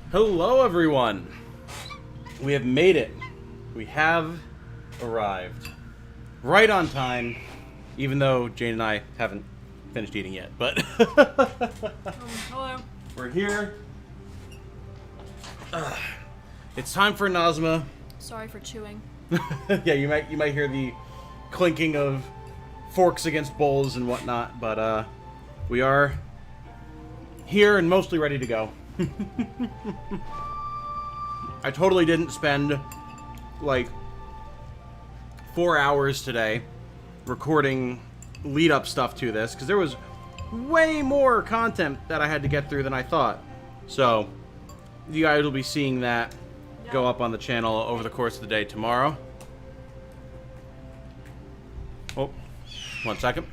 Hello, everyone. We have made it. We have arrived. Right on time, even though Jane and I haven't finished eating yet, but Hello. we're here. It's time for Inazuma. Sorry for chewing. Yeah, you might hear the clinking of forks against bowls and whatnot, but we are here and mostly ready to go. I totally didn't spend like 4 hours today recording lead-up stuff to this because there was way more content that I had to get through than I thought. So you guys will be seeing that go up on the channel over the course of the day tomorrow. Oh, 1 second.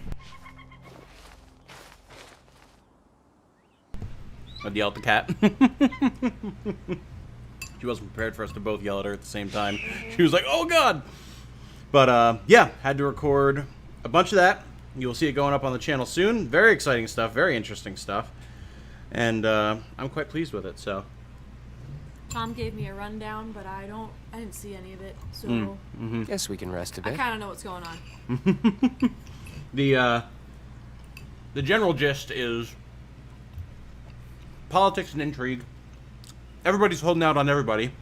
I'd yell at the cat. She wasn't prepared for us to both yell at her at the same time. She was like, oh god! But, yeah, had to record a bunch of that. You'll see it going up on the channel soon. Very exciting stuff, very interesting stuff. And, I'm quite pleased with it, so. Tom gave me a rundown, but I didn't see any of it, so. Guess we can rest a I bit. kind of know what's going on. The general gist is politics and intrigue. Everybody's holding out on everybody,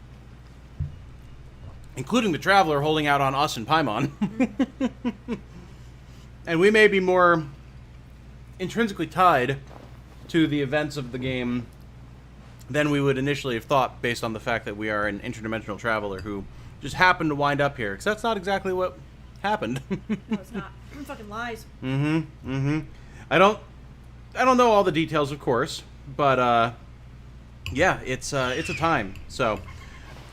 including the Traveler holding out on us and Paimon. And we may be more intrinsically tied to the events of the game than we would initially have thought, based on the fact that we are an interdimensional traveler who just happened to wind up here, because that's not exactly what happened. No, it's not. Fucking lies. I don't know all the details, of course, but yeah, it's a time. So,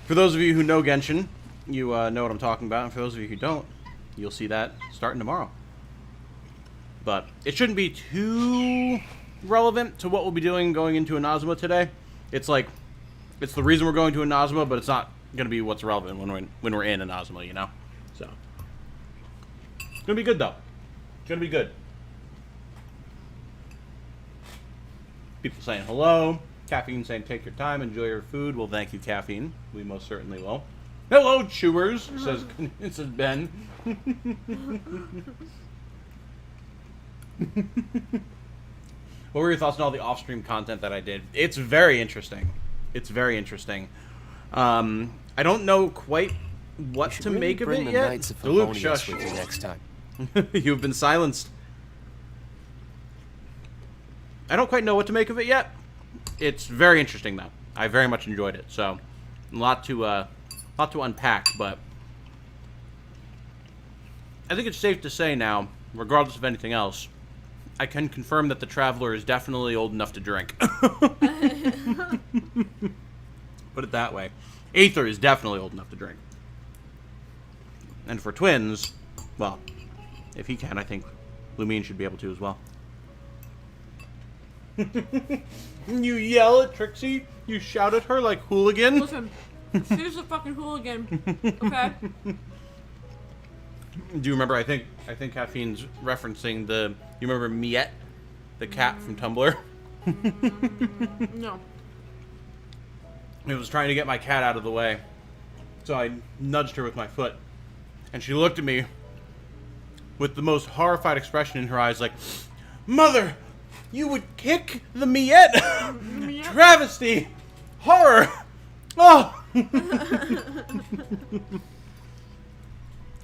for those of you who know Genshin, you know what I'm talking about, and for those of you who don't, you'll see that starting tomorrow. But it shouldn't be too relevant to what we'll be doing going into Inazuma today. It's like, it's the reason we're going to Inazuma, but it's not going to be what's relevant when we're in Inazuma, you know? So, it's going to be good, though. It's going to be good. People saying hello. Caffeine saying take your time, enjoy your food. Well, thank you, Caffeine. We most certainly will. Hello, chewers, says Ben. What were your thoughts on all the off-stream content that I did? It's very interesting. It's very interesting. I don't know quite what to really make of bring it the yet. Knights of Luke, Favonius shush. with you next time. You've been silenced. I don't quite know what to make of it yet. It's very interesting, though. I very much enjoyed it. So, a lot to unpack, but I think it's safe to say now, regardless of anything else, I can confirm that the Traveler is definitely old enough to drink. Put it that way. Aether is definitely old enough to drink. And for twins, well, if he can, I think Lumine should be able to as well. You yell at Trixie, you shout at her like hooligan. Listen, she's a fucking hooligan. Okay. Do you remember? I think Caffeine's referencing the. You remember Miette, the cat from Tumblr? No. I was trying to get my cat out of the way, so I nudged her with my foot, and she looked at me with the most horrified expression in her eyes, like, "Mother, you would kick the Miette! Travesty! Horror! Oh!"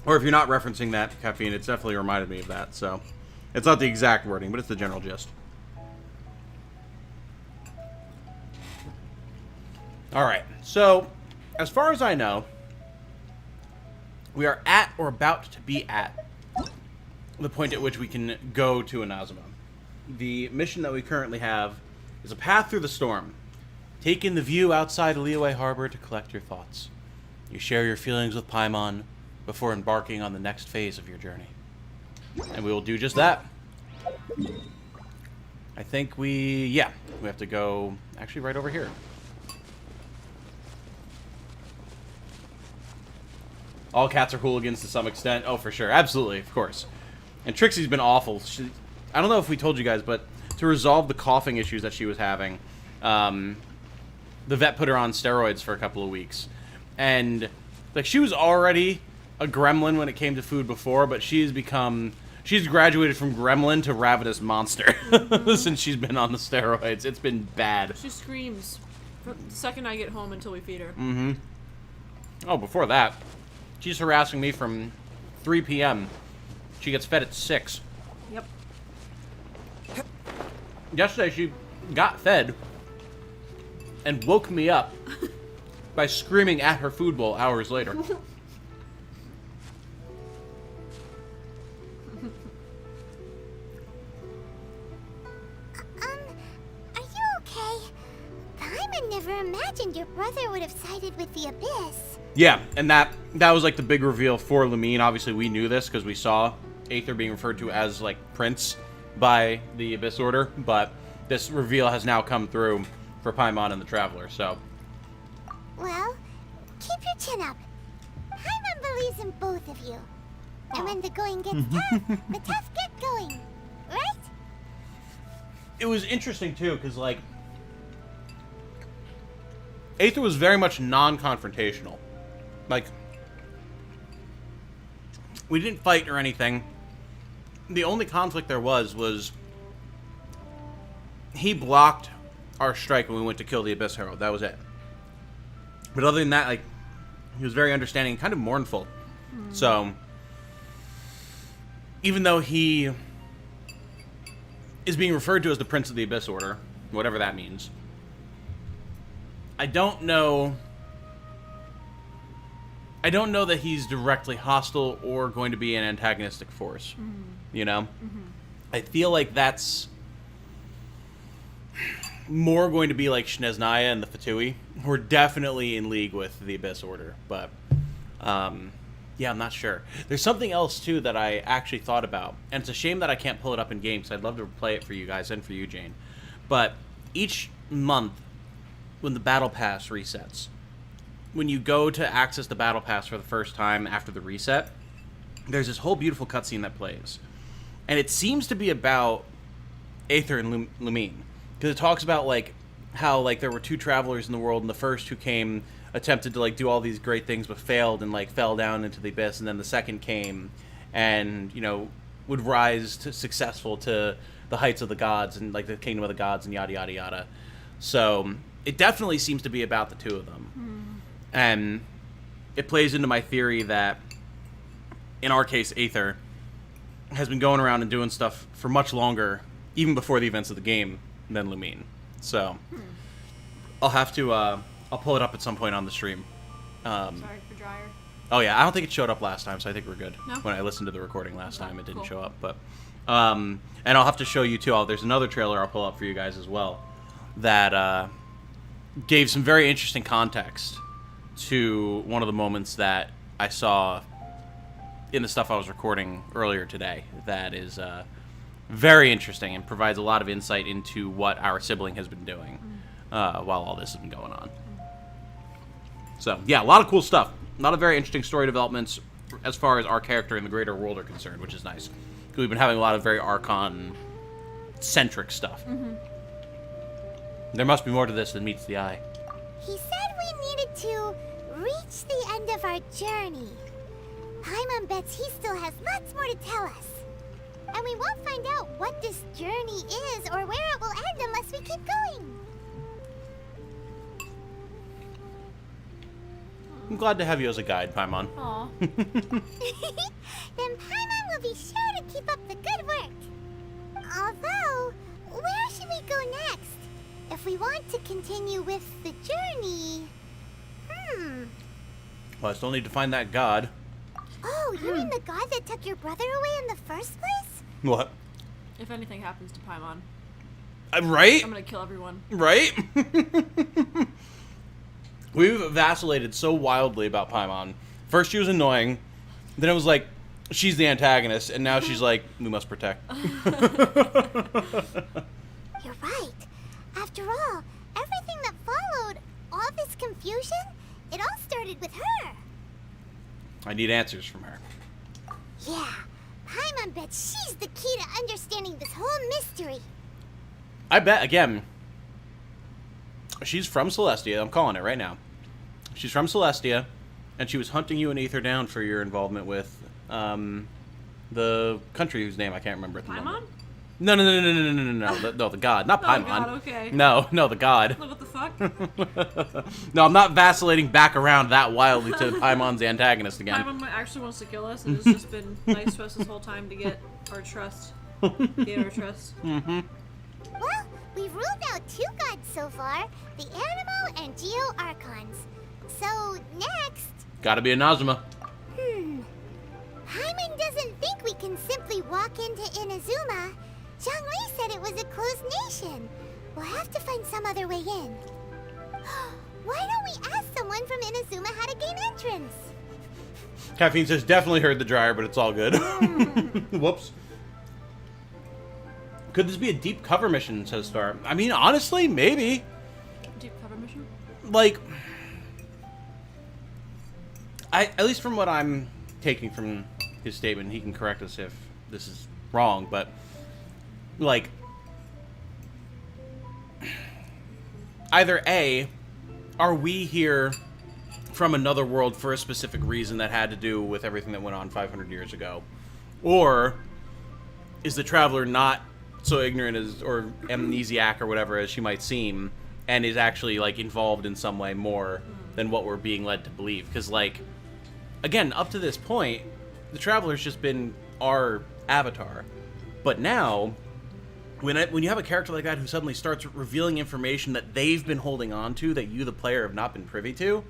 Or if you're not referencing that, Caffeine, it's definitely reminded me of that, so. It's not the exact wording, but it's the general gist. Alright, so, as far as I know, we are at or about to be at the point at which we can go to Inazuma. The mission that we currently have is a path through the storm. Take in the view outside Liyue Harbor to collect your thoughts. You share your feelings with Paimon before embarking on the next phase of your journey. And we will do just that. I think we have to go actually right over here. All cats are hooligans to some extent. Oh, for sure. Absolutely, of course. And Trixie's been awful. I don't know if we told you guys, but to resolve the coughing issues that she was having, the vet put her on steroids for a couple of weeks. And, like, she was already a gremlin when it came to food before, but she's graduated from gremlin to ravenous monster since she's been on the steroids. It's been bad. She screams from the second I get home until we feed her. Mm-hmm. Oh, before that, she's harassing me from 3 p.m. She gets fed at 6. Yep. Yesterday, she got fed and woke me up by screaming at her food bowl hours later. Are you okay? Paimon never imagined your brother would have sided with the Abyss. Yeah, and that was like the big reveal for Lumine. Obviously, we knew this because we saw Aether being referred to as like Prince by the Abyss Order, but this reveal has now come through for Paimon and the Traveler. So, Well, keep your chin up. Paimon believes in both of you. And when the going gets tough, the tough get going. Right? it was interesting too because like Aether was very much non-confrontational. Like, we didn't fight or anything. The only conflict there was he blocked our strike when we went to kill the Abyss Herald. That was it. But other than that, like, he was very understanding and kind of mournful. So, even though he is being referred to as the Prince of the Abyss Order, whatever that means, I don't know that he's directly hostile or going to be an antagonistic force. You know? I feel like that's more going to be like Shneznaya and the Fatui, who are definitely in league with the Abyss Order. But, yeah, I'm not sure. There's something else, too, that I actually thought about. And it's a shame that I can't pull it up in game, because I'd love to play it for you guys and for you, Jane. But each month, when the Battle Pass resets, when you go to access the Battle Pass for the first time after the reset, there's this whole beautiful cutscene that plays. And it seems to be about Aether and Lumine. Because it talks about, like, how, like, there were two travelers in the world, and the first who came attempted to, like, do all these great things, but failed and, like, fell down into the abyss, and then the second came and, you know, would rise to successful to the heights of the gods and, like, the kingdom of the gods and yada, yada, yada. So, it definitely seems to be about the two of them. And it plays into my theory that, in our case, Aether has been going around and doing stuff for much longer, even before the events of the game, than Lumine. So, I'll have to, I'll pull it up at some point on the stream. Sorry for dryer. Oh yeah, I don't think it showed up last time, so I think we're good. No? When I listened to the recording last time, it didn't Cool. show up. But, and I'll have to show you too. There's another trailer I'll pull up for you guys as well that gave some very interesting context to one of the moments that I saw in the stuff I was recording earlier today. That is very interesting and provides a lot of insight into what our sibling has been doing while all this has been going on. So, yeah, a lot of cool stuff. A lot of very interesting story developments as far as our character and the greater world are concerned, which is nice. Because we've been having a lot of very Archon-centric stuff. There must be more to this than meets the eye. He said we needed to reach the end of our journey. Paimon bets he still has lots more to tell us. And we won't find out what this journey is or where it will end unless we keep going. I'm glad to have you as a guide, Paimon. Aw. Then Paimon will be sure to keep up the good work. Although, where should we go next? If we want to continue with the journey... Well, I still need to find that god. Oh, you mean the god that took your brother away in the first place? What? If anything happens to Paimon, Right? I'm gonna kill everyone. Right? We've vacillated so wildly about Paimon. First she was annoying, then it was like, she's the antagonist, and now she's like, we must protect. You're right. After all, everything that followed, all this confusion, it all started with her. I need answers from her. Yeah, Paimon bets she's the key to understanding this whole mystery. I bet, again, She's from Celestia. I'm calling it right now. She's from Celestia, and she was hunting you and Aether down for your involvement with the country whose name I can't remember at the Paimon? moment. No, the god, not Oh, Paimon. God, okay. No, the god. What the fuck? No, I'm not vacillating back around that wildly to Paimon's antagonist again. Paimon actually wants to kill us, and has just been nice to us this whole time to get our trust. Get our trust. Mm-hmm. Well, we've ruled out 2 gods so far, the Animo and Geo Archons. So, next... Gotta be Inazuma. Paimon doesn't think we can simply walk into Inazuma. Zhongli said it was a closed nation. We'll have to find some other way in. Why don't we ask someone from Inazuma how to gain entrance? Caffeine says, definitely heard the dryer, but it's all good. Whoops. Could this be a deep cover mission, says Star? I mean, honestly, maybe. Deep cover mission? Like, at least from what I'm taking from his statement, he can correct us if this is wrong, but, like, either A, are we here from another world for a specific reason that had to do with everything that went on 500 years ago? Or is the traveler not so ignorant as, or amnesiac or whatever as she might seem, and is actually, like, involved in some way more than what we're being led to believe? Because, like, again, up to this point, the traveler's just been our avatar. But now, when you have a character like that who suddenly starts revealing information that they've been holding on to, that you, the player, have not been privy to,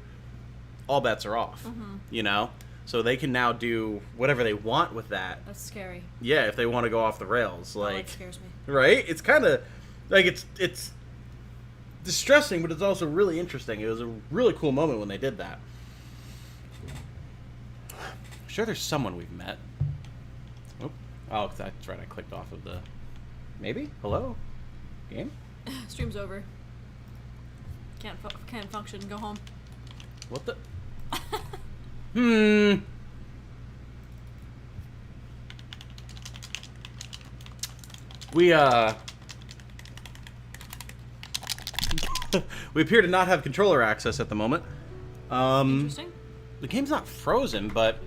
all bets are off, you know? So they can now do whatever they want with that. That's scary. Yeah, if they want to go off the rails. Like, that scares me. Right? It's kind of, like, it's distressing, but it's also really interesting. It was a really cool moment when they did that. Sure, there's someone we've met. Oh, that's right. I clicked off of the... Maybe? Hello? Game? Stream's over. Can't function. Go home. What the... We, we appear to not have controller access at the moment. Interesting. The game's not frozen, but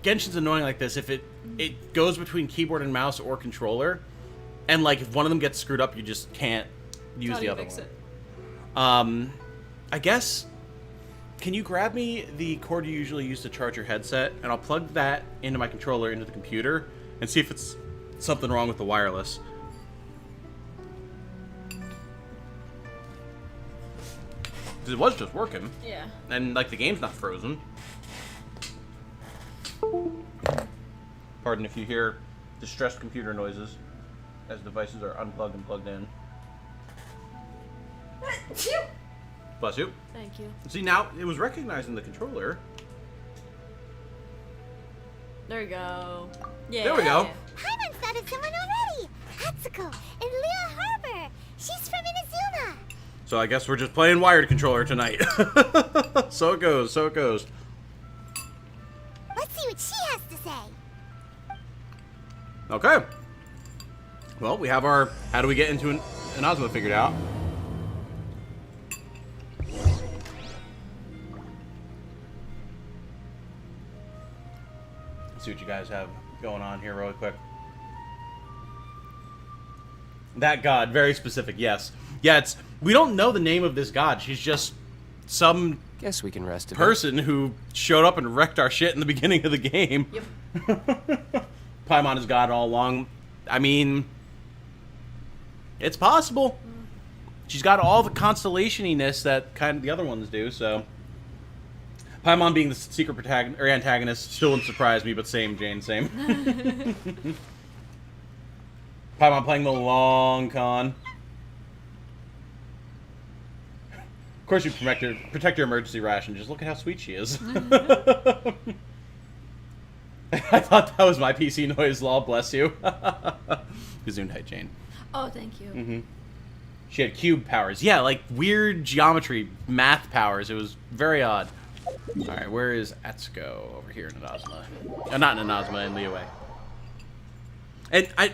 Genshin's annoying like this. If it goes between keyboard and mouse or controller, and like if one of them gets screwed up, you just can't use the other one. I guess, can you grab me the cord you usually use to charge your headset, and I'll plug that into my controller into the computer and see if it's something wrong with the wireless. Because it was just working. Yeah. And, like, the game's not frozen. Pardon if you hear distressed computer noises as devices are unplugged and plugged in. Bless you. Thank you. See, now it was recognizing the controller. There we go. Yeah. There we go. Paimon spotted someone already! Atsuko in Lea Harbor! She's from Inazuma! So I guess we're just playing wired controller tonight. So it goes, so it goes. Let's see what she has to say. Okay. Well, we have our how do we get into an Inazuma figured out. Let's see what you guys have going on here really quick. That god, very specific, yes. Yeah, we don't know the name of this god. She's just some Guess we can rest a bit. person who showed up and wrecked our shit in the beginning of the game. Yep. Paimon is god all along. I mean, it's possible. She's got all the constellation-iness that kind of the other ones do, so... Paimon being the secret protagonist, or antagonist still wouldn't surprise me, but same, Jane, same. Paimon playing the long con. Of course you protect your emergency ration. Just look at how sweet she is. I thought that was my PC noise, lol, bless you. Gesundheit, Jane. Oh, thank you. Mm-hmm. She had cube powers. Yeah, like weird geometry, math powers. It was very odd. Alright, where is Atsuko? Over here in Inazuma. Not in Inazuma, in Liyue. And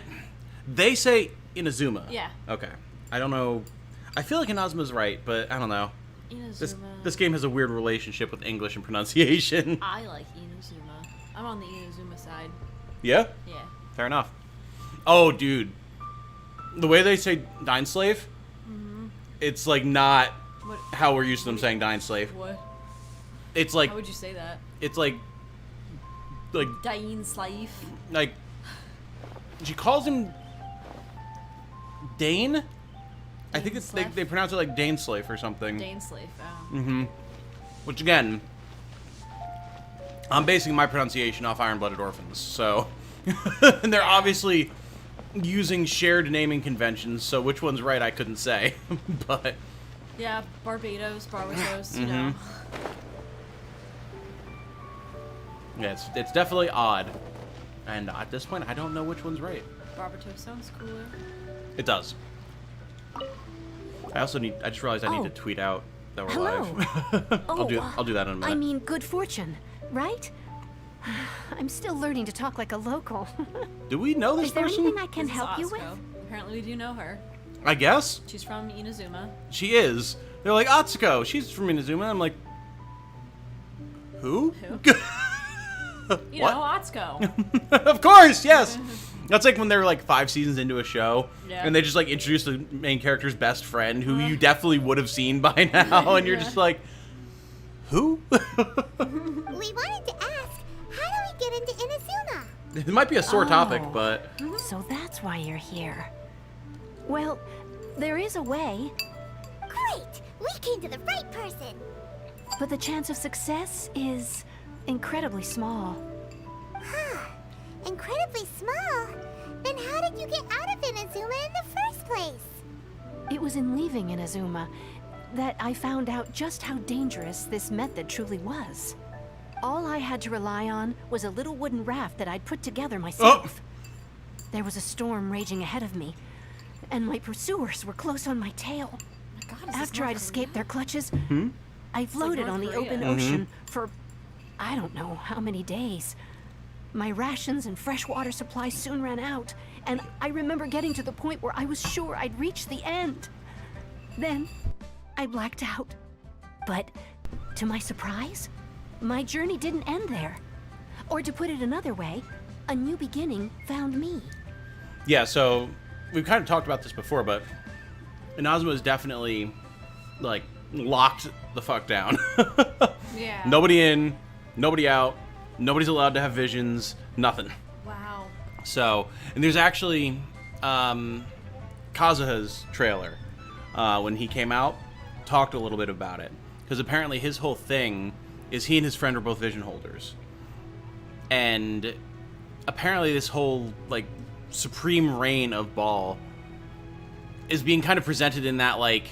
they say Inazuma. Yeah. Okay. I don't know. I feel like Inazuma's right, but I don't know. Inazuma. This game has a weird relationship with English and pronunciation. I like Inazuma. I'm on the Inazuma side. Yeah? Yeah. Fair enough. Oh, dude. The way they say Dine Slave, it's like not What? how we're used to them saying Dine Slave. What? It's like, How would you say that? it's like, Dain Slave. like, she calls him Dane? I think it's, they pronounce it like Dane Slave or something. Dain Slave. Oh. Mm-hmm. Which, again, I'm basing my pronunciation off Iron-Blooded Orphans, so... and they're obviously using shared naming conventions, so which one's right I couldn't say. But... Yeah, Barbados, you know. yeah, it's definitely odd. And at this point, I don't know which one's right. Barbados sounds cooler. It does. I just realized I need to tweet out that we're live. I'll do that in a minute. I mean, good fortune, right? I'm still learning to talk like a local. Do we know this Is there person? anything I can This is help you with? Atsuko. Apparently we do know her. I guess. She's from Inazuma. She is. They're like, Atsuko, she's from Inazuma. I'm like, who? You What? know, Atsuko. Of course, yes. That's like when they're like 5 seasons into a show, Yeah. and they just like introduce the main character's best friend, who you definitely would have seen by now, and you're just like, who? We wanted to ask, how do we get into Inazuma? It might be a sore topic, but So that's why you're here. Well, there is a way, Great! We came to the right person! but the chance of success is incredibly small. Huh. Incredibly small? Then how did you get out of Inazuma in the first place? It was in leaving Inazuma that I found out just how dangerous this method truly was. All I had to rely on was a little wooden raft that I'd put together myself. There was a storm raging ahead of me, and my pursuers were close on my tail. My God, is this After I'd North escaped their clutches, Mm-hmm. I floated North on the Korea. open ocean for I don't know how many days. My rations and fresh water supply soon ran out, and I remember getting to the point where I was sure I'd reached the end. Then, I blacked out. But, to my surprise, my journey didn't end there. Or to put it another way, a new beginning found me. yeah. So we've kind of talked about this before, but Inazuma is definitely like locked the fuck down. Yeah. Nobody in, nobody out. Nobody's allowed to have visions. Nothing. Wow. So, and there's actually Kazuha's trailer when he came out talked a little bit about it, because apparently his whole thing is he and his friend are both vision holders, and apparently this whole like supreme reign of Ball is being kind of presented in that like,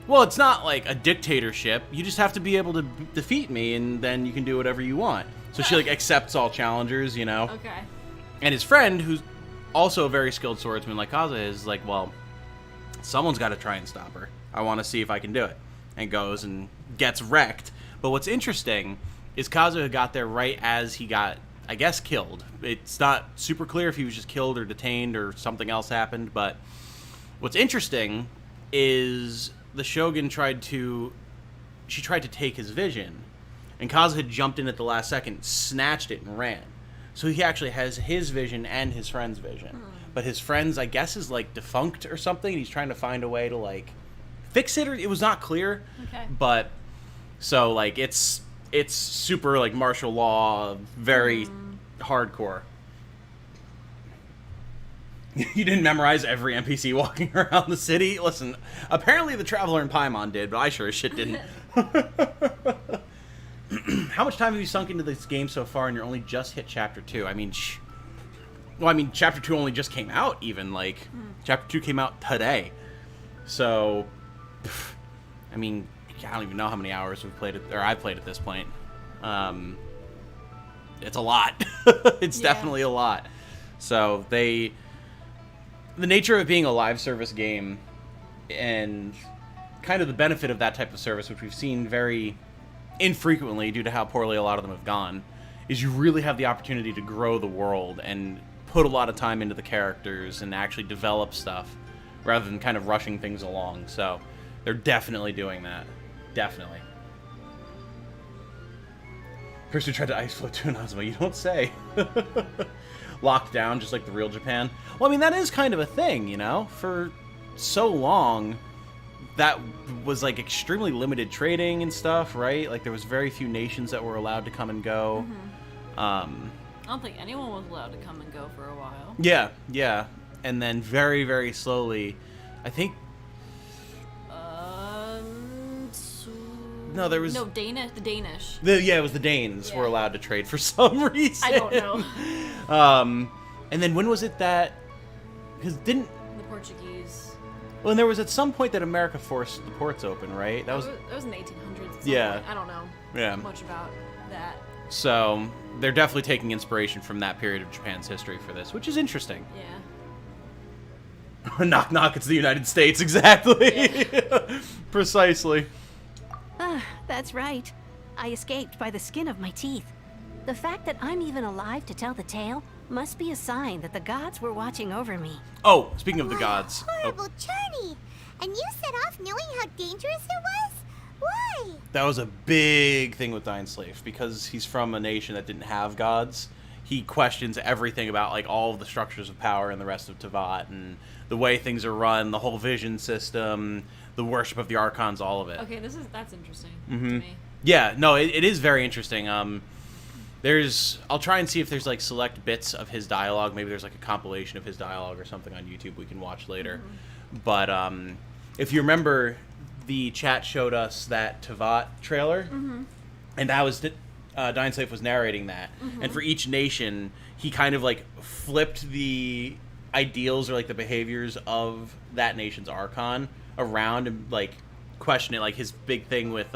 well, it's not like a dictatorship. You just have to be able to defeat me, and then you can do whatever you want. So she like accepts all challengers, you know. Okay. And his friend, who's also a very skilled swordsman like Kazuha, is like, well, someone's got to try and stop her. I want to see if I can do it. And goes and gets wrecked. But what's interesting is Kazuha got there right as he got, I guess, killed. It's not super clear if he was just killed or detained or something else happened. But what's interesting is the Shogun tried to take his vision. And Kazuha jumped in at the last second, snatched it, and ran. So he actually has his vision and his friend's vision. But his friend's, I guess, is like defunct or something. And he's trying to find a way to like fix it. Or it was not clear. Okay. But so like it's super like martial law, very hardcore. You didn't memorize every NPC walking around the city? Listen, apparently the Traveler in Paimon did, but I sure as shit didn't. How much time have you sunk into this game so far, and you're only just hit Chapter 2? I mean, Chapter 2 only just came out, even. Like, Chapter 2 came out today. So, I mean, I don't even know how many hours we've played it, or I've played at this point. It's a lot. It's definitely a lot. So, the nature of it being a live service game, and kind of the benefit of that type of service, which we've seen very infrequently due to how poorly a lot of them have gone, is you really have the opportunity to grow the world and put a lot of time into the characters and actually develop stuff rather than kind of rushing things along. So They're definitely doing that. Definitely. Person who tried to ice float to Inazuma, you don't say. Locked down, just like the real Japan. Well, I mean, that is kind of a thing, you know? For so long, that was, like, extremely limited trading and stuff, right? Like, there was very few nations that were allowed to come and go. I don't think anyone was allowed to come and go for a while. Yeah, yeah. And then very, very slowly, I think... No, there was... No, the Danish. Yeah, it was the Danes were allowed to trade for some reason. I don't know. And then when was it that... Because didn't... The Portuguese. Well, and there was at some point that America forced the ports open, right? That was in the 1800s. At some Yeah. point. I don't know much about that. So, they're definitely taking inspiration from that period of Japan's history for this, which is interesting. Yeah. Knock, knock, it's the United States, exactly. Yeah. Precisely. Ah, that's right. I escaped by the skin of my teeth. The fact that I'm even alive to tell the tale must be a sign that the gods were watching over me. Oh, speaking of the What gods. a horrible journey! And you set off knowing how dangerous it was? Why? That was a big thing with Slave because he's from a nation that didn't have gods. He questions everything about like all of the structures of power in the rest of Tevat and the way things are run, the whole vision system, the worship of the archons, all of it. Okay, that's interesting to me. Yeah, no, it is very interesting. I'll try and see if there's like select bits of his dialogue. Maybe there's like a compilation of his dialogue or something on YouTube we can watch later. But if you remember, the chat showed us that Tevat trailer, and that was Slave was narrating that. And for each nation, he kind of like flipped the ideals or like the behaviors of that nation's archon around and like question it. Like his big thing with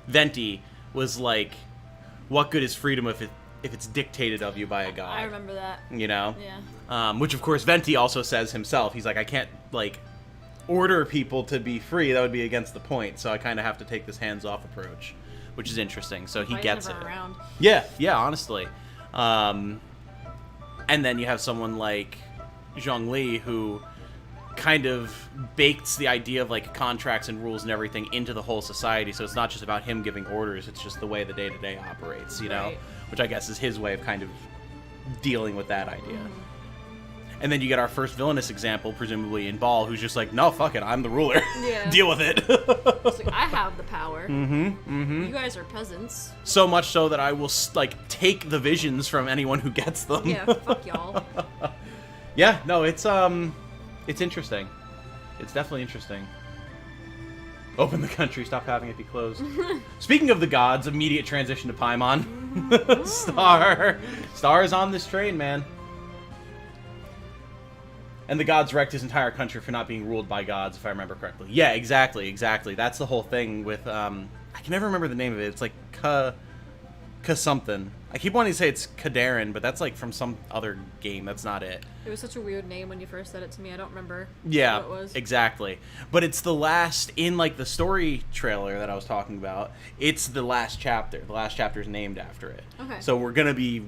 Venti was like, what good is freedom if it's dictated of you by a god? I remember that. You know? Yeah. Which of course Venti also says himself. He's like, I can't like order people to be free. That would be against the point. So I kind of have to take this hands-off approach, which is interesting. So he Why is gets never it. Around? Yeah, honestly. And then you have someone like Zhongli who kind of bakes the idea of like contracts and rules and everything into the whole society. So it's not just about him giving orders. It's just the way the day-to-day operates, you know? Right. Which I guess is his way of kind of dealing with that idea. And then you get our first villainous example, presumably in Ball, who's just like, no, fuck it, I'm the ruler. Yeah. Deal with it. It's like, I have the power. You guys are peasants. So much so that I will, like, take the visions from anyone who gets them. Yeah, fuck y'all. Yeah, no, it's interesting. It's definitely interesting. Open the country, stop having it be closed. Speaking of the gods, immediate transition to Paimon. Star is on this train, man. And the gods wrecked his entire country for not being ruled by gods, if I remember correctly. Yeah, exactly. That's the whole thing with, I can never remember the name of it. It's like Ka something. I keep wanting to say it's Kadarin, but that's like from some other game. That's not it. It was such a weird name when you first said it to me. I don't remember Yeah, what it was. exactly. But it's the last, in like the story trailer that I was talking about, it's the last chapter. The last chapter is named after it. Okay. So we're going to be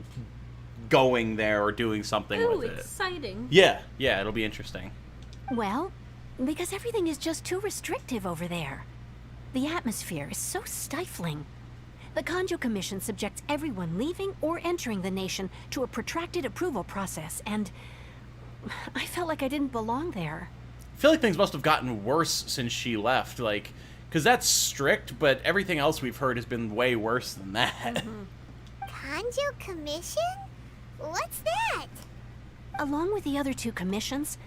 going there or doing something Ooh, with it. exciting. Yeah, it'll be interesting. Well, because everything is just too restrictive over there. The atmosphere is so stifling. The Kanjo Commission subjects everyone leaving or entering the nation to a protracted approval process, and I felt like I didn't belong there. I feel like things must have gotten worse since she left, like, because that's strict, but everything else we've heard has been way worse than that. Kanjo Commission? What's that? Along with the other two commissions,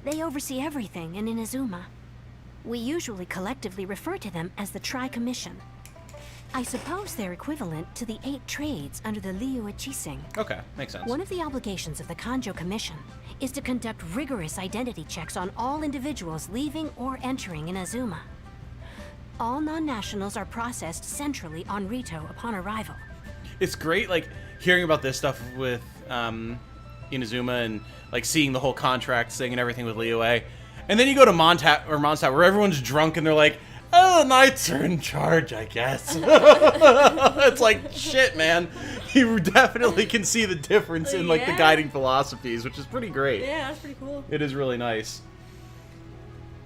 they oversee everything in Inazuma. We usually collectively refer to them as the Tri-Commission. I suppose they're equivalent to the 8 trades under the Liu Ichising. Okay, makes sense. One of the obligations of the Kanjo Commission is to conduct rigorous identity checks on all individuals leaving or entering Inazuma. All non-nationals are processed centrally on Rito upon arrival. It's great, like, hearing about this stuff with Inazuma and, like, seeing the whole contract thing and everything with Liyue. And then you go to Mondstadt where everyone's drunk and they're like, oh, the knights are in charge, I guess. It's like, shit, man. You definitely can see the difference in, like, the Yeah. guiding philosophies, which is pretty great. Yeah, that's pretty cool. It is really nice.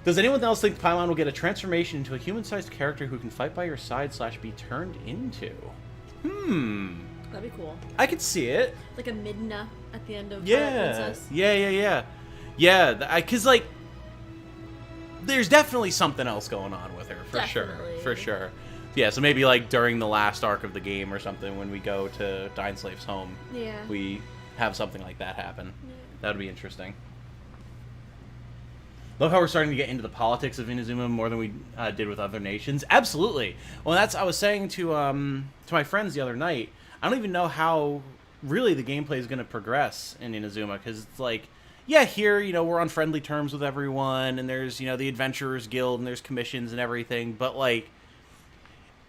Does anyone else think Paimon will get a transformation into a human-sized character who can fight by your side / be turned into? That'd be cool. I could see it. Like a Midna at the end of Yeah. Princess. Yeah, because, like, there's definitely something else going on with her, for Definitely. sure. Yeah, so maybe, like, during the last arc of the game or something, when we go to Dainsleif's home, Yeah. we have something like that happen. That would be interesting. Love how we're starting to get into the politics of Inazuma more than we did with other nations. Absolutely. Well, I was saying to my friends the other night, I don't even know how really the gameplay is going to progress in Inazuma, because it's like, yeah, here, we're on friendly terms with everyone, and there's, the Adventurers Guild, and there's commissions and everything, but, like,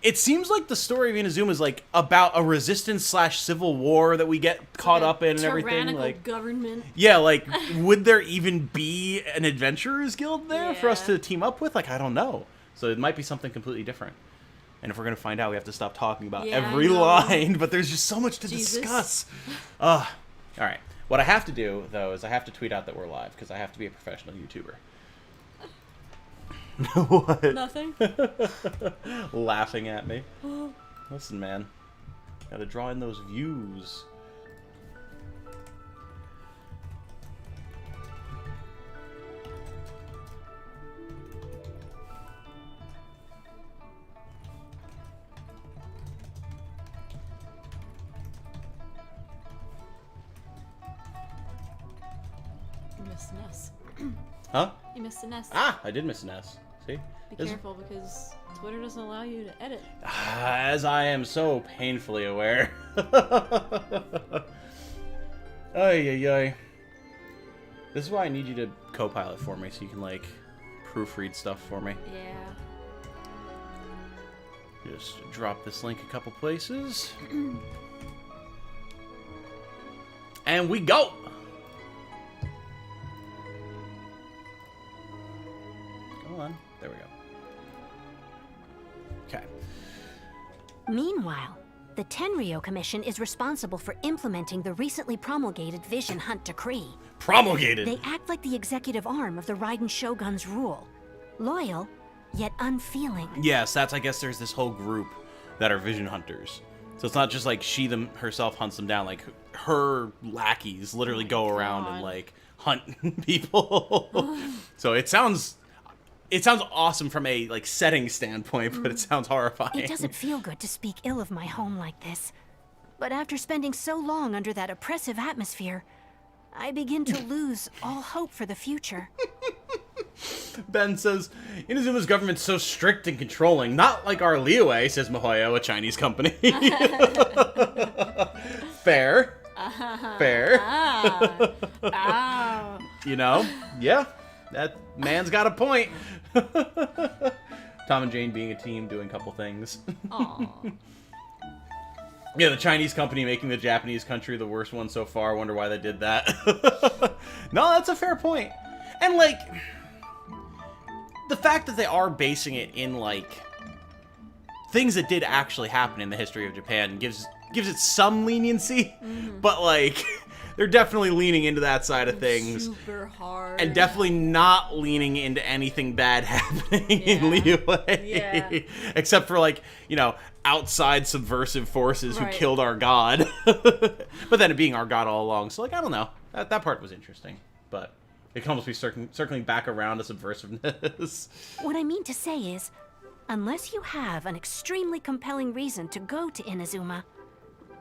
it seems like the story of Inazuma is, like, about a resistance / civil war that we get caught up in and everything. Tyrannical Like, government. yeah, like, would there even be an Adventurers Guild there for us Yeah. to team up with? Like, I don't know. So it might be something completely different. And if we're going to find out, we have to stop talking about Yeah, every I know. line, but there's just so much to Jesus. discuss. All right. What I have to do, though, is I have to tweet out that we're live, because I have to be a professional YouTuber. What? Nothing. Laughing at me. Listen, man. Gotta draw in those views. You missed an S. Huh? You missed an S. Ah, I did miss an S. See? Be This- careful because Twitter doesn't allow you to edit. As I am so painfully aware. Ay. This is why I need you to co-pilot for me, so you can, like, proofread stuff for me. Yeah. Just drop this link a couple places. And we go! Come on. There we go. Okay. Meanwhile, the Tenryo Commission is responsible for implementing the recently promulgated Vision Hunt Decree. Promulgated! They act like the executive arm of the Raiden Shogun's rule. Loyal, yet unfeeling. Yes, I guess there's this whole group that are vision hunters. So it's not just like she herself hunts them down, like her lackeys literally go around and God. like hunt people. So it sounds awesome from a like setting standpoint, but it sounds horrifying. It doesn't feel good to speak ill of my home like this. But after spending so long under that oppressive atmosphere, I begin to lose all hope for the future. Ben says, Inazuma's government's so strict and controlling, not like our Liyue, says Mihoyo, a Chinese company. Fair. Fair. Ow. Yeah, that man's got a point. Tom and Jane being a team, doing a couple things. Aw. Yeah, the Chinese company making the Japanese country the worst one so far. Wonder why they did that. No, that's a fair point. And, like, the fact that they are basing it in, like, things that did actually happen in the history of Japan gives it some leniency. But, like, they're definitely leaning into that side of things. Super hard. And definitely not leaning into anything bad happening in Liyue. Yeah. Except for, like, outside subversive forces who Right. killed our god. But then it being our god all along. So, like, I don't know. That part was interesting. But it can almost be circling back around to subversiveness. What I mean to say is, unless you have an extremely compelling reason to go to Inazuma,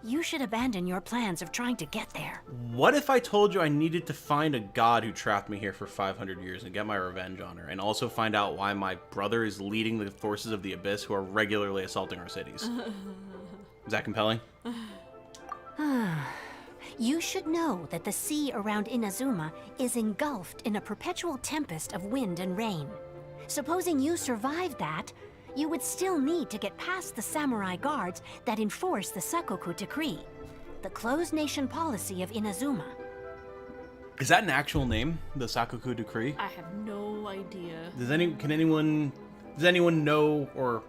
you should abandon your plans of trying to get there. What if I told you I needed to find a god who trapped me here for 500 years and get my revenge on her, and also find out why my brother is leading the forces of the Abyss who are regularly assaulting our cities? Is that compelling? You should know that the sea around Inazuma is engulfed in a perpetual tempest of wind and rain. Supposing you survived that, you would still need to get past the samurai guards that enforce the Sakoku Decree, the closed nation policy of Inazuma. Is that an actual name? The Sakoku Decree? I have no idea. Does anyone know or,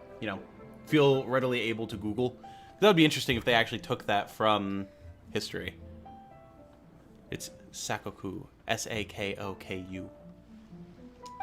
feel readily able to Google? That would be interesting if they actually took that from history. It's Sakoku. Sakoku.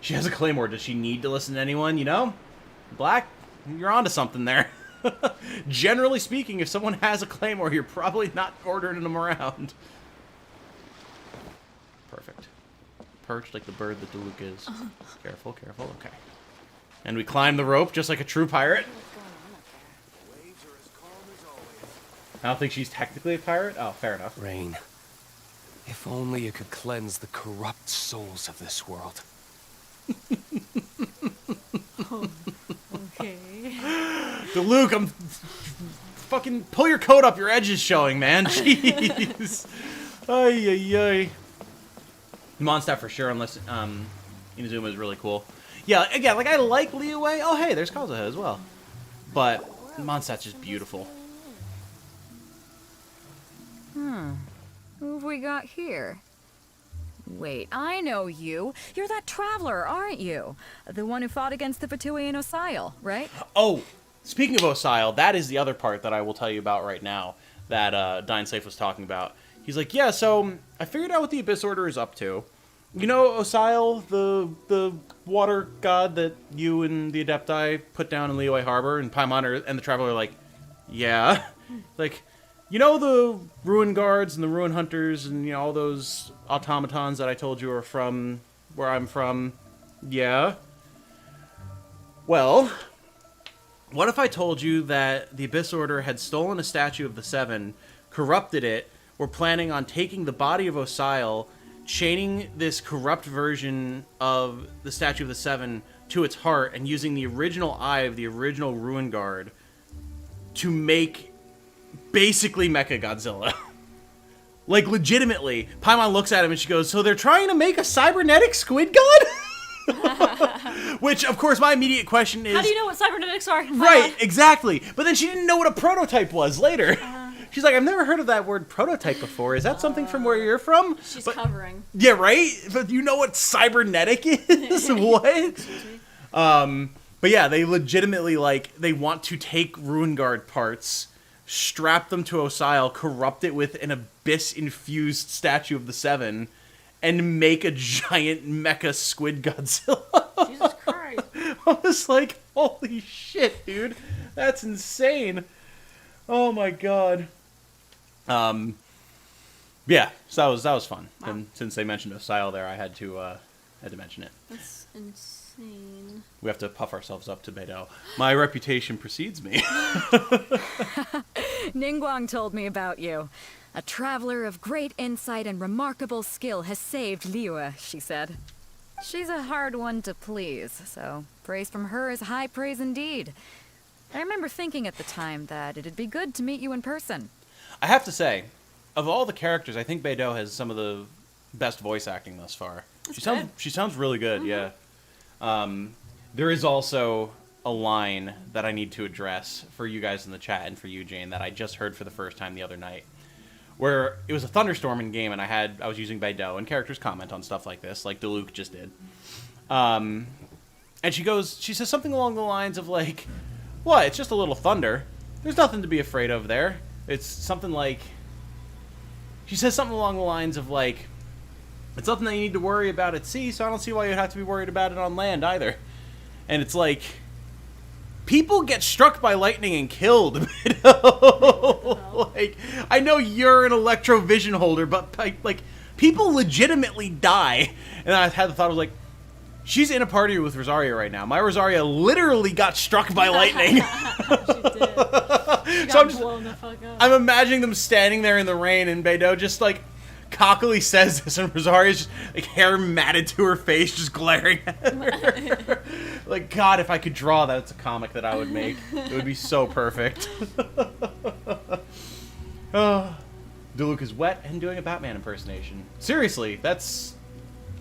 She has a claymore. Does she need to listen to anyone? You know? Black, you're onto something there. Generally speaking, if someone has a claymore, you're probably not ordering them around. Perfect. Perched like the bird that Diluc is. Careful, careful. Okay. And we climb the rope just like a true pirate. I don't think she's technically a pirate. Oh, fair enough. Rain, if only you could cleanse the corrupt souls of this world. Okay. Diluc, I'm fucking pull your coat up. Your edge is showing, man. Jeez. Ay, ay, ay. Mondstaff for sure, unless Inazuma is really cool. Yeah, again, like I like Liyue. Oh, hey, there's Kazuha as well. But Mondstaff's just beautiful. Who have we got here? Wait, I know you. You're that traveler, aren't you? The one who fought against the Fatui and Osile, right? Oh, speaking of Osile, that is the other part that I will tell you about right now that Dine Safe was talking about. He's like, yeah, so I figured out what the Abyss Order is up to. You know Osile, the water god that you and the Adepti put down in Liyue Harbor, and Paimon and the Traveler are like, yeah. Like, you know the Ruin Guards and the Ruin Hunters and, you know, all those automatons that I told you are from where I'm from? Yeah. Well, what if I told you that the Abyss Order had stolen a statue of the Seven, corrupted it, were planning on taking the body of Osile, chaining this corrupt version of the statue of the Seven to its heart, and using the original eye of the original Ruin Guard to make basically Mechagodzilla. Like, legitimately. Paimon looks at him and she goes, so they're trying to make a cybernetic squid god? Which, of course, my immediate question is... How do you know what cybernetics are? Right, exactly. But then she didn't know what a prototype was later. She's like, I've never heard of that word prototype before. Is that something from where you're from? She's covering. Yeah, right? But you know what cybernetic is? What? But yeah, they legitimately, like, they want to take Ruin Guard parts, strap them to Osile, corrupt it with an abyss-infused statue of the Seven, and make a giant mecha squid Godzilla. Jesus Christ. I was like, holy shit, dude. That's insane. Oh my god. Yeah, so that was fun. Wow. And since they mentioned Osile there, I had to mention it. That's insane. We have to puff ourselves up to Beidou. My reputation precedes me. Ningguang told me about you. A traveler of great insight and remarkable skill has saved Liyue, she said. She's a hard one to please, so praise from her is high praise indeed. I remember thinking at the time that it'd be good to meet you in person. I have to say, of all the characters, I think Beidou has some of the best voice acting thus far. She sounds really good, yeah. There is also a line that I need to address for you guys in the chat and for you, Jane, that I just heard for the first time the other night. Where it was a thunderstorm in game, and I was using Beidou, and characters comment on stuff like this, like Diluc just did. And she says something along the lines of like, what? It's just a little thunder. There's nothing to be afraid of there. It's something like, she says something along the lines of like, it's something that you need to worry about at sea, so I don't see why you'd have to be worried about it on land either. And it's like, people get struck by lightning and killed. Like, I know you're an electrovision holder, but like, people legitimately die. And I had the thought, I was like, she's in a party with Rosaria right now. My Rosaria literally got struck by lightning. She did. She got So I'm just, blown the fuck up. I'm imagining them standing there in the rain, and Beidou just like cockily says this, and Rosaria's just like hair matted to her face, just glaring at her. Like, God, if I could draw that, it's a comic that I would make. It would be so perfect. Oh, Diluc is wet and doing a Batman impersonation. Seriously, that's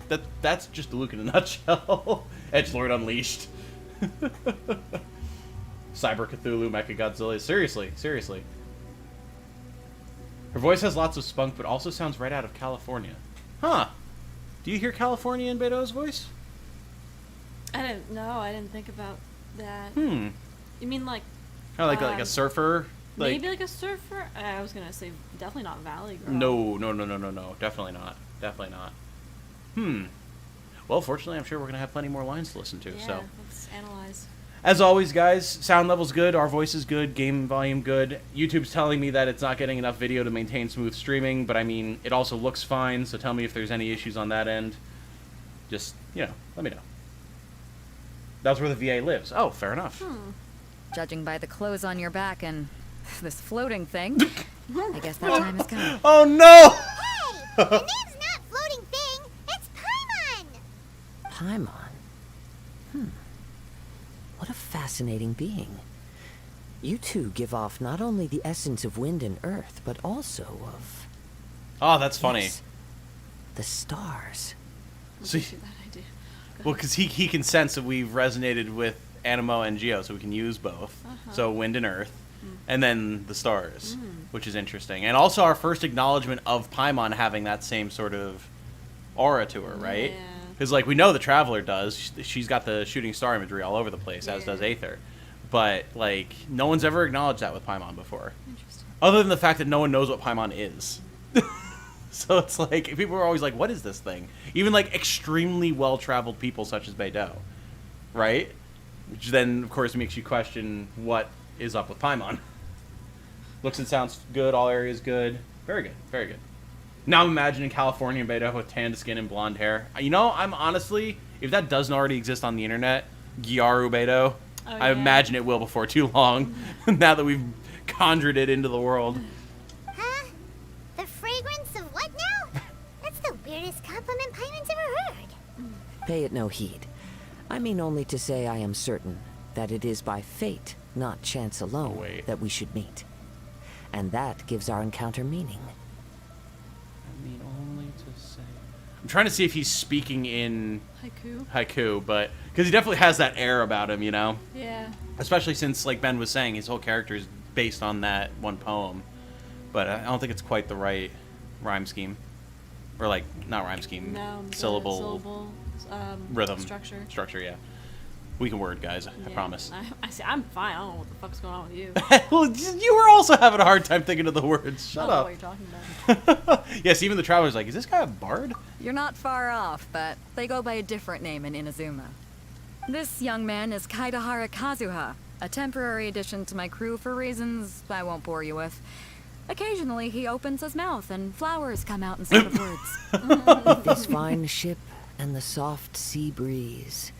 just Diluc in a nutshell. Edgelord Unleashed. Cyber Cthulhu Mechagodzilla. Seriously. Her voice has lots of spunk, but also sounds right out of California. Huh. Do you hear California in Beidou's voice? I didn't think about that. You mean like... Kind of like a surfer? Like, maybe like a surfer? I was gonna say definitely not Valley Girl. No. Definitely not. well, fortunately, I'm sure we're going to have plenty more lines to listen to. Yeah, So, let's analyze. as always, guys, sound level's good, our voice is good, game volume good. YouTube's telling me that it's not getting enough video to maintain smooth streaming, but I mean, it also looks fine, so tell me if there's any issues on that end. Just, you know, let me know. That's where the VA lives. Oh, fair enough. Judging by the clothes on your back and this floating thing, I guess that time has come. Oh, no! Hey! The name's not Floating Thing, it's Paimon! Paimon? What a fascinating being. You two give off not only the essence of wind and earth, but also of... Oh, that's funny. yes, the stars. So, Let's do that idea. well, because he can sense that we've resonated with Animo and Geo, so we can use both. So wind and earth, and then the stars, which is interesting. And also our first acknowledgement of Paimon having that same sort of aura to her, right? Yeah. Because, like, we know the Traveler does. She's got the shooting star imagery all over the place, as does Yeah. Aether. But, like, no one's ever acknowledged that with Paimon before. Interesting. Other than the fact that no one knows what Paimon is. So it's like, people are always like, what is this thing? Even, like, extremely well-traveled people such as BotW, right? Which then, of course, makes you question what is up with Paimon. Looks and sounds good, all areas good. Very good, very good. Now I'm imagining California BotW with tanned skin and blonde hair. You know, I'm honestly, if that doesn't already exist on the internet, Gyaru BotW, I yeah. imagine it will before too long, now that we've conjured it into the world. Huh? The fragrance of what now? That's the weirdest compliment Paimon's ever heard. Pay it no heed. I mean only to say I am certain that it is by fate, not chance alone, Oh, wait. that we should meet. And that gives our encounter meaning. I mean, only to say... I'm trying to see if he's speaking in haiku, but... Because he definitely has that air about him, you know? Yeah. Especially since, like Ben was saying, his whole character is based on that one poem. But I don't think it's quite the right rhyme scheme. Or, like, not rhyme scheme. No. the Syllable rhythm. Structure. Yeah. We can word, guys. I Yeah. promise. I see. I'm fine. I don't know what the fuck's going on with you. Well, you were also having a hard time thinking of the words. I Shut don't know up. what you're talking about. Yes, even the Traveler's like, is this guy a bard? You're not far off, but they go by a different name in Inazuma. This young man is Kaidahara Kazuha, a temporary addition to my crew for reasons I won't bore you with. Occasionally, he opens his mouth and flowers come out instead of words. With this fine ship and the soft sea breeze,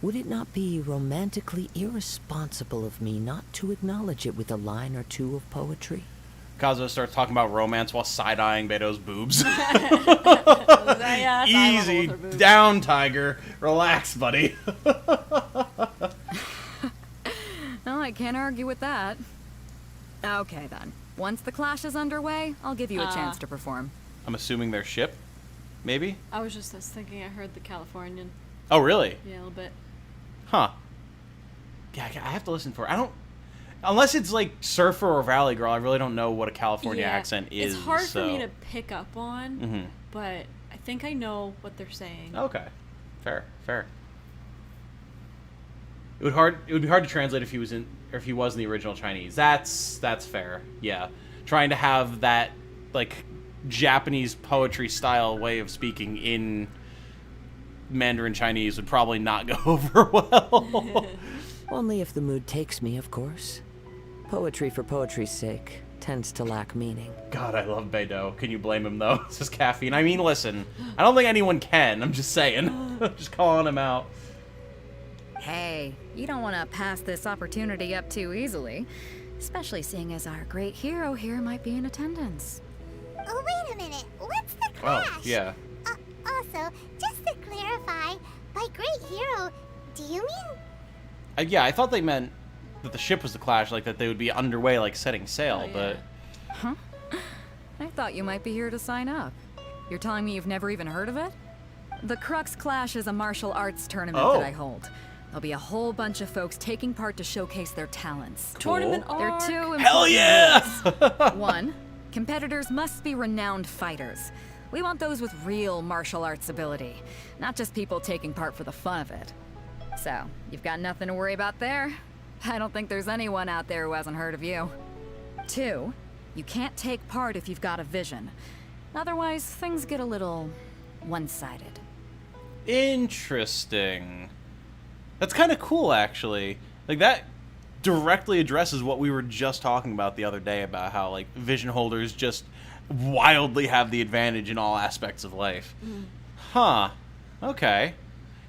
would it not be romantically irresponsible of me not to acknowledge it with a line or two of poetry? Kazuo starts talking about romance while side-eyeing Beto's boobs. Yeah, that's eye level Easy with her boobs. down, Tiger. Relax, buddy. Well, I can't argue with that. Okay, then. Once the clash is underway, I'll give you a chance to perform. I'm assuming their ship, maybe? I was thinking I heard the Californian. Oh, really? Yeah, a little bit. Huh. Yeah, I have to listen for it. I don't... Unless it's like Surfer or Valley Girl, I really don't know what a California Yeah, accent is. It's hard so. for me to pick up on, Mhm. but I think I know what they're saying. Okay. Fair. It would be hard to translate if he was in the original Chinese. That's fair. Yeah. Trying to have that like Japanese poetry style way of speaking in Mandarin Chinese would probably not go over well. Only if the mood takes me, of course. Poetry for poetry's sake tends to lack meaning. God, I love Beidou. Can you blame him though? It's just caffeine. I mean, listen, I don't think anyone can. I'm just saying. Just calling him out. Hey, you don't want to pass this opportunity up too easily. Especially seeing as our great hero here might be in attendance. Oh, wait a minute. What's the Oh, clash? yeah. Also, just to clarify, by great hero, do you mean... Yeah, I thought they meant that the ship was the clash, like that they would be underway, like setting sail, Oh, but... Huh? I thought you might be here to sign up. You're telling me you've never even heard of it? The Crux Clash is a martial arts tournament Oh. that I hold. There'll be a whole bunch of folks taking part to showcase their talents. Tournament There are arc. two important Hell yeah! rules. One, competitors must be renowned fighters. We want those with real martial arts ability, not just people taking part for the fun of it. So, you've got nothing to worry about there. I don't think there's anyone out there who hasn't heard of you. Two, you can't take part if you've got a vision. Otherwise, things get a little one-sided. Interesting. That's kind of cool, actually. Like, that directly addresses what we were just talking about the other day about how, like, vision holders just wildly have the advantage in all aspects of life. Huh. Okay.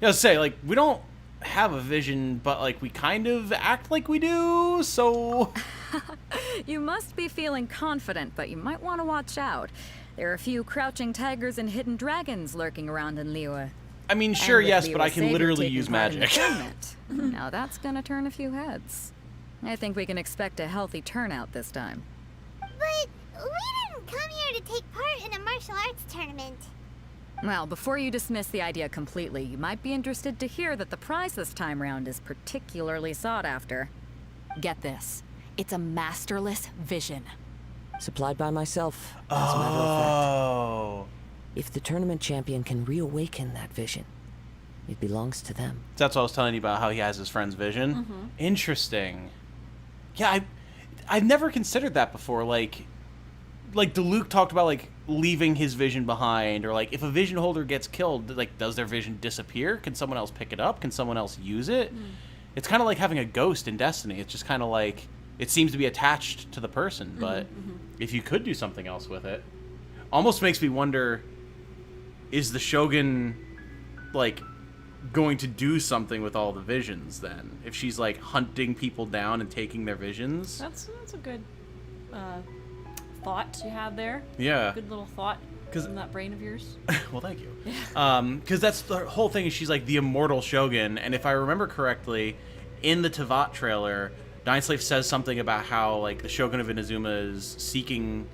Yeah, let's say, like, we don't have a vision, but, like, we kind of act like we do, so... You must be feeling confident, but you might want to watch out. There are a few crouching tigers and hidden dragons lurking around in Liyue. I mean, sure, And with yes, but I Liyue's can savior literally taking use part in the magic. tournament, now that's gonna turn a few heads. I think we can expect a healthy turnout this time. But we didn't come here to take part in a martial arts tournament. Well, before you dismiss the idea completely, you might be interested to hear that the prize this time round is particularly sought after. Get this. It's a masterless vision. Supplied by myself, as a matter of fact. Oh. If the tournament champion can reawaken that vision, it belongs to them. That's what I was telling you about how he has his friend's vision. Interesting. Yeah, I've never considered that before. Like Luke talked about, like, leaving his vision behind, or, like, if a vision holder gets killed, like, does their vision disappear? Can someone else pick it up? Can someone else use it? It's kind of like having a ghost in Destiny. It's just kind of like, it seems to be attached to the person, but if you could do something else with it, almost makes me wonder, is the Shogun, like, going to do something with all the visions then? If she's, like, hunting people down and taking their visions? That's a good thought you have there. Yeah. Good little thought 'Cause- in that brain of yours. Well, thank you. Because that's the whole thing, is she's, like, the immortal Shogun, and if I remember correctly, in the Tevat trailer, Nineslave says something about how, like, the Shogun of Inazuma is seeking,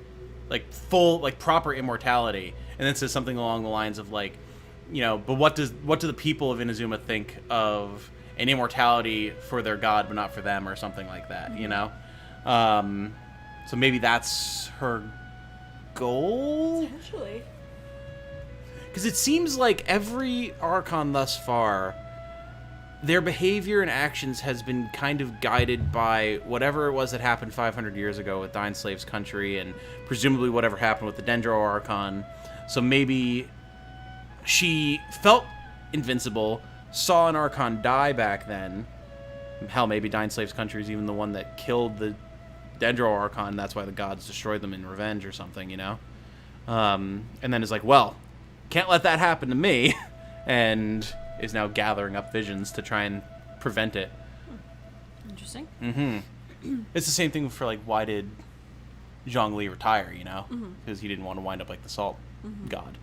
like, full, like, proper immortality, and then says something along the lines of, like, you know, but what do the people of Inazuma think of an immortality for their god but not for them, or something like that, you know? So maybe that's her goal? Potentially. Because it seems like every Archon thus far, their behavior and actions has been kind of guided by whatever it was that happened 500 years ago with Slave's country, and presumably whatever happened with the Dendro Archon. So maybe she felt invincible, saw an Archon die back then. Hell, maybe Slave's country is even the one that killed the Dendro Archon. That's why the gods destroyed them in revenge or something, you know? And then is like, well, can't let that happen to me. And is now gathering up visions to try and prevent it. Interesting. It's the same thing for, like, why did Zhongli retire, you know? Because he didn't want to wind up like the Salt God.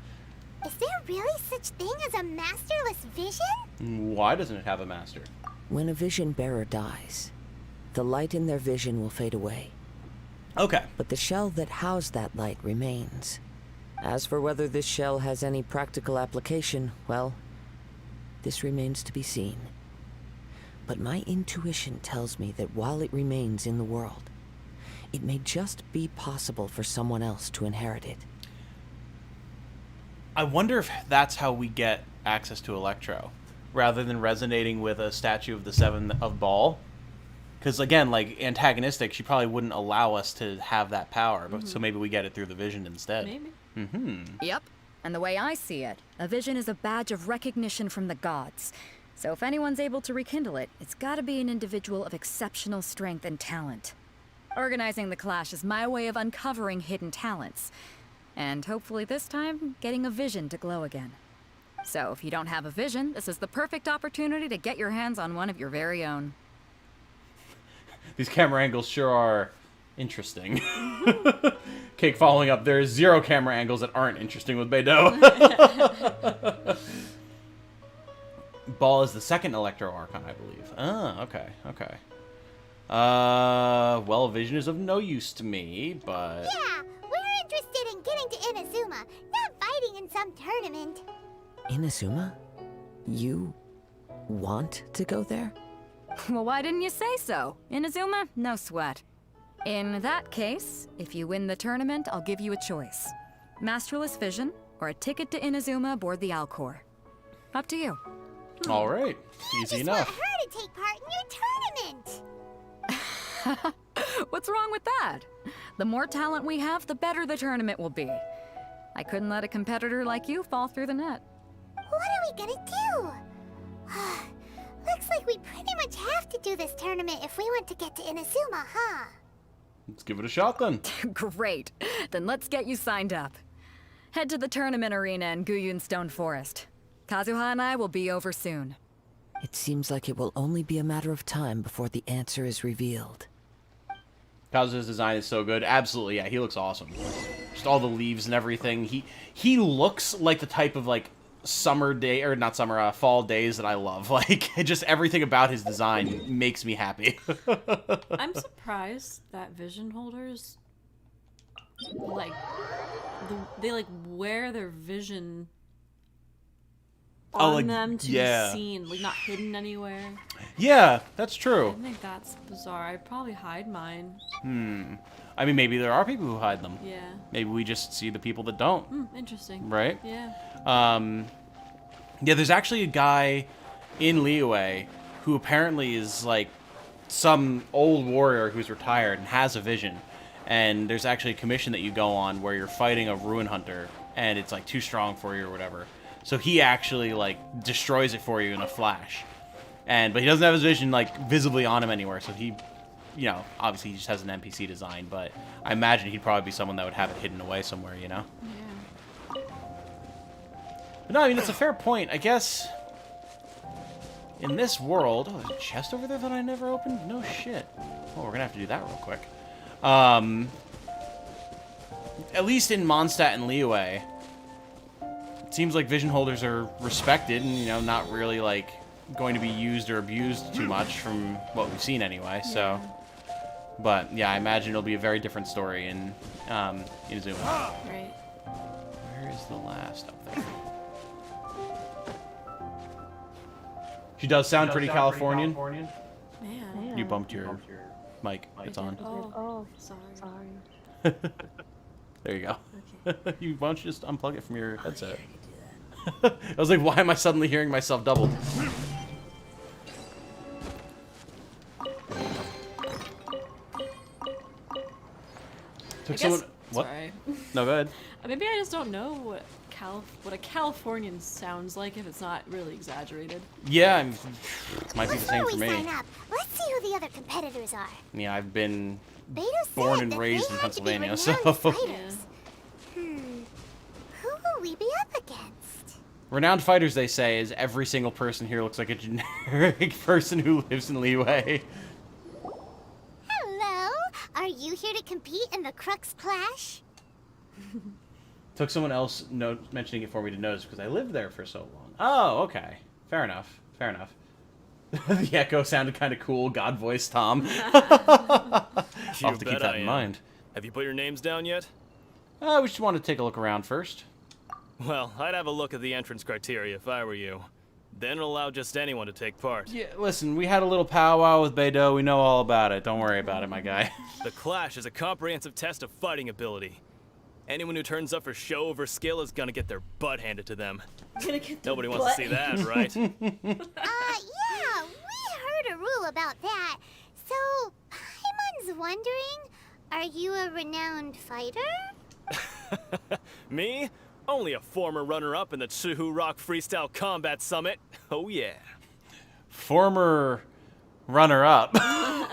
Is there really such thing as a masterless vision? Why doesn't it have a master? When a vision bearer dies, the light in their vision will fade away, Okay. but the shell that housed that light remains. As for whether this shell has any practical application, well, this remains to be seen. But my intuition tells me that while it remains in the world, it may just be possible for someone else to inherit it. I wonder if that's how we get access to Electro, rather than resonating with a statue of the Seven of Baal. Because, again, like, antagonistic, she probably wouldn't allow us to have that power, but so maybe we get it through the vision instead. Maybe. Yep. And the way I see it, a vision is a badge of recognition from the gods. So if anyone's able to rekindle it, it's gotta be an individual of exceptional strength and talent. Organizing the clash is my way of uncovering hidden talents. And hopefully this time, getting a vision to glow again. So if you don't have a vision, this is the perfect opportunity to get your hands on one of your very own. These camera angles sure are interesting. Cake following up, there's 0 camera angles that aren't interesting with Beidou. Ball is the second Electro Archon, I believe. Ah, okay. Well, vision is of no use to me, but... Yeah, we're interested in getting to Inazuma, not fighting in some tournament. Inazuma? You want to go there? Well, why didn't you say so? Inazuma? No sweat. In that case, if you win the tournament, I'll give you a choice. Masterless Vision, or a ticket to Inazuma aboard the Alcor. Up to you. All right. Easy Just want enough. her to take part in your tournament. What's wrong with that? The more talent we have, the better the tournament will be. I couldn't let a competitor like you fall through the net. What do are we gonna do? Looks like we pretty much have to do this tournament if we want to get to Inazuma, huh? Let's give it a shot then. Great. Then let's get you signed up. Head to the tournament arena in Guyun Stone Forest. Kazuha and I will be over soon. It seems like it will only be a matter of time before the answer is revealed. Kazuha's design is so good. Absolutely, yeah, he looks awesome. Just all the leaves and everything. He looks like the type of, like, summer day, or not summer, fall days that I love. Like, just everything about his design makes me happy. I'm surprised that vision holders, like, they like wear their vision on them to be seen, like not hidden anywhere. Yeah, that's true. I think that's bizarre. I'd probably hide mine. I mean, maybe there are people who hide them. Yeah. Maybe we just see the people that don't. Interesting. Right? Yeah. Yeah, there's actually a guy in Liyue who apparently is, like, some old warrior who's retired and has a vision. And there's actually a commission that you go on where you're fighting a ruin hunter, and it's, like, too strong for you or whatever. So he actually, like, destroys it for you in a flash. But he doesn't have his vision, like, visibly on him anywhere, so he, you know, obviously he just has an NPC design, but I imagine he'd probably be someone that would have it hidden away somewhere, you know? Yeah. But no, I mean, it's a fair point. I guess in this world... Oh, there's a chest over there that I never opened? No shit. Oh, we're gonna have to do that real quick. At least in Mondstadt and Liyue, it seems like vision holders are respected and, you know, not really, like, going to be used or abused too much from what we've seen anyway, so... But, yeah, I imagine it'll be a very different story in Inazuma. Right. Where is the last up there? She does sound pretty Californian. Man. You bumped your mic. It's on. Oh, sorry. There you go. Okay. Why don't you just unplug it from your headset? I was like, why am I suddenly hearing myself doubled? Took someone. What? Sorry. No, go ahead. Maybe I just don't know what a Californian sounds like if it's not really exaggerated. Yeah, might be the same Before for we me. sign up, let's see who the other competitors are. Yeah, I've been Beto born said and that raised they in had to be Pennsylvania, renowned so fighters. Who will we be up against? renowned fighters, they say, is every single person here looks like a generic person who lives in Liyue. Hello, are you here to compete in the Crux Clash? Took someone else mentioning it for me to notice because I lived there for so long. Oh, okay. Fair enough. Fair enough. The echo sounded kind of cool. God voice Tom. I'll have to keep that in mind. Have you put your names down yet? We just want to take a look around first. Well, I'd have a look at the entrance criteria if I were you. Then allow just anyone to take part. Yeah, listen, we had a little powwow with BotW. We know all about it. Don't worry about it, my guy. The Clash is a comprehensive test of fighting ability. Anyone who turns up for show over skill is gonna get their butt handed to them. Nobody wants to see that, right? Yeah, we heard a rule about that. So, Paimon's wondering, are you a renowned fighter? Me? Only a former runner-up in the Chihu Rock Freestyle Combat Summit. Oh yeah. Former runner-up. Also,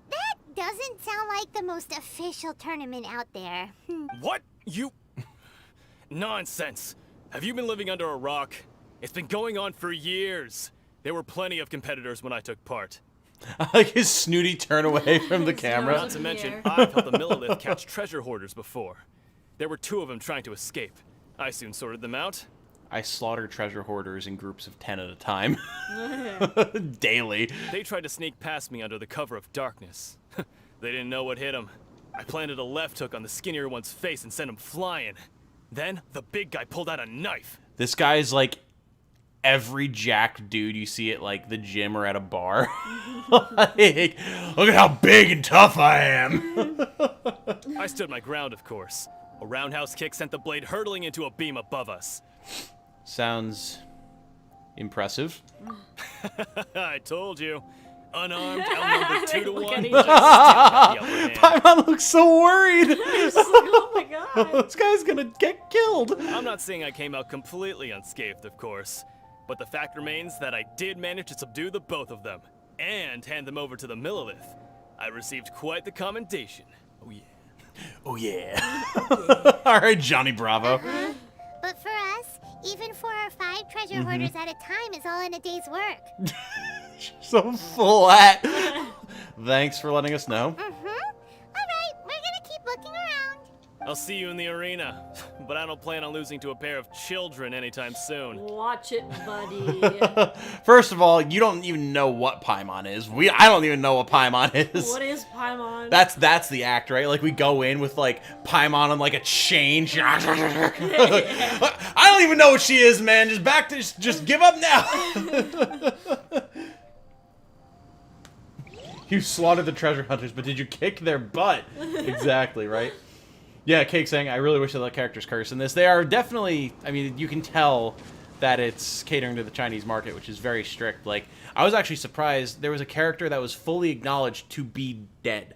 that doesn't sound like the most official tournament out there. What? You... Nonsense. Have you been living under a rock? It's been going on for years. There were plenty of competitors when I took part. I like his snooty turn away from the camera. Not to mention, I've helped the Millilith catch treasure hoarders before. There were 2 of them trying to escape. I soon sorted them out. I slaughter treasure hoarders in groups of 10 at a time. Daily. They tried to sneak past me under the cover of darkness. They didn't know what hit them. I planted a left hook on the skinnier one's face and sent him flying. Then, the big guy pulled out a knife. This guy's like every jacked dude you see at like the gym or at a bar. Like, look at how big and tough I am. I stood my ground, of course. A roundhouse kick sent the blade hurtling into a beam above us. Sounds impressive. I told you. Unarmed, outnumbered 2 to 1. at each Just still got the upper hand. Paimon looks so worried. Oh my god. god. This guy's gonna get killed. I'm not saying I came out completely unscathed, of course, but the fact remains that I did manage to subdue the both of them and hand them over to the Millilith. I received quite the commendation. Oh yeah. Oh yeah. All right, Johnny Bravo. But for us, even 4 or 5 treasure hoarders at a time is all in a day's work. So flat. Thanks for letting us know. Alright, we're gonna keep looking around. I'll see you in the arena, but I don't plan on losing to a pair of children anytime soon. Watch it, buddy. First of all, you don't even know what Paimon is. I don't even know what Paimon is. What is Paimon? That's the act, right? Like we go in with like Paimon on like a chain. I don't even know what she is, man. Just give up now. You slaughtered the treasure hunters, but did you kick their butt? Exactly, right? Yeah, Cake saying, I really wish I let characters curse in this. They are definitely, I mean, you can tell that it's catering to the Chinese market, which is very strict. Like, I was actually surprised there was a character that was fully acknowledged to be dead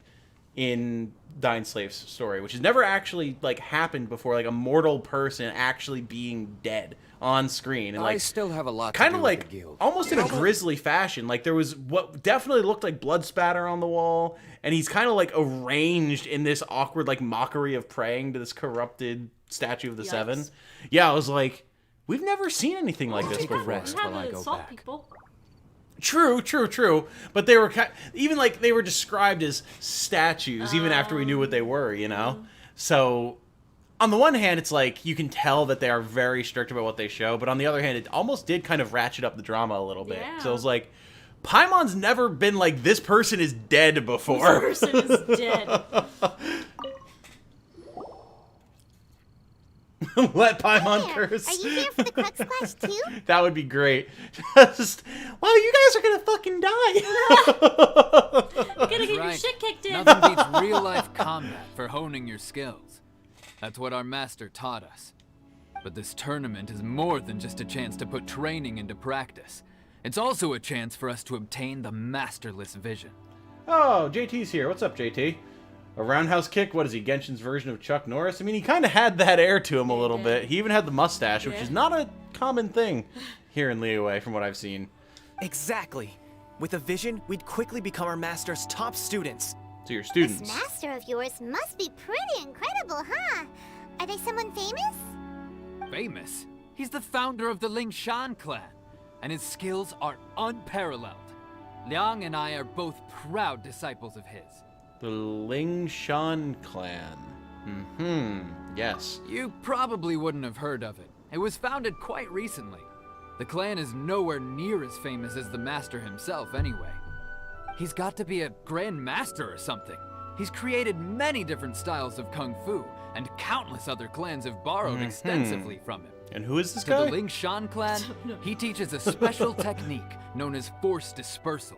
in Dying Slave's story, which has never actually, like, happened before, like, a mortal person actually being dead on screen. And, like, I still have a lot to kind do of with like the guild. almost in a grisly fashion. Like there was what definitely looked like blood spatter on the wall, and he's kind of like arranged in this awkward like mockery of praying to this corrupted statue of the Yikes. Seven. Yeah, I was like, we've never seen anything like this Take a before. rest while I go assault back. people. True. But they were even like they were described as statues even after we knew what they were, you know. So on the one hand, it's like you can tell that they are very strict about what they show, but on the other hand, it almost did kind of ratchet up the drama a little bit. Yeah. So it was like, Paimon's never been like, this person is dead before. This person is dead. Let Paimon Here, curse. are you here for the Crux Clash too? That would be great. Just, wow, you guys are gonna fucking die. You're gonna get your Right. shit kicked in. Nothing beats real-life combat for honing your skills. That's what our master taught us. But this tournament is more than just a chance to put training into practice. It's also a chance for us to obtain the masterless vision. Oh, JT's here. What's up, JT? A roundhouse kick? What is he, Genshin's version of Chuck Norris? I mean, he kind of had that air to him a little bit. He even had the mustache, which is not a common thing here in Liyue, from what I've seen. Exactly. With a vision, we'd quickly become our master's top students. So your This students. master of yours must be pretty incredible, huh? Are they someone famous? Famous? He's the founder of the Lingshan clan, and his skills are unparalleled. Liang and I are both proud disciples of his. The Lingshan clan. Yes. You probably wouldn't have heard of it. It was founded quite recently. The clan is nowhere near as famous as the master himself anyway. He's got to be a grand master or something. He's created many different styles of kung fu, and countless other clans have borrowed extensively from him. And who is this To guy? the Lingshan clan, he teaches a special technique known as force dispersal.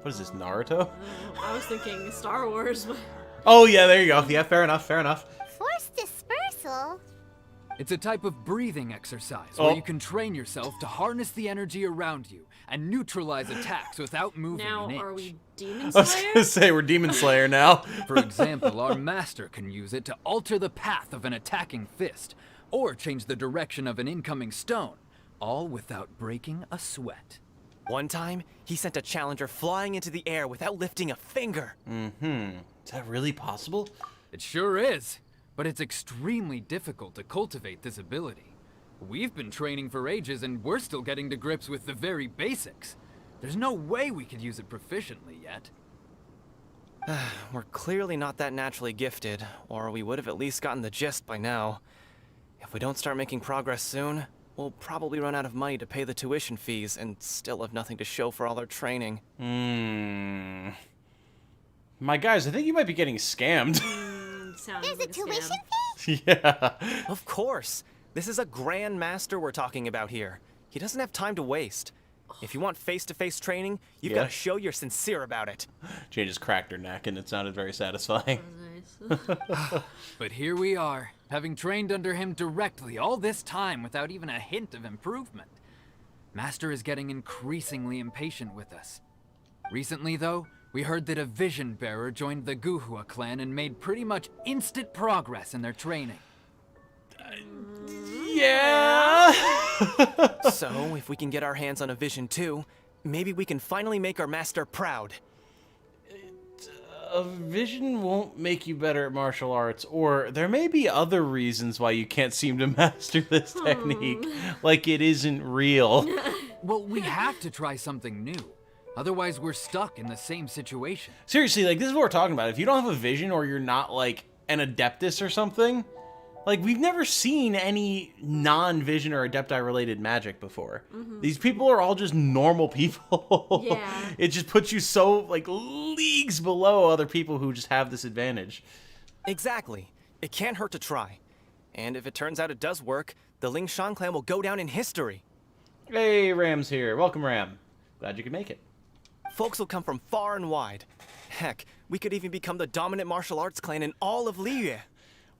What is this, Naruto? I was thinking Star Wars, but Oh, yeah, there you go. Yeah, fair enough. Force dispersal? It's a type of breathing exercise Oh. where you can train yourself to harness the energy around you and neutralize attacks without moving now an inch. are we Demon I was Slayer? gonna say, we're Demon Slayer now. For example, our master can use it to alter the path of an attacking fist, or change the direction of an incoming stone, all without breaking a sweat. One time, he sent a challenger flying into the air without lifting a finger. Is that really possible? It sure is, but it's extremely difficult to cultivate this ability. We've been training for ages and we're still getting to grips with the very basics. There's no way we could use it proficiently yet. We're clearly not that naturally gifted, or we would have at least gotten the gist by now. If we don't start making progress soon, we'll probably run out of money to pay the tuition fees and still have nothing to show for all our training. My guys, I think you might be getting scammed. Sounds There's like a tuition scam. fee? Yeah. Of course! This is a grand master we're talking about here. He doesn't have time to waste. If you want face-to-face training, you've Yeah. got to show you're sincere about it. Jane just cracked her neck and it sounded very satisfying. Nice. But here we are, having trained under him directly all this time without even a hint of improvement. Master is getting increasingly impatient with us. Recently, though, We heard that a vision bearer joined the Guhua clan and made pretty much instant progress in their training. Yeah. So, if we can get our hands on a vision too, maybe we can finally make our master proud. A vision won't make you better at martial arts, or there may be other reasons why you can't seem to master this technique. Like it isn't real. Well, we have to try something new. Otherwise, we're stuck in the same situation. Seriously, like, this is what we're talking about. If you don't have a vision or you're not, like, an adeptus or something, like, we've never seen any non-vision or adepti-related magic before. These people are all just normal people. Yeah. It just puts you so, like, leagues below other people who just have this advantage. Exactly. It can't hurt to try. And if it turns out it does work, the Ling Shan clan will go down in history. Hey, Ram's here. Welcome, Ram. Glad you could make it. Folks will come from far and wide. Heck, we could even become the dominant martial arts clan in all of Liyue.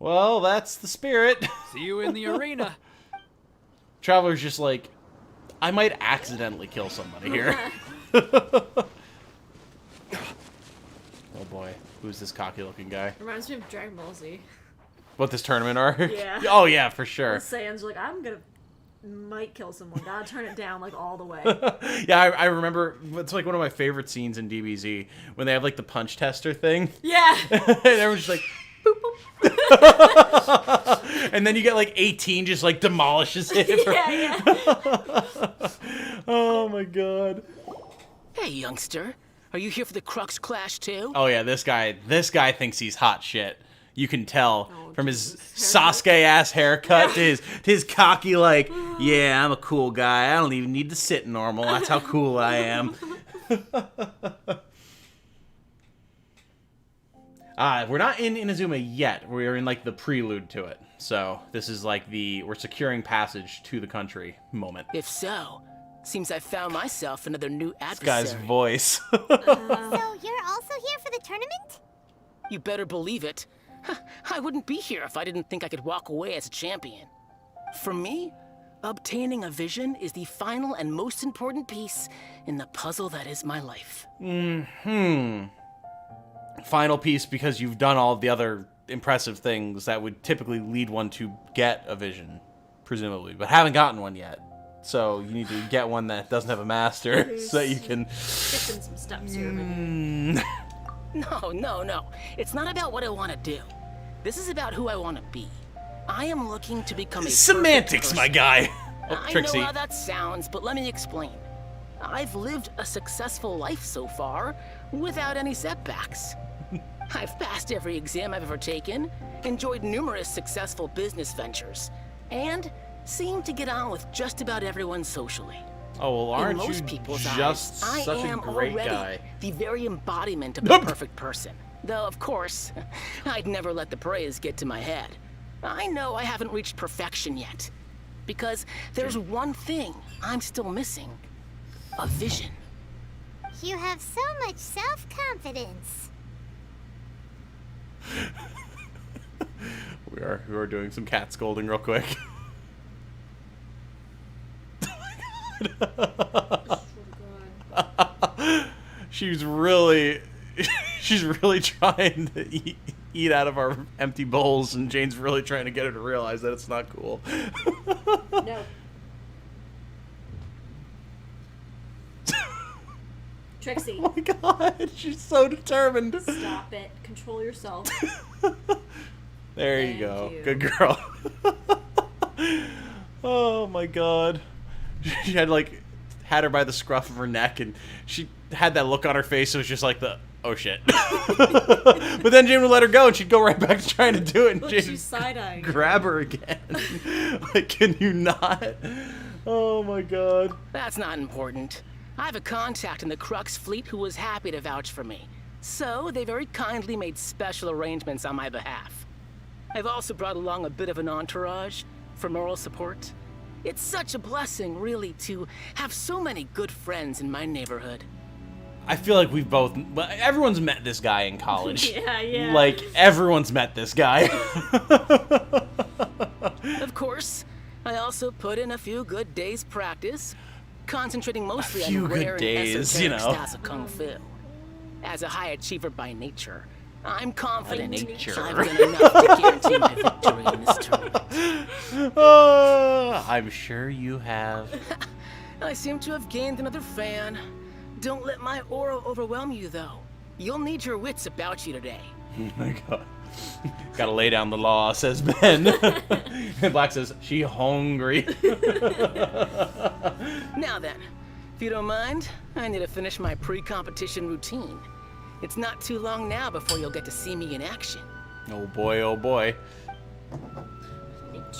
Well, that's the spirit. See you in the arena. Traveler's just like, I might accidentally kill somebody here. Oh boy, who's this cocky-looking guy? Reminds me of Dragon Ball Z. What, this tournament arc? Yeah. Oh yeah, for sure. The Saiyans are like, might kill someone. Gotta turn it down like all the way. Yeah, I remember, it's like one of my favorite scenes in DBZ, when they have like the punch tester thing. Yeah. And everyone's just like, boop, boop. And then you get like 18 just like demolishes him. Yeah. Oh my god. Hey, youngster. Are you here for the Crux Clash too? Oh yeah, this guy thinks he's hot shit. You can tell from his Sasuke-ass haircut to his cocky, like, yeah, I'm a cool guy. I don't even need to sit normal. That's how cool I am. We're not in Inazuma yet. We're in, like, the prelude to it. So this is, like, we're securing passage to the country moment. If so, seems I found myself another new This adversary. guy's voice. So you're also here for the tournament? You better believe it. I wouldn't be here if I didn't think I could walk away as a champion. For me, obtaining a vision is the final and most important piece in the puzzle that is my life. Final piece because you've done all the other impressive things that would typically lead one to get a vision, presumably, but haven't gotten one yet. So you need to get one that doesn't have a master so that you can... Skipping some steps here, maybe. No. It's not about what I want to do. This is about who I want to be. I am looking to become a Semantics, my guy. Oh, I Trixie. know how that sounds, but let me explain. I've lived a successful life so far without any setbacks. I've passed every exam I've ever taken, enjoyed numerous successful business ventures, and seem to get on with just about everyone socially. Oh, well, aren't In most you people's just eyes, such I a am great already guy? the very embodiment of the perfect person. Though, of course, I'd never let the praise get to my head. I know I haven't reached perfection yet, because there's one thing I'm still missing. A vision. You have so much self-confidence. We are doing some cat scolding real quick. She's really trying to eat out of our empty bowls, and Jane's really trying to get her to realize that it's not cool. No. Trixie. Oh my god, she's so determined. Stop it. Control yourself. There you Thank go. you. Good girl. Oh my god. She had her by the scruff of her neck, and she had that look on her face. It was just like oh shit. But then Jane would let her go, and she'd go right back to trying to do it, and Look, Jane she's side-eyeing. grab her again. Like, can you not? Oh my god. That's not important. I have a contact in the Crux fleet who was happy to vouch for me. So they very kindly made special arrangements on my behalf. I've also brought along a bit of an entourage for moral support. It's such a blessing, really, to have so many good friends in my neighborhood. I feel like everyone's met this guy in college. Yeah. Like, everyone's met this guy. Of course, I also put in a few good days' practice, concentrating mostly few on good rare days, and esoteric you know. styles of kung fu. As a high achiever by nature, I'm confident nature. I've done enough to guarantee my victory in this tournament. I'm sure you have. I seem to have gained another fan. Don't let my aura overwhelm you, though. You'll need your wits about you today. Oh my god. Gotta lay down the law, says Ben. And Black says, she hungry. Now then, if you don't mind, I need to finish my pre-competition routine. It's not too long now before you'll get to see me in action. Oh boy, oh boy.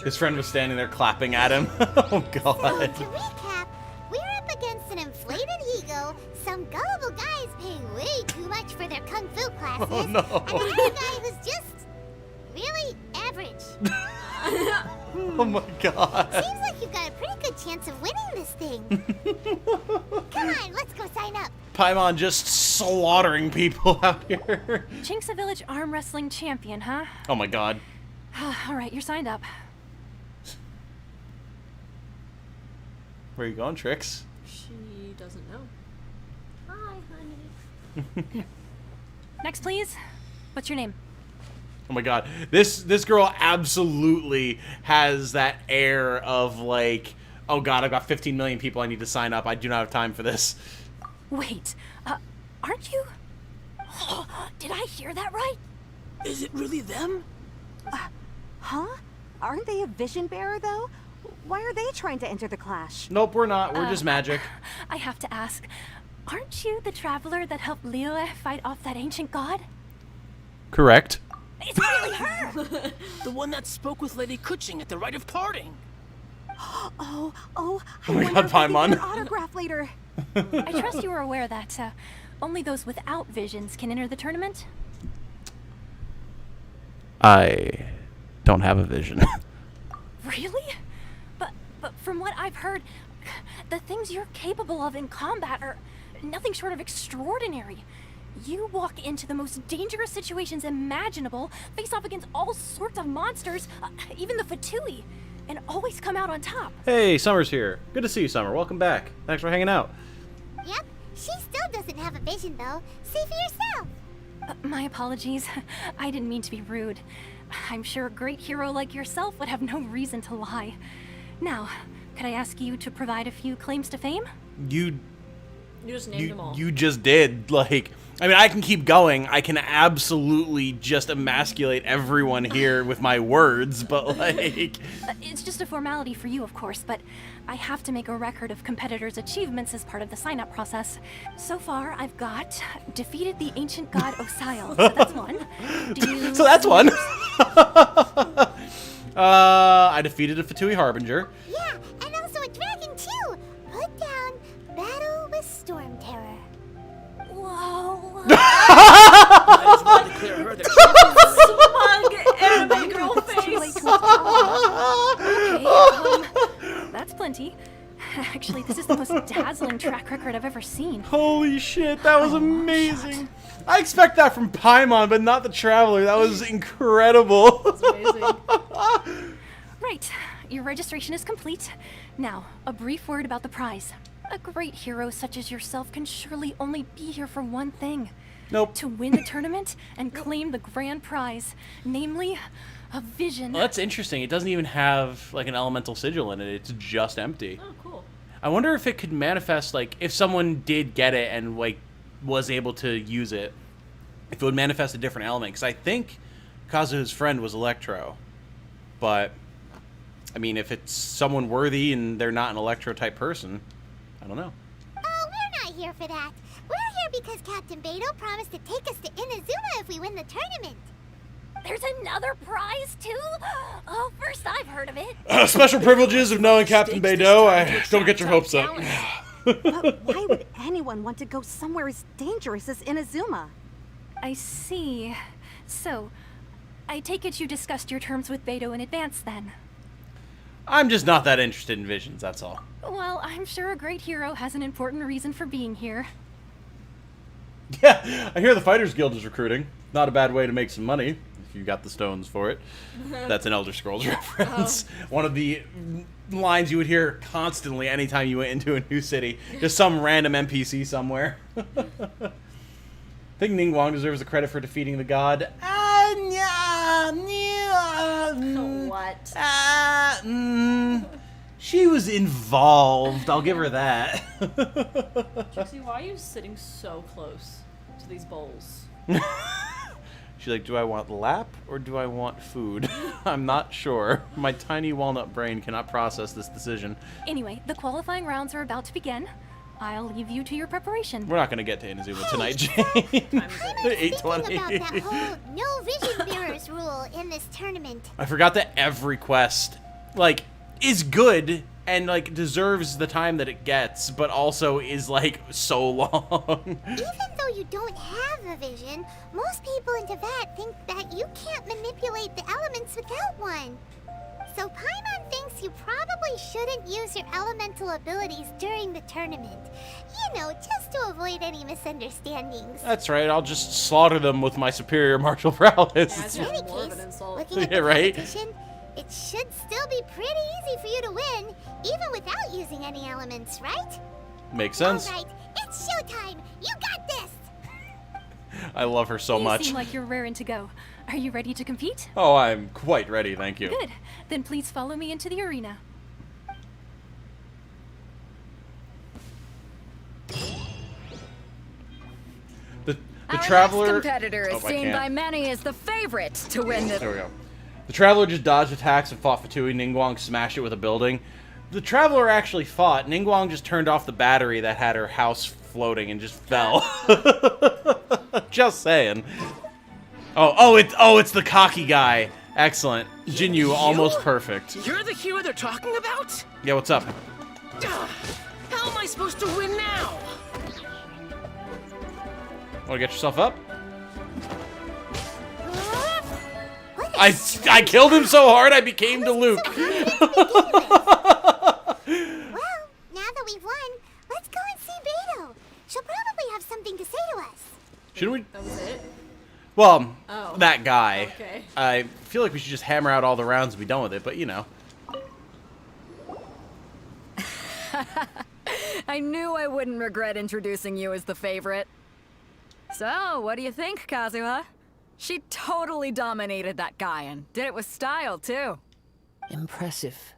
His friend was standing there clapping at him. Oh So, god. to recap, we're up against an inflated ego, some gullible guys paying way too much for their kung fu classes, Oh, no. and another guy who's just really average. Oh my god. Seems like you've got a pretty good chance of winning this thing. Come on, let's go sign up. Paimon just slaughtering people out here. Chink's Village arm wrestling champion, huh? Oh my god. All right, you're signed up. Where are you going, Trix? She doesn't know. Hi, honey. Next, please. What's your name? Oh my god. This girl absolutely has that air of like, oh god, I've got 15 million people I need to sign up. I do not have time for this. Wait, aren't you? Did I hear that right? Is it really them? Huh? Aren't they a vision bearer, though? Why are they trying to enter the clash? Nope, we're not. We're just magic. I have to ask, aren't you the traveler that helped Liyue fight off that ancient god? Correct. It's really her! The one that spoke with Lady Kuching at the rite of parting. Oh, I my wonder God, if I can Paimon. get an autograph later. I trust you are aware that only those without visions can enter the tournament? I don't have a vision. Really? But from what I've heard, the things you're capable of in combat are nothing short of extraordinary. You walk into the most dangerous situations imaginable, face off against all sorts of monsters, even the Fatui, and always come out on top. Hey, Summer's here. Good to see you, Summer. Welcome back. Thanks for hanging out. Yep, she still doesn't have a vision, though. See for yourself. My apologies. I didn't mean to be rude. I'm sure a great hero like yourself would have no reason to lie. Now, could I ask you to provide a few claims to fame? You just named them all. You just did. Like, I mean, I can keep going. I can absolutely just emasculate everyone here with my words, but like... It's just a formality for you, of course, but I have to make a record of competitors' achievements as part of the sign-up process. So far, I've got defeated the ancient god Osile. So that's one. So that's one. I defeated a Fatui Harbinger. Yeah, and also a dragon, too. Put down Battle with Storm Terror. Whoa. Might as well declare her the Smug anime girl face. Okay, that's plenty. Actually, this is the most dazzling track record I've ever seen. Holy shit, that was amazing. I expect that from Paimon, but not the Traveler. That was incredible. That's amazing. Right, your registration is complete. Now, a brief word about the prize. A great hero such as yourself can surely only be here for one thing. Nope. To win the tournament and claim the grand prize, namely, a vision. Well, that's interesting. It doesn't even have like an elemental sigil in it. It's just empty. Oh, cool. I wonder if it could manifest, like, if someone did get it and like was able to use it, if it would manifest a different element. Because I think Kazuha's friend was Electro, but I mean, if it's someone worthy and they're not an Electro type person, I don't know. Oh, we're not here for that. We're here because Captain Beidou promised to take us to Inazuma if we win the tournament. There's another prize, too? Oh, first I've heard of it. Special privileges of knowing Captain Beidou. Don't get your hopes up. But why would anyone want to go somewhere as dangerous as Inazuma? I see. So, I take it you discussed your terms with Beidou in advance, then? I'm just not that interested in visions, that's all. Well, I'm sure a great hero has an important reason for being here. Yeah, I hear the Fighters Guild is recruiting. Not a bad way to make some money, if you got the stones for it. That's an Elder Scrolls reference. One of the lines you would hear constantly anytime you went into a new city. Just some random NPC somewhere. Think think Ningguang deserves the credit for defeating the god. What? She was involved. I'll give her that. Trixie, why are you sitting so close to these bowls? She's like, do I want lap or do I want food? I'm not sure. My tiny walnut brain cannot process this decision. Anyway, the qualifying rounds are about to begin. I'll leave you to your preparation. We're not going to get to Inazuma tonight, Jane. Thinking about that whole no vision mirrors rule in this tournament. I forgot that every quest, like, is good and, like, deserves the time that it gets, but also is, like, so long. Even though you don't have a vision, most people in Teyvat think that you can't manipulate the elements without one. So Paimon thinks you probably shouldn't use your elemental abilities during the tournament. You know, just to avoid any misunderstandings. That's right, I'll just slaughter them with my superior martial prowess. In any case, looking at Yeah, the right? competition, it should still be pretty easy for you to win, even without using any elements, right? Makes sense. All right, it's showtime. You got this. I love her so much. You seem like you're raring to go. Are you ready to compete? Oh, I'm quite ready, thank you. Good. Then please follow me into the arena. The Our Traveler... next competitor is Oh, I seen can't. by many as the favorite to win the... There we go. The Traveler just dodged attacks and fought Fatui. Ningguang smashed it with a building. The Traveler actually fought. Ningguang just turned off the battery that had her house floating and just fell. Just saying. It's the cocky guy. Excellent. Jinyu, almost perfect. You're the hero they're talking about? Yeah, what's up? How am I supposed to win now? Want to get yourself up? I killed him so hard I became the Luke. Well, now that we've won, let's go and see Beto. She'll probably have something to say to us. Shouldn't we? That was it? Well, Oh. that guy. Okay. I feel like we should just hammer out all the rounds and be done with it, but you know. I knew I wouldn't regret introducing you as the favorite. So, what do you think, Kazuha? She totally dominated that guy and did it with style, too. Impressive.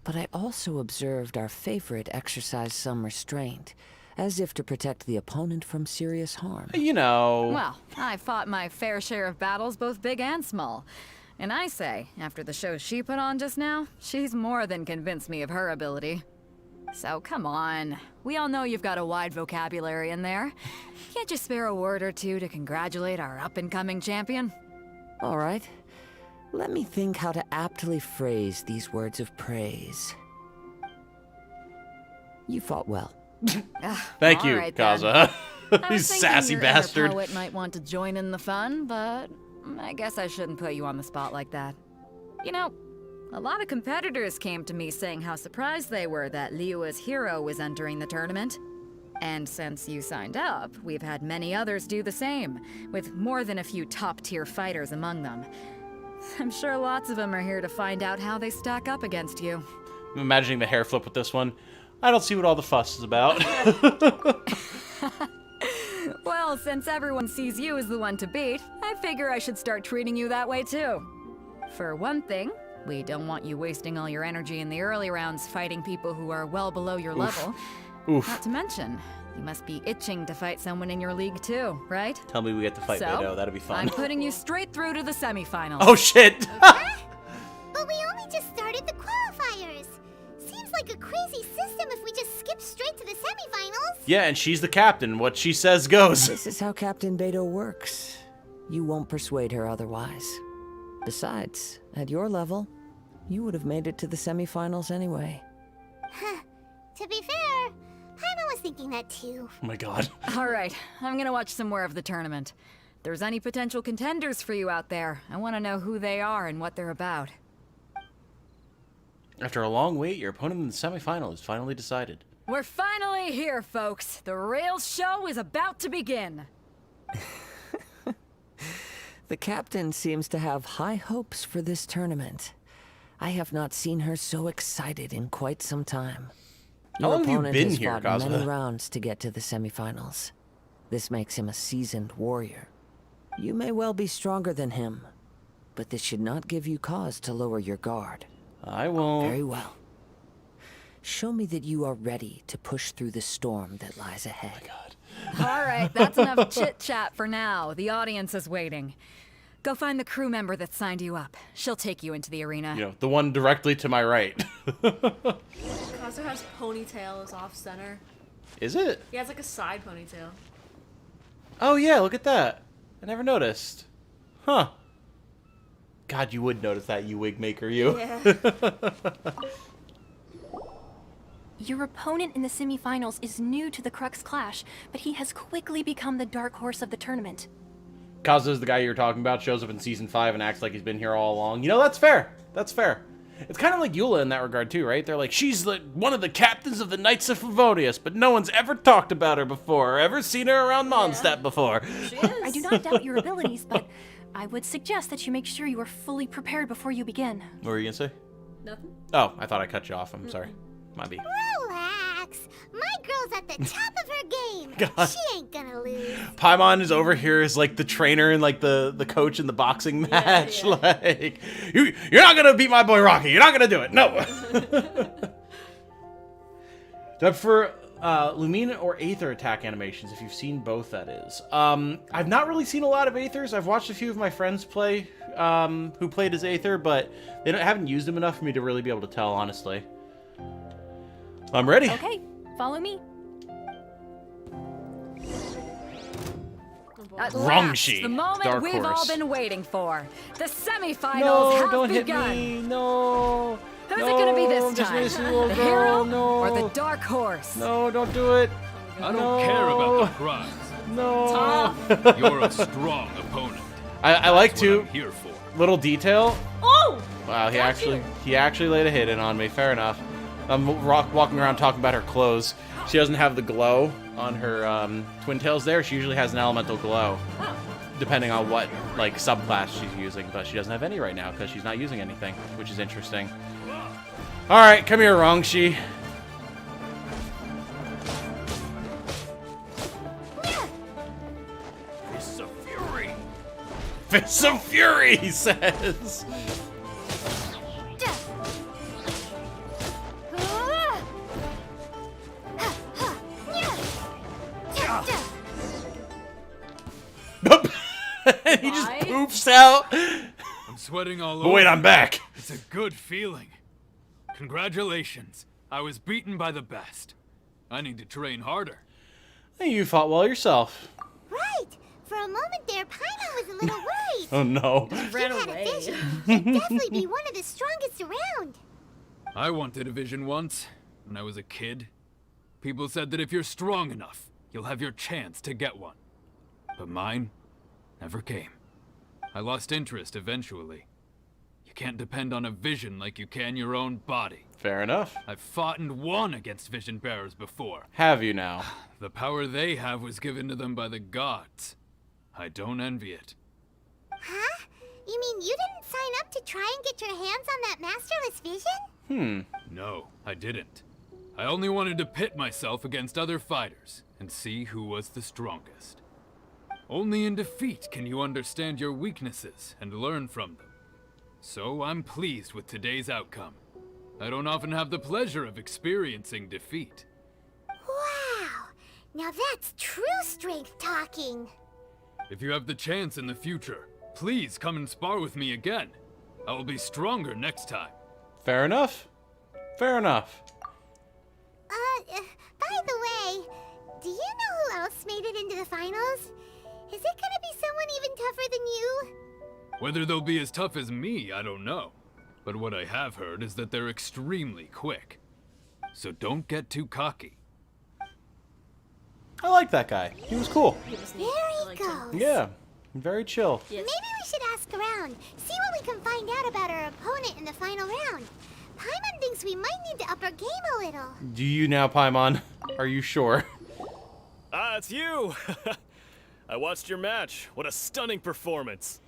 But I also observed our favorite exercise some restraint, as if to protect the opponent from serious harm. You know. Well, I fought my fair share of battles, both big and small. And I say, after the show she put on just now, she's more than convinced me of her ability. So come on. We all know you've got a wide vocabulary in there. Can't you spare a word or two to congratulate our up-and-coming champion? All right. Let me think how to aptly phrase these words of praise. You fought well. Thank you, All right, then. Kaza. I You was thinking sassy your inner bastard. poet might want to join in the fun, but I guess I shouldn't put you on the spot like that. You know, a lot of competitors came to me saying how surprised they were that Liyue's hero was entering the tournament. And since you signed up, we've had many others do the same, with more than a few top-tier fighters among them. I'm sure lots of them are here to find out how they stack up against you. I'm imagining the hair flip with this one. I don't see what all the fuss is about. Well, since everyone sees you as the one to beat, I figure I should start treating you that way too. For one thing, we don't want you wasting all your energy in the early rounds fighting people who are well below your level. Oof. Not to mention, you must be itching to fight someone in your league too, right? Tell me we get to fight So, Beto. That'd be fun. I'm putting you straight through to the semifinals. Oh, shit. But we only just started the qualifiers. Seems like a crazy system if we just skip straight to the semifinals. Yeah, and she's the captain. What she says goes. This is how Captain Beto works. You won't persuade her otherwise. Besides, at your level, you would have made it to the semifinals anyway. To be fair, Paimon was thinking that too. Oh my god. All right, I'm gonna watch some more of the tournament. If there's any potential contenders for you out there, I want to know who they are and what they're about. After a long wait, your opponent in the semifinal is finally decided. We're finally here, folks. The real show is about to begin. The captain seems to have high hopes for this tournament. I have not seen her so excited in quite some time. How Your long have you opponent been has here, fought Kazuha? many rounds to get to the semifinals. This makes him a seasoned warrior. You may well be stronger than him, but this should not give you cause to lower your guard. I won't. Very well. Show me that you are ready to push through the storm that lies ahead. Oh my God. All right, that's enough chit-chat for now. The audience is waiting. Go find the crew member that signed you up. She'll take you into the arena. You know, the one directly to my right. Kazu has ponytail is off center. Is it? He has like a side ponytail. Oh yeah, look at that. I never noticed. Huh. God, you would notice that, you wig maker, you. Yeah. Your opponent in the semifinals is new to the Crux Clash, but he has quickly become the dark horse of the tournament. Kazu's the guy you were talking about, shows up in Season 5 and acts like he's been here all along. You know, that's fair. That's fair. It's kind of like Eula in that regard, too, right? They're like, she's like one of the captains of the Knights of Favonius, but no one's ever talked about her before, or ever seen her around Mondstadt before. She is. I do not doubt your abilities, but I would suggest that you make sure you are fully prepared before you begin. What were you going to say? Nothing. Oh, I thought I cut you off. I'm sorry. Might be. Relax. My girl's at the top of her game. God. She ain't gonna lose. Paimon is over here as like the trainer and like the coach in the boxing match. Yeah. Like, you're not gonna beat my boy Rocky. You're not gonna do it. No. But for Lumina or Aether attack animations, if you've seen both, that is. I've not really seen a lot of Aethers. I've watched a few of my friends play who played as Aether, but they haven't used them enough for me to really be able to tell, honestly. I'm ready. Okay, follow me. At Rongshi, last, the moment Dark we've all Horse. been waiting for. The semifinals No, have don't begun. hit me. No. Who's no, it gonna be this just time? miss you, little The girl. hero No. or the dark horse? No, don't do it. I don't care about the prize. No. You're a strong opponent. I like That's what to I'm here for. little detail. Oh! Wow, he actually laid a hit in on me. Fair enough. I'm walking around talking about her clothes. She doesn't have the glow on her twin tails there. She usually has an elemental glow, depending on what like subclass she's using. But she doesn't have any right now because she's not using anything, which is interesting. All right, come here, Rongshi. Fists of fury. Fists of Fury, he says. He just Why? poofs out. I'm sweating all But over. wait, I'm back. It's a good feeling. Congratulations. I was beaten by the best. I need to train harder. Hey, you fought well yourself. Right. For a moment there, Paimon was a little worried. Oh no. Ran You had a away. vision. You'd definitely be one of the strongest around. I wanted a vision once, when I was a kid. People said that if you're strong enough, you'll have your chance to get one. But mine never came. I lost interest eventually. You can't depend on a vision like you can your own body. Fair enough. I've fought and won against vision bearers before. Have you now? The power they have was given to them by the gods. I don't envy it. Huh? You mean you didn't sign up to try and get your hands on that masterless vision? No, I didn't. I only wanted to pit myself against other fighters and see who was the strongest. Only in defeat can you understand your weaknesses and learn from them. So I'm pleased with today's outcome. I don't often have the pleasure of experiencing defeat. Wow. Now that's true strength talking. If you have the chance in the future, please come and spar with me again. I will be stronger next time. Fair enough. Fair enough. By the way, do you know who else made it into the finals? Is it gonna be someone even tougher than you? Whether they'll be as tough as me, I don't know. But what I have heard is that they're extremely quick. So don't get too cocky. I like that guy. He was cool. He was neat. There I he liked him. goes. Yeah. Very chill. Yes. Maybe we should ask around, see what we can find out about our opponent in the final round. Paimon thinks we might need to up our game a little. Do you now, Paimon? Are you sure? Ah, it's you! I watched your match. What a stunning performance.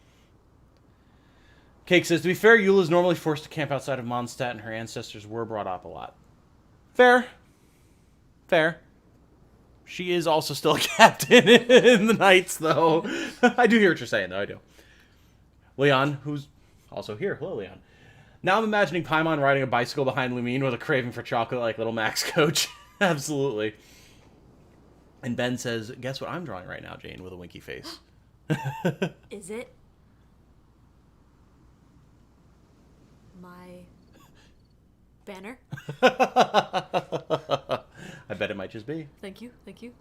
Cake says, to be fair, Eula's normally forced to camp outside of Mondstadt and her ancestors were brought up a lot. Fair. Fair. She is also still a captain in the Knights, though. I do hear what you're saying, though. I do. Leon, who's also here. Hello, Leon. Now I'm imagining Paimon riding a bicycle behind Lumine with a craving for chocolate like little Max Coach. Absolutely. And Ben says, guess what I'm drawing right now, Jane, with a winky face. Is it my banner? I bet it might just be. Thank you, thank you.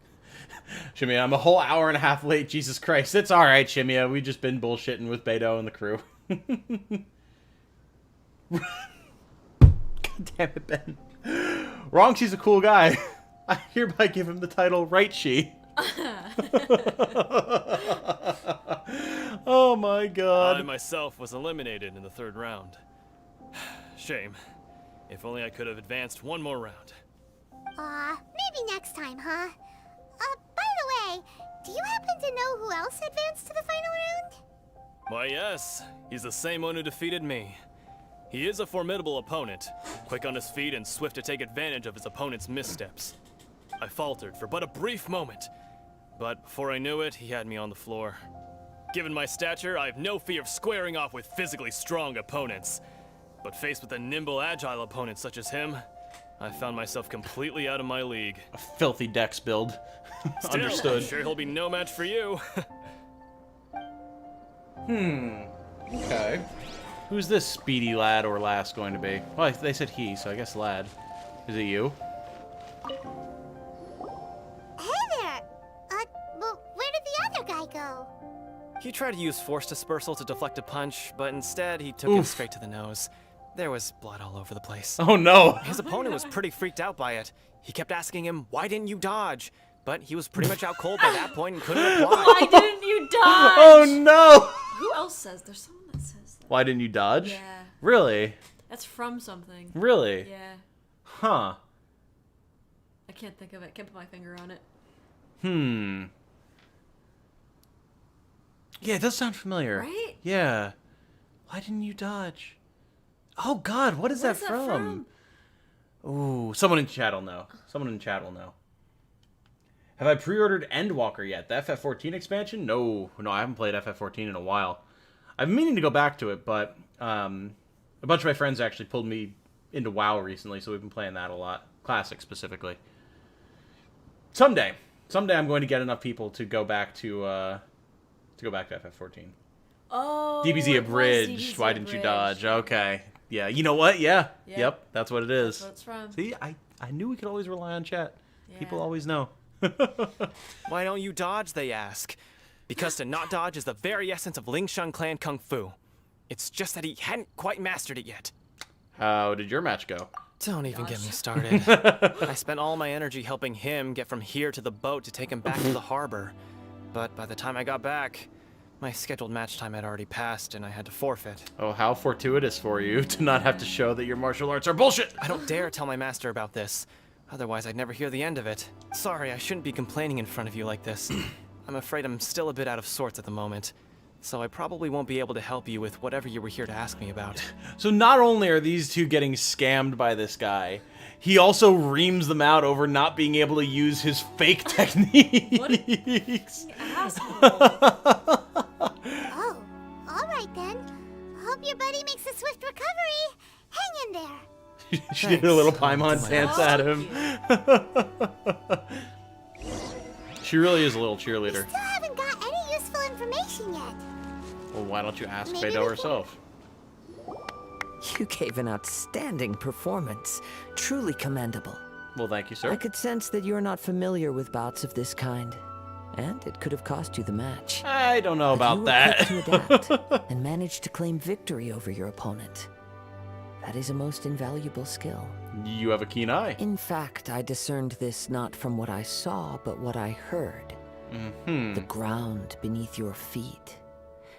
Shimia, I'm a whole hour and a half late. Jesus Christ. It's alright, Shimia. We've just been bullshitting with Beto and the crew. God damn it, Ben. Wrong, she's a cool guy. I hereby give him the title Right She. Oh my god. I myself was eliminated in the 3rd round. Shame. If only I could have advanced one more round. Maybe next time, huh? By the way, do you happen to know who else advanced to the final round? Why, yes. He's the same one who defeated me. He is a formidable opponent, quick on his feet and swift to take advantage of his opponent's missteps. I faltered for but a brief moment, but before I knew it, he had me on the floor. Given my stature, I have no fear of squaring off with physically strong opponents. But faced with a nimble, agile opponent such as him, I found myself completely out of my league. A filthy dex build. Still, Understood. I'm sure he'll be no match for you. Okay. Who's this speedy lad or lass going to be? Well, they said he, so I guess lad. Is it you? Hey there! Well, where did the other guy go? He tried to use force dispersal to deflect a punch, but instead he took it straight to the nose. There was blood all over the place. Oh no! His opponent was pretty freaked out by it. He kept asking him, why didn't you dodge? But he was pretty much out cold by that point and couldn't reply. Why didn't you dodge? Oh no! Who else says? There's someone that says that. Why didn't you dodge? Yeah. Really? That's from something. Really? Yeah. Huh. I can't think of it. Can't put my finger on it. Yeah, it does sound familiar. Right? Yeah. Why didn't you dodge? Oh god, what is that from? Ooh, someone in chat will know. Someone in chat will know. Have I pre-ordered Endwalker yet? The FF14 expansion? No, I haven't played FF14 in a while. I've been meaning to go back to it, but a bunch of my friends actually pulled me into WoW recently, so we've been playing that a lot. Classic, specifically. Someday I'm going to get enough people to go back to FF14. Oh. DBZ Abridged. Why didn't you dodge? Okay. Yeah. You know what? Yeah. Yep. That's what it is. That's what it's from. See, I knew we could always rely on chat. Yeah. People always know. Why don't you dodge, they ask. Because to not dodge is the very essence of Ling Shun Clan Kung Fu. It's just that he hadn't quite mastered it yet. How did your match go? Don't even get me started. I spent all my energy helping him get from here to the boat to take him back to the harbor. But by the time I got back, my scheduled match time had already passed and I had to forfeit. Oh, how fortuitous for you to not have to show that your martial arts are bullshit! I don't dare tell my master about this. Otherwise, I'd never hear the end of it. Sorry, I shouldn't be complaining in front of you like this. I'm afraid I'm still a bit out of sorts at the moment. So I probably won't be able to help you with whatever you were here to ask me about. So not only are these two getting scammed by this guy, he also reams them out over not being able to use his fake techniques. Oh, alright then. Hope your buddy makes a swift recovery. Hang in there. She did a little Paimon dance at him. She really is a little cheerleader. Still haven't got any useful information yet. Well, why don't you ask Maybe Beto herself? You gave an outstanding performance. Truly commendable. Well, thank you, sir. I could sense that you're not familiar with bouts of this kind. And it could have cost you the match. I don't know about you were that. quick to adapt and managed to claim victory over your opponent. That is a most invaluable skill. You have a keen eye. In fact, I discerned this not from what I saw, but what I heard. The ground beneath your feet,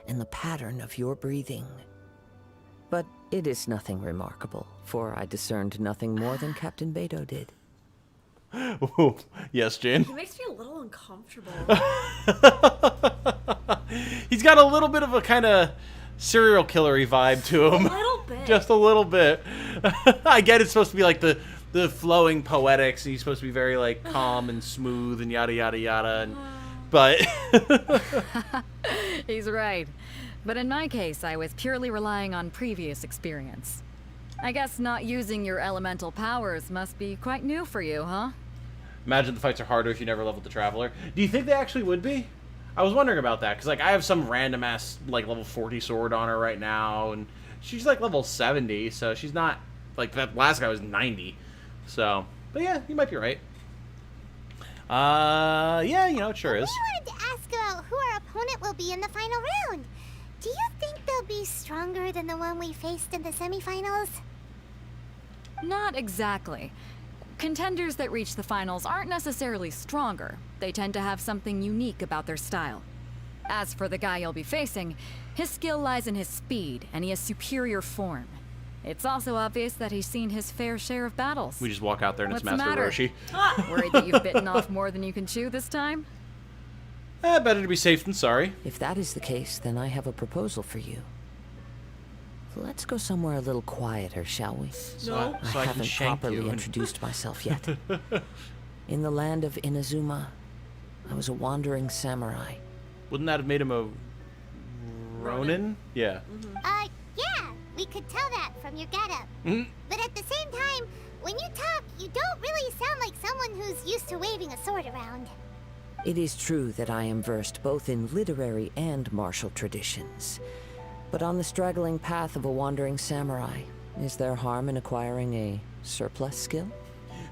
and the pattern of your breathing. But it is nothing remarkable, for I discerned nothing more than Captain Beto did. Ooh, yes, Jane. He makes me a little uncomfortable. He's got a little bit of a kind of serial killery vibe to him. A little bit. Just a little bit. I get it's supposed to be like the the flowing poetics. And he's supposed to be very like calm and smooth and yada yada yada. And, but He's right. But in my case, I was purely relying on previous experience. I guess not using your elemental powers must be quite new for you, huh? imagine the fights are harder if you never leveled the Traveler. Do you think they actually would be? I was wondering about that because like I have some random ass like level 40 sword on her right now, and she's like level 70, so she's not like that last guy was 90. So, but yeah, you might be right. Yeah, you know, it sure is. I wanted to ask about who our opponent will be in the final round. Do you think they'll be stronger than the one we faced in the semifinals? Not exactly. Contenders that reach the finals aren't necessarily stronger. They tend to have something unique about their style. As for the guy you'll be facing, his skill lies in his speed, and he has superior form. It's also obvious that he's seen his fair share of battles. We just walk out there and What's it's the Master matter? Roshi. Worried that you've bitten off more than you can chew this time? Better to be safe than sorry. If that is the case, then I have a proposal for you. Let's go somewhere a little quieter, shall we? So I can haven't shank properly you. introduced myself yet. In the land of Inazuma, I was a wandering samurai. Wouldn't that have made him a Ronin? Yeah. Yeah, we could tell that from your getup. But at the same time, when you talk, you don't really sound like someone who's used to waving a sword around. It is true that I am versed both in literary and martial traditions. But on the straggling path of a wandering samurai, is there harm in acquiring a surplus skill?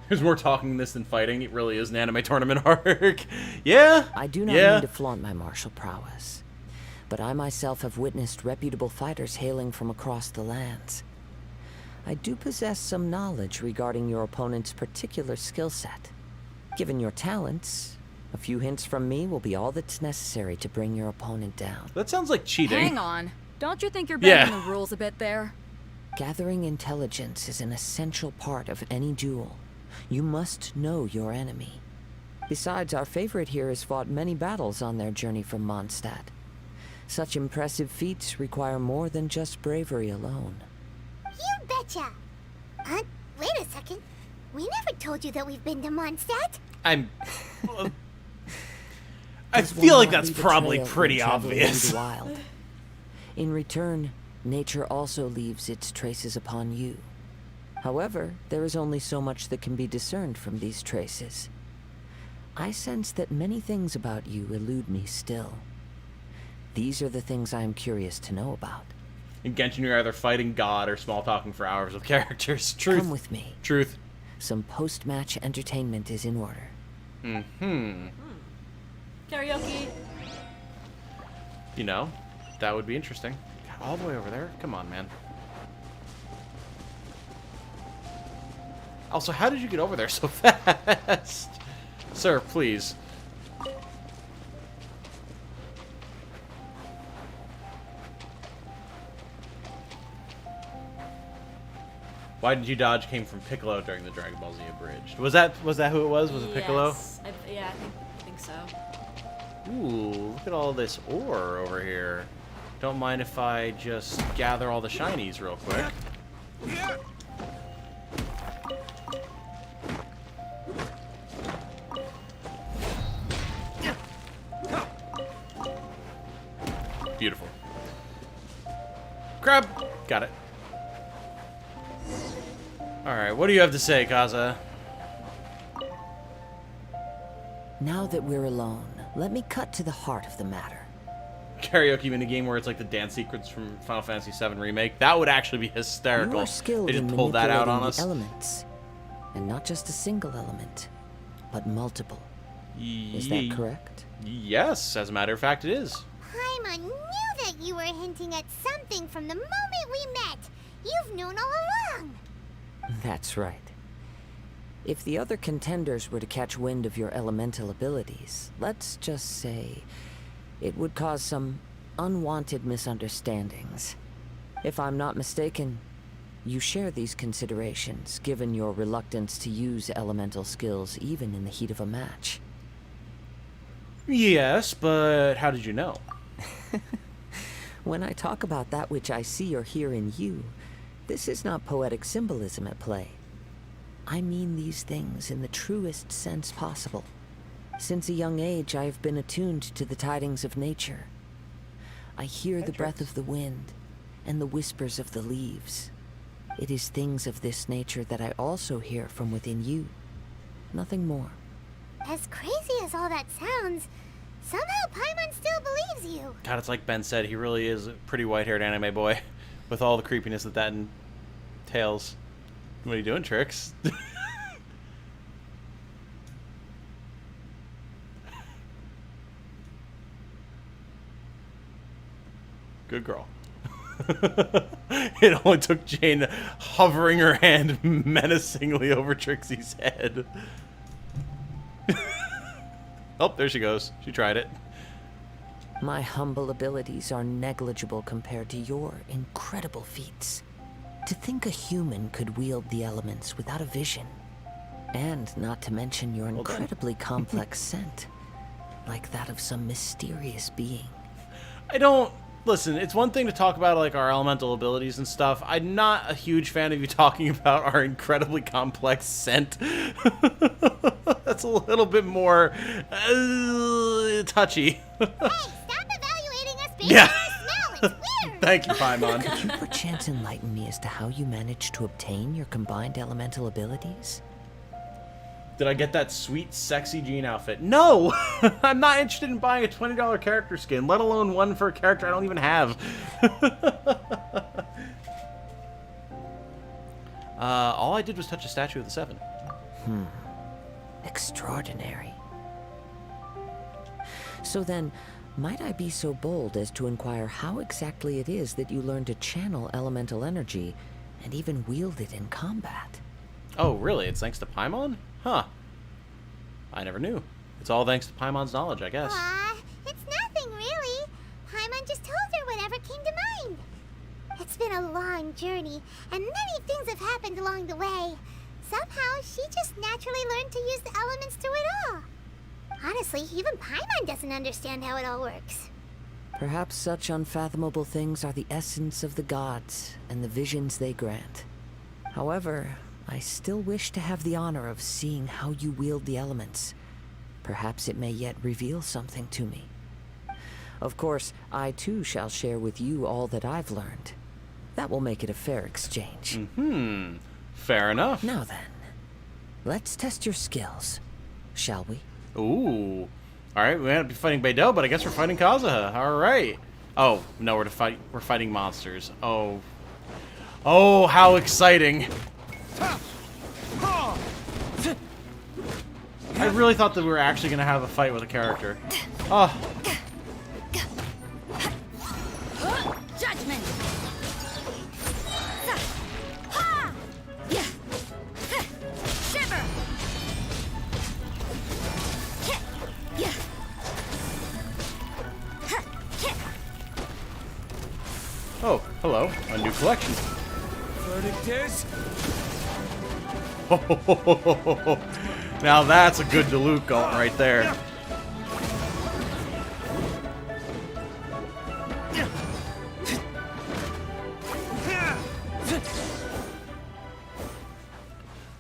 There's more talking in this than fighting. It really is an anime tournament arc. Yeah. I do not mean to flaunt my martial prowess, but I myself have witnessed reputable fighters hailing from across the lands. I do possess some knowledge regarding your opponent's particular skill set. Given your talents, a few hints from me will be all that's necessary to bring your opponent down. That sounds like cheating. Hang on. Don't you think you're bending the rules a bit there? Gathering intelligence is an essential part of any duel. You must know your enemy. Besides, our favorite here has fought many battles on their journey from Mondstadt. Such impressive feats require more than just bravery alone. You betcha! Wait a second. We never told you that we've been to Mondstadt. I feel like that's probably pretty obvious. Wild. In return, nature also leaves its traces upon you. However, there is only so much that can be discerned from these traces. I sense that many things about you elude me still. These are the things I am curious to know about. In Genshin, you're either fighting God or small talking for hours with characters. Truth. Come with me. Truth. Some post-match entertainment is in order. Karaoke. You know, that would be interesting. God, all the way over there? Come on, man. Also, how did you get over there so fast? Sir, please. Why did you dodge came from Piccolo during the Dragon Ball Z Abridged? Was that who it was? Was it Piccolo? Yes. Yeah, I think so. Ooh, look at all this ore over here. Don't mind if I just gather all the shinies real quick. Beautiful. Crab! Got it. Alright, what do you have to say, Kaza? Now that we're alone, let me cut to the heart of the matter. Karaoke minigame where it's like the dance sequence from Final Fantasy VII Remake. That would actually be hysterical. You are skilled They just in pulled that out on manipulating us. the elements. And not just a single element, but multiple. Is that correct? Yes, as a matter of fact, it is. Paimon knew that you were hinting at something from the moment we met. You've known all along. That's right. If the other contenders were to catch wind of your elemental abilities, let's just say it would cause some unwanted misunderstandings. If I'm not mistaken, you share these considerations, given your reluctance to use elemental skills even in the heat of a match. Yes, but how did you know? When I talk about that which I see or hear in you, this is not poetic symbolism at play. I mean these things in the truest sense possible. Since a young age, I have been attuned to the tidings of nature. I hear the breath of the wind and the whispers of the leaves. It is things of this nature that I also hear from within you. Nothing more. As crazy as all that sounds, somehow Paimon still believes you. God, it's like Ben said, he really is a pretty white-haired anime boy with all the creepiness that entails. What are you doing, Trix? Good girl. It only took Jane hovering her hand menacingly over Trixie's head. Oh, there she goes. She tried it. My humble abilities are negligible compared to your incredible feats. To think a human could wield the elements without a vision. And not to mention your incredibly complex scent. Like that of some mysterious being. I don't... Listen, it's one thing to talk about like our elemental abilities and stuff. I'm not a huge fan of you talking about our incredibly complex scent. That's a little bit more touchy. Hey, stop evaluating us based Yeah. on our smell. It's weird. Thank you, Paimon. Could you perchance enlighten me as to how you managed to obtain your combined elemental abilities? Did I get that sweet, sexy Jean outfit? No! I'm not interested in buying a $20 character skin, let alone one for a character I don't even have. All I did was touch a statue of the Seven. Extraordinary. So then, might I be so bold as to inquire how exactly it is that you learn to channel elemental energy and even wield it in combat? Oh, really? It's thanks to Paimon? Huh. I never knew. It's all thanks to Paimon's knowledge, I guess. It's nothing really. Paimon just told her whatever came to mind. It's been a long journey, and many things have happened along the way. Somehow, she just naturally learned to use the elements through it all. Honestly, even Paimon doesn't understand how it all works. Perhaps such unfathomable things are the essence of the gods and the visions they grant. However, I still wish to have the honor of seeing how you wield the elements. Perhaps it may yet reveal something to me. Of course, I too shall share with you all that I've learned. That will make it a fair exchange. Fair enough. Now then, let's test your skills, shall we? Ooh. Alright, we might not be fighting Beidou, but I guess we're fighting Kazuha. Alright. Oh, no, we're fighting monsters. Oh. Oh, how exciting. I really thought that we were actually going to have a fight with a character. Oh. Judgment! Shiver! Oh, hello. A new collection. Verdict is... Now that's a good Diluc going right there.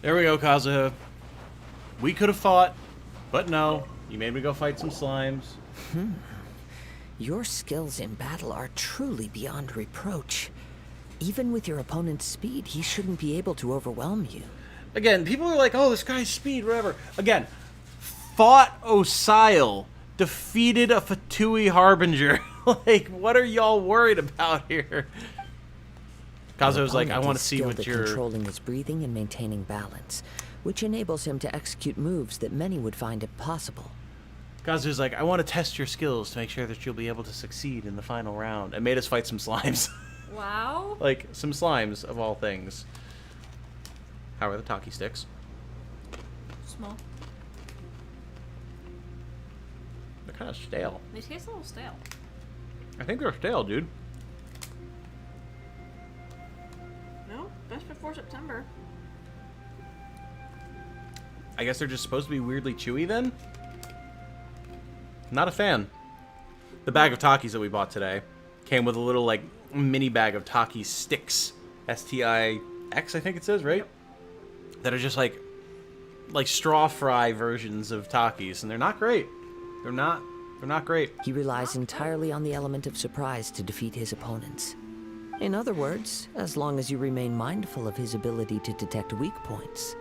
There we go, Kazuha. We could have fought, but no. You made me go fight some slimes. Your skills in battle are truly beyond reproach. Even with your opponent's speed, he shouldn't be able to overwhelm you. Again, people are like, oh, this guy's speed, whatever. Again, fought Osile, defeated a Fatui Harbinger. Like, what are y'all worried about here? Kazuha's like, I want to see what you're... controlling his breathing and maintaining balance, which enables him to execute moves that many would find impossible. Kazuha's like, I want to test your skills to make sure that you'll be able to succeed in the final round. And made us fight some slimes. Wow. Like, some slimes, of all things. How are the Taki sticks? Small. They're kind of stale. They taste a little stale. I think they're stale, dude. No, best before September. I guess they're just supposed to be weirdly chewy then? Not a fan. The bag of Takis that we bought today came with a little, like, mini bag of Taki sticks. S-T-I-X, I think it says, right? that are just like straw fry versions of Takis, and they're not great. They're not great. He relies entirely on the element of surprise to defeat his opponents. In other words, as long as you remain mindful of his ability to detect weak points,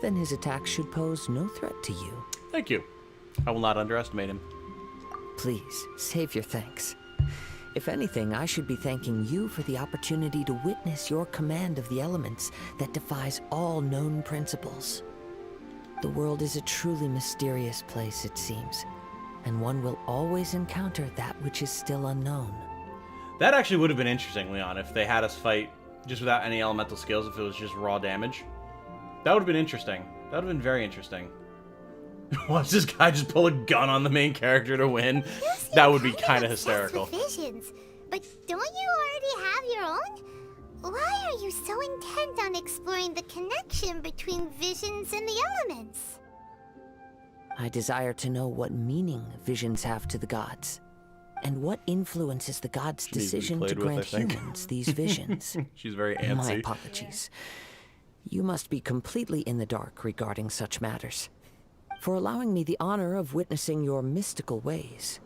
then his attacks should pose no threat to you. Thank you. I will not underestimate him. Please, save your thanks. If anything, I should be thanking you for the opportunity to witness your command of the elements that defies all known principles. The world is a truly mysterious place, it seems, and one will always encounter that which is still unknown. That actually would have been interesting, Leon, if they had us fight just without any elemental skills, if it was just raw damage. That would have been interesting. That would have been very interesting. Watch this guy just pull a gun on the main character to win. That would be kind of hysterical. Visions, but don't you already have your own? Why are you so intent on exploring the connection between visions and the elements? I desire to know what meaning visions have to the gods, and what influences the gods' decision to grant humans these visions. She's very antsy. My apologies. You must be completely in the dark regarding such matters. For allowing me the honor of witnessing your mystical ways,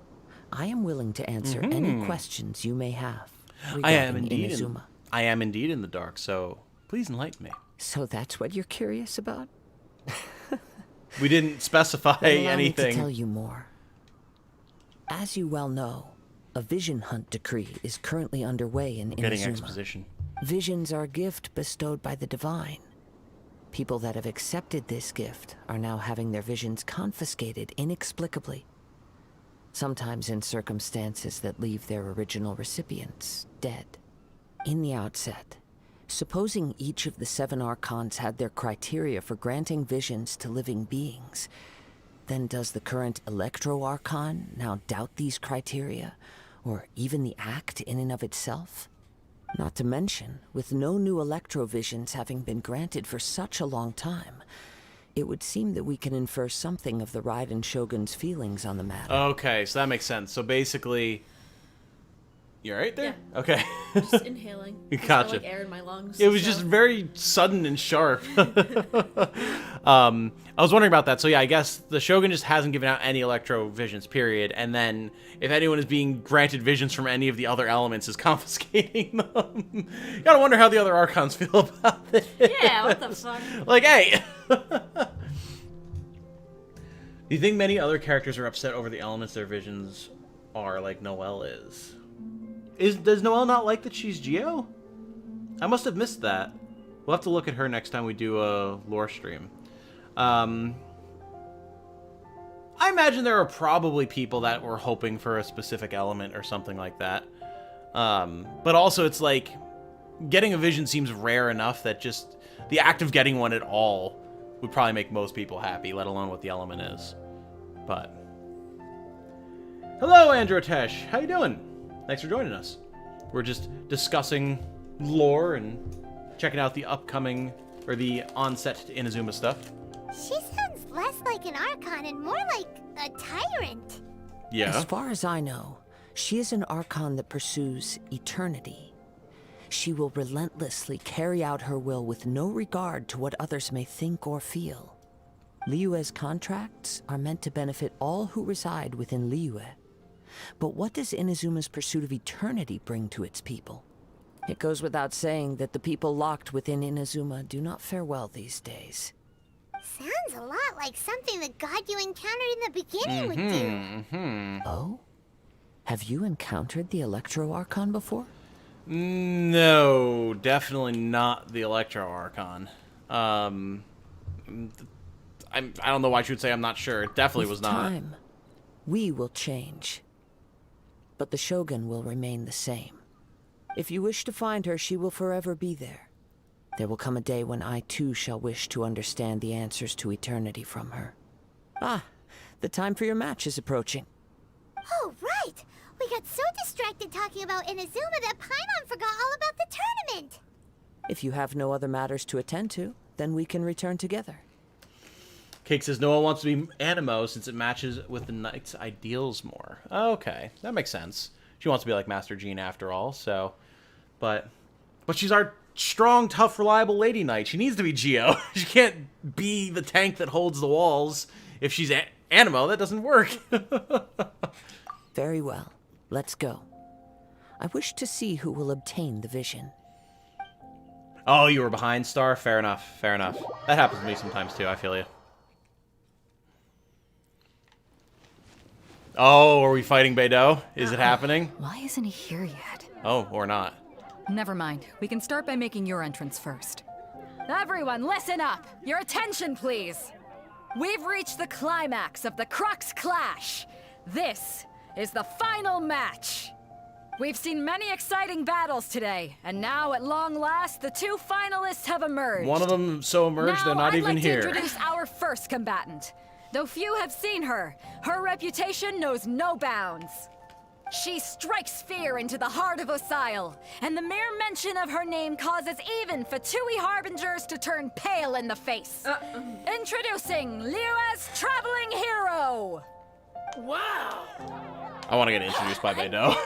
I am willing to answer any questions you may have regarding Inazuma. I am indeed in the dark, so please enlighten me. So that's what you're curious about? We didn't specify Allow me anything. to tell you more. As you well know, a vision hunt decree is currently underway in Inazuma. Getting exposition. Visions are a gift bestowed by the divine. People that have accepted this gift are now having their visions confiscated inexplicably, sometimes in circumstances that leave their original recipients dead. In the outset, supposing each of the 7 archons had their criteria for granting visions to living beings, then does the current Electro-Archon now doubt these criteria, or even the act in and of itself? Not to mention, with no new electrovisions having been granted for such a long time, it would seem that we can infer something of the Raiden Shogun's feelings on the matter. Okay, so that makes sense. So basically... You alright there? Yeah. Okay. Just inhaling. Gotcha. Like air in my lungs. It was just very sudden and sharp. I was wondering about that. So yeah, I guess the Shogun just hasn't given out any electro visions, period. And then if anyone is being granted visions from any of the other elements, is confiscating them. You gotta wonder how the other Archons feel about this. Yeah, what the fuck? Like, hey! Do you think many other characters are upset over the elements their visions are, like Noelle is? Does Noelle not like that she's Geo? I must have missed that. We'll have to look at her next time we do a lore stream. I imagine there are probably people that were hoping for a specific element or something like that. But also it's like, getting a vision seems rare enough that just the act of getting one at all would probably make most people happy, let alone what the element is. But... Hello, Androtesh! How you doing? Thanks for joining us. We're just discussing lore and checking out the upcoming, or the onset to Inazuma stuff. She sounds less like an Archon and more like a tyrant. Yeah. As far as I know, she is an Archon that pursues eternity. She will relentlessly carry out her will with no regard to what others may think or feel. Liyue's contracts are meant to benefit all who reside within Liyue. But what does Inazuma's pursuit of eternity bring to its people? It goes without saying that the people locked within Inazuma do not fare well these days. Sounds a lot like something the god you encountered in the beginning would do. Oh? Have you encountered the Electro-Archon before? No, definitely not the Electro-Archon. I don't know why she would say I'm not sure. It definitely was not. With time, we will change. But the Shogun will remain the same. If you wish to find her, she will forever be there. There will come a day when I too shall wish to understand the answers to eternity from her. Ah, the time for your match is approaching. Oh, right! We got so distracted talking about Inazuma that Paimon forgot all about the tournament! If you have no other matters to attend to, then we can return together. Cake says Noelle wants to be Animo since it matches with the knight's ideals more. Okay, that makes sense. She wants to be like Master Jean after all, so... But she's our strong, tough, reliable lady knight. She needs to be Geo. She can't be the tank that holds the walls. If she's Animo, that doesn't work. Very well. Let's go. I wish to see who will obtain the vision. Oh, you were behind, Star? Fair enough. Fair enough. That happens to me sometimes, too. I feel you. Oh, are we fighting Beidou? Is it happening? Why isn't he here yet? Oh, or not. Never mind. We can start by making your entrance first. Everyone, listen up! Your attention, please! We've reached the climax of the Crux Clash. This is the final match. We've seen many exciting battles today, and now, at long last, the two finalists have emerged. One of them so emerged, now, they're not even here. I'd like to introduce our first combatant. Though few have seen her, her reputation knows no bounds. She strikes fear into the heart of Osile, and the mere mention of her name causes even Fatui Harbingers to turn pale in the face. Introducing Liyue's traveling hero! Wow! I want to get introduced by Beidou.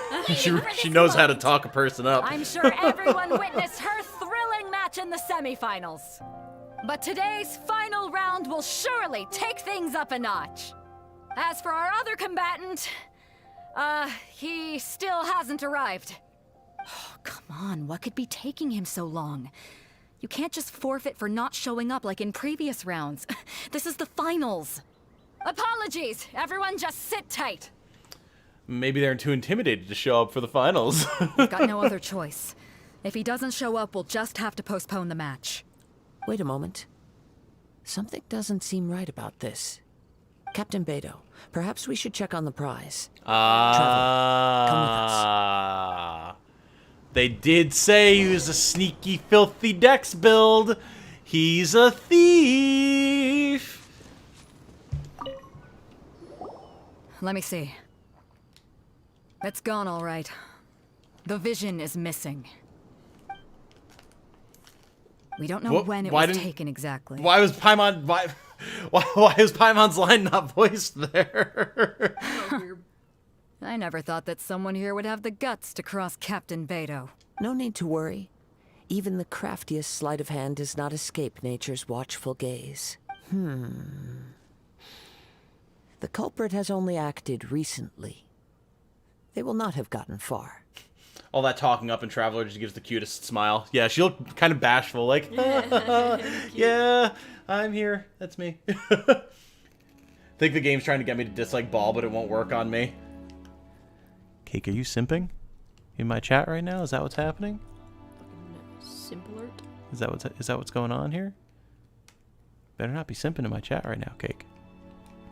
she knows how to talk a person up. I'm sure everyone witnessed her thrilling match in the semifinals. But today's final round will surely take things up a notch. As for our other combatant, he still hasn't arrived. Oh, come on, what could be taking him so long? You can't just forfeit for not showing up like in previous rounds. This is the finals. Apologies, everyone just sit tight. Maybe they're too intimidated to show up for the finals. We've got no other choice. If he doesn't show up, we'll just have to postpone the match. Wait a moment. Something doesn't seem right about this. Captain Beidou, perhaps we should check on the prize. Traveler, come with us. They did say he was a sneaky, filthy Dex build. He's a thief. Let me see. It's gone all right. The vision is missing. We don't know when it was taken exactly. Why was Paimon... Why is Paimon's line not voiced there? I never thought that someone here would have the guts to cross Captain Beidou. No need to worry. Even the craftiest sleight of hand does not escape nature's watchful gaze. The culprit has only acted recently. They will not have gotten far. All that talking up and Traveler just gives the cutest smile. Yeah, she looked kind of bashful, like, yeah, I'm here. That's me. Think the game's trying to get me to dislike Ball, but it won't work on me. Cake, are you simping in my chat right now? Is that what's happening? Simplert? Is that what's going on here? Better not be simping in my chat right now, Cake.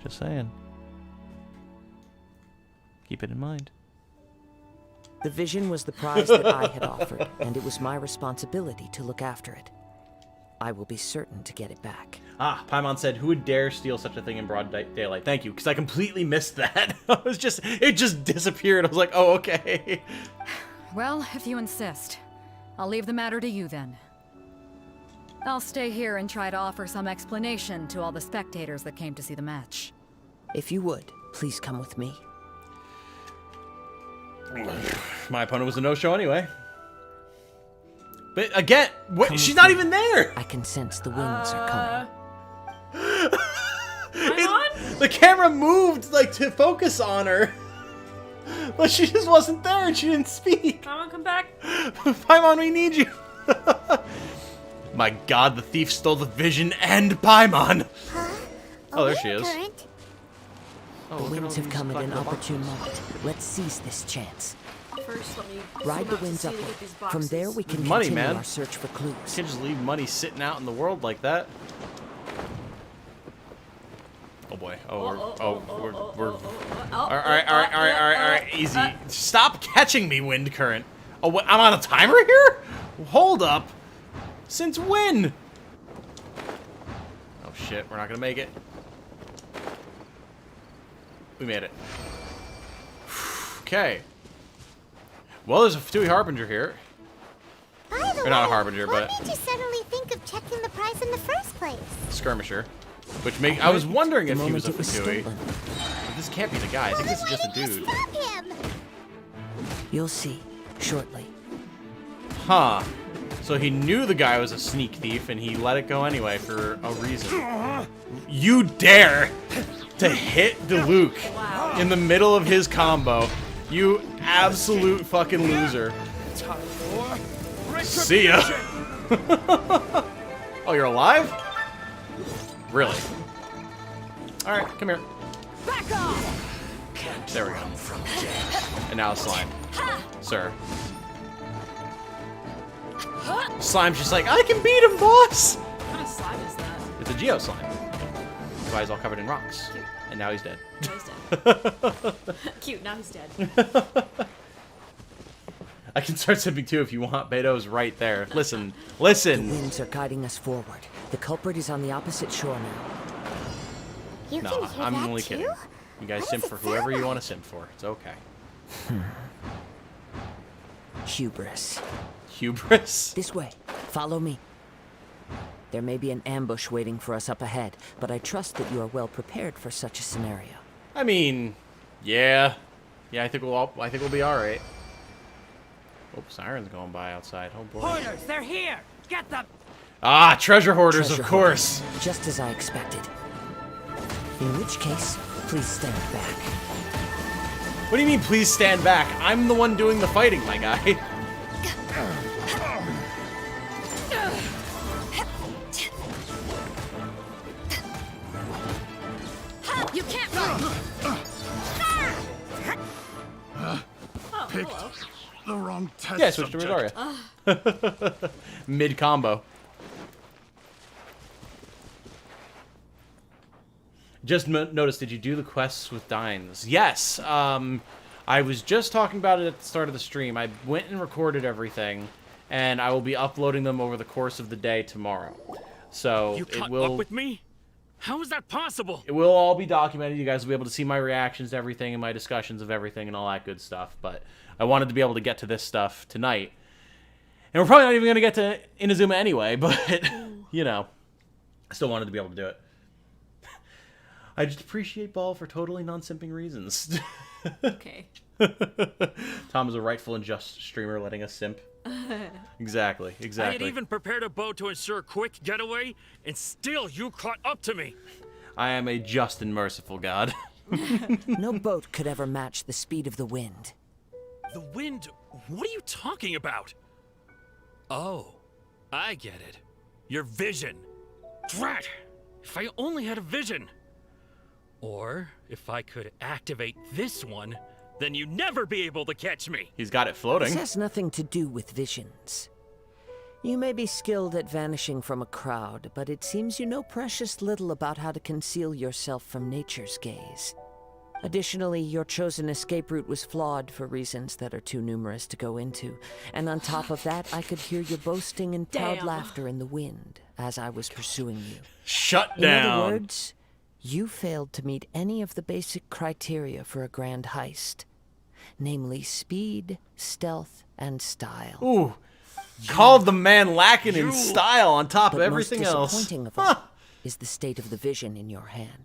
Just saying. Keep it in mind. The vision was the prize that I had offered, and it was my responsibility to look after it. I will be certain to get it back. Ah, Paimon said, who would dare steal such a thing in broad daylight? Thank you, because I completely missed that. It just disappeared. I was like, oh, okay. Well, if you insist, I'll leave the matter to you then. I'll stay here and try to offer some explanation to all the spectators that came to see the match. If you would, please come with me. My opponent was a no-show anyway. But again, wait, she's not even there! I can sense the winds are coming. The camera moved, like, to focus on her. But she just wasn't there and she didn't speak. Paimon, come back. Paimon, we need you. My god, the thief stole the vision and Paimon. Huh? Oh, there she is. Current? Oh, The winds have come at an opportune moment. Let's seize this chance. First, let me Ride the winds upward. From there, we can Money, continue man. our search for clues. You can't just leave money sitting out in the world like that. Oh boy. We're Alright, easy. Stop catching me, wind current. Oh, what? I'm on a timer here? Hold up. Since when? Oh shit, we're not gonna make it. We made it. Okay. Well, there's a Fatui Harbinger here. By the Or not a way, Harbinger, what but made you suddenly think of checking the prize in the first place? Skirmisher. Which make I was wondering if he was a moment it was Fatui. stolen. But this can't be the guy. I think this is just a dude. Stop him! You'll see shortly. Huh. So he knew the guy was a sneak thief, and he let it go anyway for a reason. You dare to hit Diluc in the middle of his combo. You absolute fucking loser. See ya. Oh, you're alive? Really? Alright, come here. Back off! There we go. And now slime. Sir. Slime's just like, I can beat him, boss! What kind of slime is that? It's a Geo slime. That's why he's all covered in rocks. Cute. And now he's dead. Now he's dead. Cute, now he's dead. I can start sipping too if you want. Beto's right there. Listen. The Listen! winds are guiding us forward. The culprit is on the opposite shore now. You No, can hear I'm that only too? kidding. You guys What simp does for it whoever sound you like? want to simp for. It's okay. Hubris. Hubris? This way. Follow me. There may be an ambush waiting for us up ahead, but I trust that you are well prepared for such a scenario. I mean, yeah. Yeah, I think we'll be alright. Oh, siren's going by outside. Oh boy. Hoarders, they're here! Get them! Ah, treasure hoarders, Treasure of course. hoarders, just as I expected. In which case, please stand back. What do you mean, please stand back? I'm the one doing the fighting, my guy. You can't run! Oh, hello. The wrong test Yeah, switch to subject. Rosaria. Mid combo. Just noticed, did you do the quests with Dines? Yes. I was just talking about it at the start of the stream. I went and recorded everything, and I will be uploading them over the course of the day tomorrow. So You it caught will. up with me? How is that possible? It will all be documented. You guys will be able to see my reactions to everything and my discussions of everything and all that good stuff. But I wanted to be able to get to this stuff tonight. And we're probably not even going to get to Inazuma anyway, but, you know, I still wanted to be able to do it. I just appreciate Ball for totally non-simping reasons. Okay. Tom is a rightful and just streamer letting us simp. Exactly. I had even prepared a boat to ensure a quick getaway, and still you caught up to me. I am a just and merciful god. No boat could ever match the speed of the wind. The wind? What are you talking about? Oh, I get it. Your vision. Drat! If I only had a vision. Or, if I could activate this one, then you'd never be able to catch me. He's got it floating. This has nothing to do with visions. You may be skilled at vanishing from a crowd, but it seems you know precious little about how to conceal yourself from nature's gaze. Additionally, your chosen escape route was flawed for reasons that are too numerous to go into. And on top of that, I could hear your boasting and proud Damn. laughter in the wind as I was pursuing you. Shut In down. other words, you failed to meet any of the basic criteria for a grand heist. Namely speed, stealth, and style. Ooh. Called the man lacking in style on top of But everything most else. disappointing of all is the state of the vision in your hand.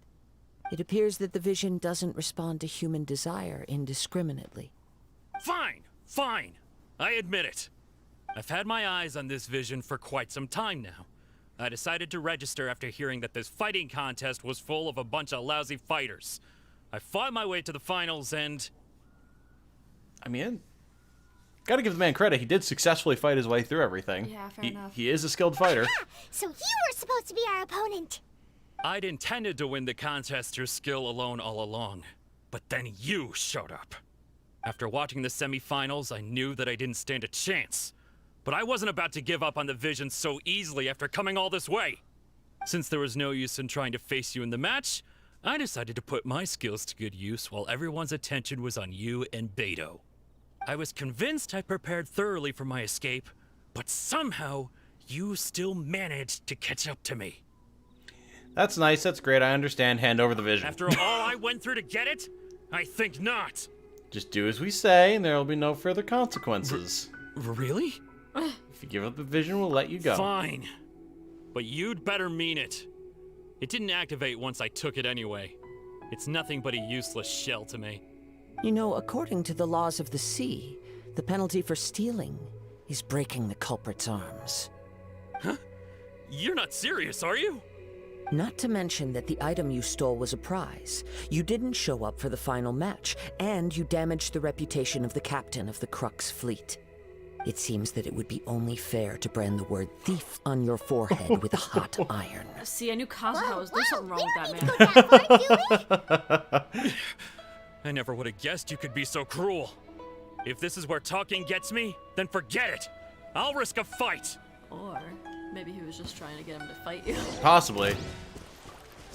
It appears that the vision doesn't respond to human desire indiscriminately. Fine, fine. I admit it. I've had my eyes on this vision for quite some time now. I decided to register after hearing that this fighting contest was full of a bunch of lousy fighters. I fought my way to the finals and... I mean, gotta give the man credit. He did successfully fight his way through everything. Yeah, fair enough. He is a skilled fighter. So you were supposed to be our opponent. I'd intended to win the contest through skill alone all along. But then you showed up. After watching the semifinals, I knew that I didn't stand a chance. But I wasn't about to give up on the vision so easily after coming all this way. Since there was no use in trying to face you in the match, I decided to put my skills to good use while everyone's attention was on you and Beto. I was convinced I prepared thoroughly for my escape, but somehow you still managed to catch up to me. That's nice. That's great. I understand. Hand over the vision. After all I went through to get it? I think not. Just do as we say, and there will be no further consequences. Really? If you give up the vision, we'll let you go. Fine. But you'd better mean it. It didn't activate once I took it anyway. It's nothing but a useless shell to me. You know, according to the laws of the sea, the penalty for stealing is breaking the culprit's arms. Huh? You're not serious, are you? Not to mention that the item you stole was a prize. You didn't show up for the final match, and you damaged the reputation of the captain of the Crux fleet. It seems that it would be only fair to brand the word thief on your forehead with a hot iron. See, I knew Kazuha was there's something wrong with that man. I never would have guessed you could be so cruel. If this is where talking gets me, then forget it. I'll risk a fight. Or maybe he was just trying to get him to fight you. Possibly.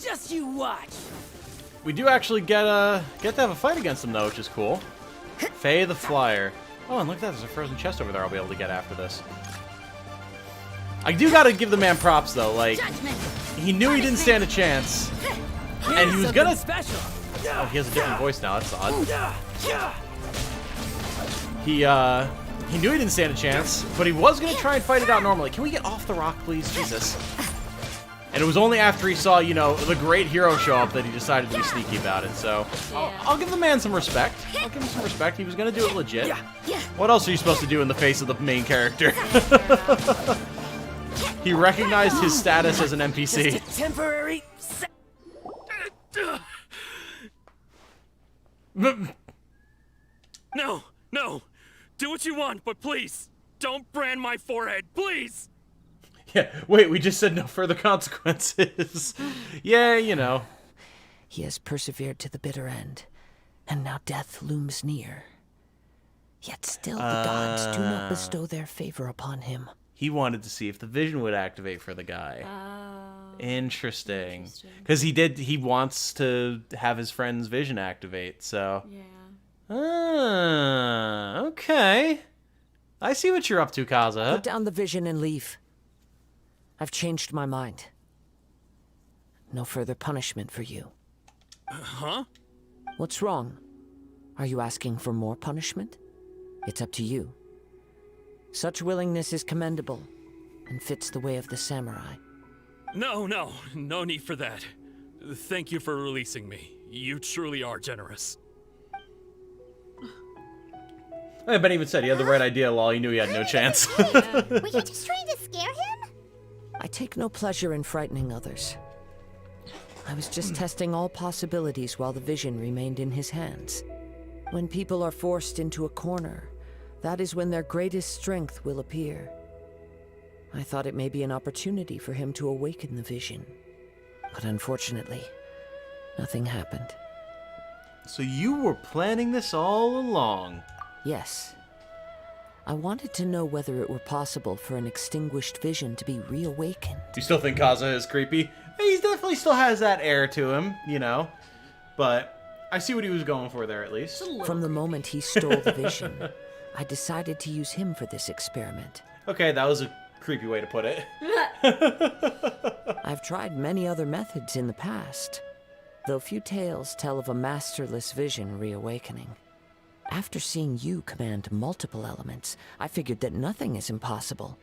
Just you watch. We do actually get to have a fight against him though, which is cool. Faye the Flyer. Oh, and look at that, there's a frozen chest over there I'll be able to get after this. I do gotta give the man props though, like, he knew he didn't stand a chance. And he was gonna... special. Oh, he has a different voice now, that's odd. He knew he didn't stand a chance, but he was gonna try and fight it out normally. Can we get off the rock, please? Jesus. And it was only after he saw, you know, the great hero show up that he decided to be sneaky about it, so... I'll give the man some respect. I'll give him some respect. He was gonna do it legit. What else are you supposed to do in the face of the main character? He recognized his status as an NPC. Just a temporary... No, no. Do what you want, but please, don't brand my forehead, please! Yeah, wait, we just said no further consequences. Yeah, you know. He has persevered to the bitter end, and now death looms near. Yet still the gods do not bestow their favor upon him. He wanted to see if the vision would activate for the guy. Interesting. Because he wants to have his friend's vision activate, so... Yeah. Okay. I see what you're up to, Kaza. Put down the vision and leave. I've changed my mind. No further punishment for you. Huh? What's wrong? Are you asking for more punishment? It's up to you. Such willingness is commendable, and fits the way of the samurai. No need for that. Thank you for releasing me. You truly are generous. Ben even said he had the right idea, lol. He knew he had no chance. Were you just trying to scare him? I take no pleasure in frightening others. I was just testing all possibilities while the vision remained in his hands. When people are forced into a corner, that is when their greatest strength will appear. I thought it may be an opportunity for him to awaken the vision. But unfortunately, nothing happened. So you were planning this all along? Yes. I wanted to know whether it were possible for an extinguished vision to be reawakened. You still think Kaza is creepy? He definitely still has that air to him, you know. But I see what he was going for there, at least. From the moment he stole the vision, I decided to use him for this experiment. Okay, that was a creepy way to put it. I've tried many other methods in the past, though few tales tell of a masterless vision reawakening. After seeing you command multiple elements, I figured that nothing is impossible.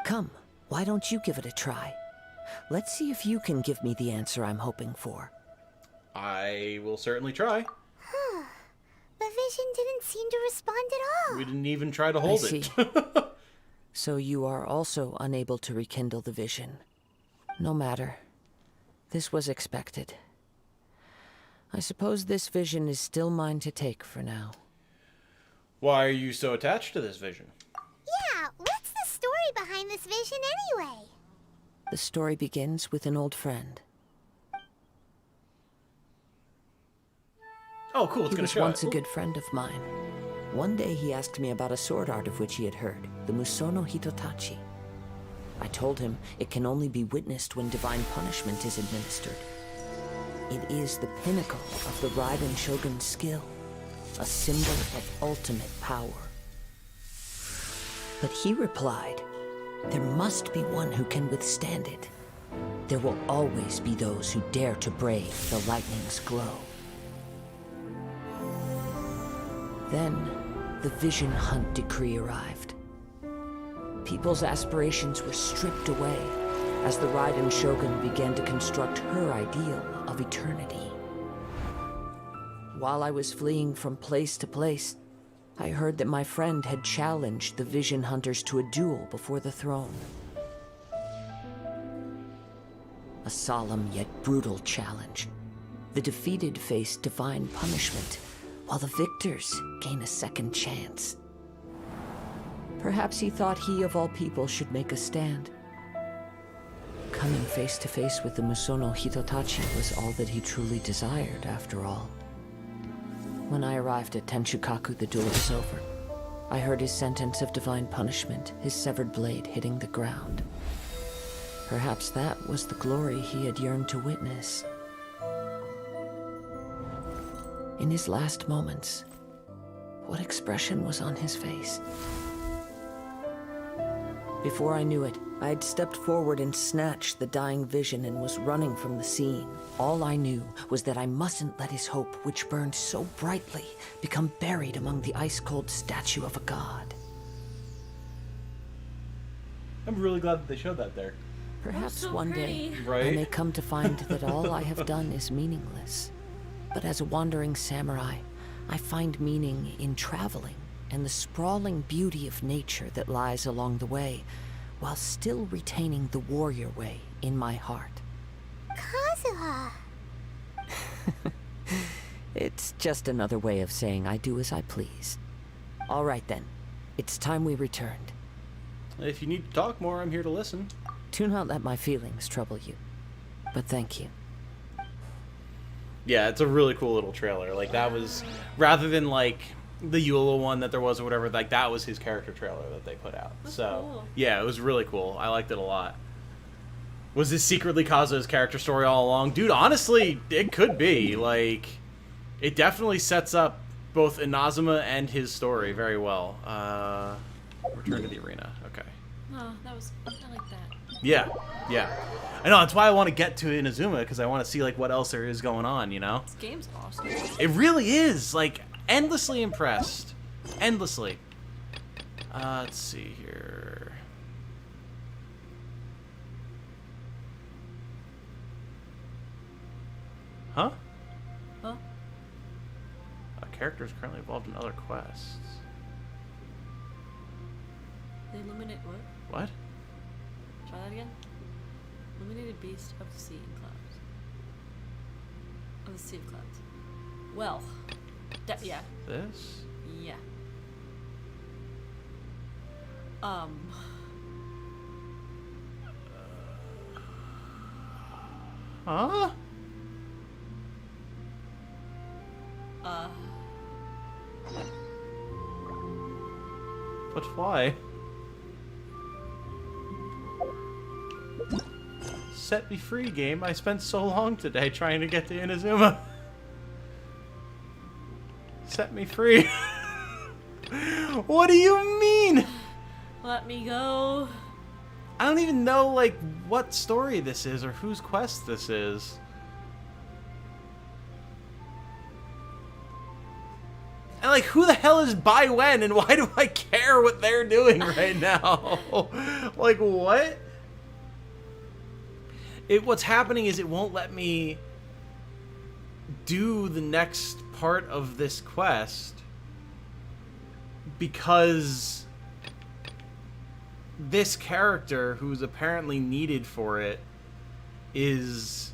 Come, why don't you give it a try? Let's see if you can give me the answer I'm hoping for. I will certainly try. The vision didn't seem to respond at all. We didn't even try to hold it. So you are also unable to rekindle the vision. No matter. This was expected. I suppose this vision is still mine to take for now. Why are you so attached to this vision? Yeah, what's the story behind this vision anyway? The story begins with an old friend. Oh, cool, it's He gonna was show once it. a good friend of mine. One day he asked me about a sword art of which he had heard, the Musono Hitotachi. I told him it can only be witnessed when divine punishment is administered. It is the pinnacle of the Raiden Shogun's skill, a symbol of ultimate power. But he replied, there must be one who can withstand it. There will always be those who dare to brave the lightning's glow. Then, the Vision Hunt decree arrived. People's aspirations were stripped away as the Raiden Shogun began to construct her ideal of eternity. While I was fleeing from place to place, I heard that my friend had challenged the Vision Hunters to a duel before the throne. A solemn yet brutal challenge. The defeated face divine punishment, while the victors gain a second chance. Perhaps he thought he of all people should make a stand. Coming face to face with the Musono Hitotachi was all that he truly desired, after all. When I arrived at Tenshukaku, the duel was over. I heard his sentence of divine punishment, his severed blade hitting the ground. Perhaps that was the glory he had yearned to witness. In his last moments, what expression was on his face? Before I knew it, I had stepped forward and snatched the dying vision and was running from the scene. All I knew was that I mustn't let his hope, which burned so brightly, become buried among the ice-cold statue of a god. I'm really glad that they showed that there. Perhaps so one pretty. day Right? I may come to find that all I have done is meaningless. But as a wandering samurai, I find meaning in traveling and the sprawling beauty of nature that lies along the way, while still retaining the warrior way in my heart. Kazuha. It's just another way of saying I do as I please. All right then, it's time we returned. If you need to talk more, I'm here to listen. Do not let my feelings trouble you, but thank you. Yeah, it's a really cool little trailer. Like, that was, rather than like the Eula one that there was or whatever, like that was his character trailer that they put out. That's so cool. yeah, it was really cool. I liked it a lot. Was this secretly Kazuha's character story all along? Dude, honestly, it could be. Like, it definitely sets up both Inazuma and his story very well. Return to the arena. Okay. Oh, I like that. Yeah, yeah. I know, that's why I want to get to Inazuma, because I want to see like what else there is going on, you know? This game's awesome. It really is. Like, endlessly impressed. Endlessly. Let's see here. Huh? Huh? A character is currently involved in other quests. They eliminate what? What? Try that again. Illuminated beast of the sea and clouds. Of the sea of clouds. Well. Yeah. This? Yeah. Huh? But why? Set me free, game. I spent so long today trying to get to Inazuma. Set me free. What do you mean? Let me go. I don't even know, like, what story this is or whose quest this is. And, like, who the hell is Bai Wen and why do I care what they're doing right now? Like, what? What's happening is it won't let me do the next part of this quest because this character who's apparently needed for it is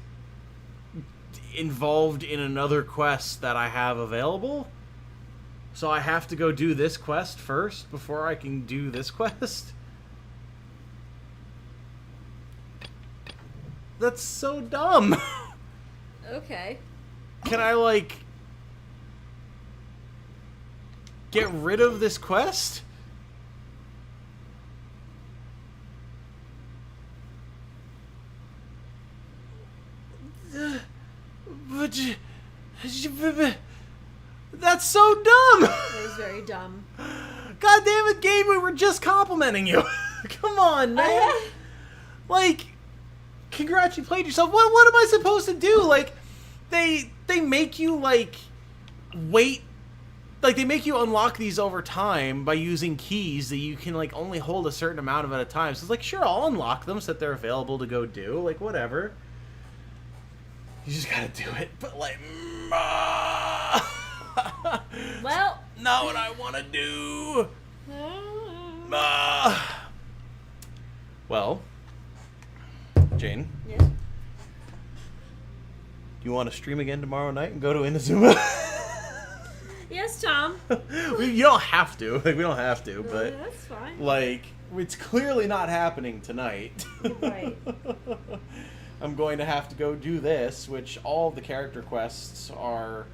involved in another quest that I have available. So I have to go do this quest first before I can do this quest. That's so dumb. Okay. Can I, like, get rid of this quest? That's so dumb! It was very dumb. God damn it, Gabe, we were just complimenting you. Come on, man. Like, congratulate yourself. What am I supposed to do? Like, they make you, like, wait. Like, they make you unlock these over time by using keys that you can, like, only hold a certain amount of at a time. So it's like, sure, I'll unlock them so that they're available to go do. Like, whatever. You just gotta do it. But, like, Well, Not what I want to do. Well, Jane. Yes. Do you want to stream again tomorrow night and go to Inazuma? Yes, Tom. You don't have to. Like, we don't have to, but that's fine. like, it's clearly not happening tonight. Right. I'm going to have to go do this, which all of the character quests are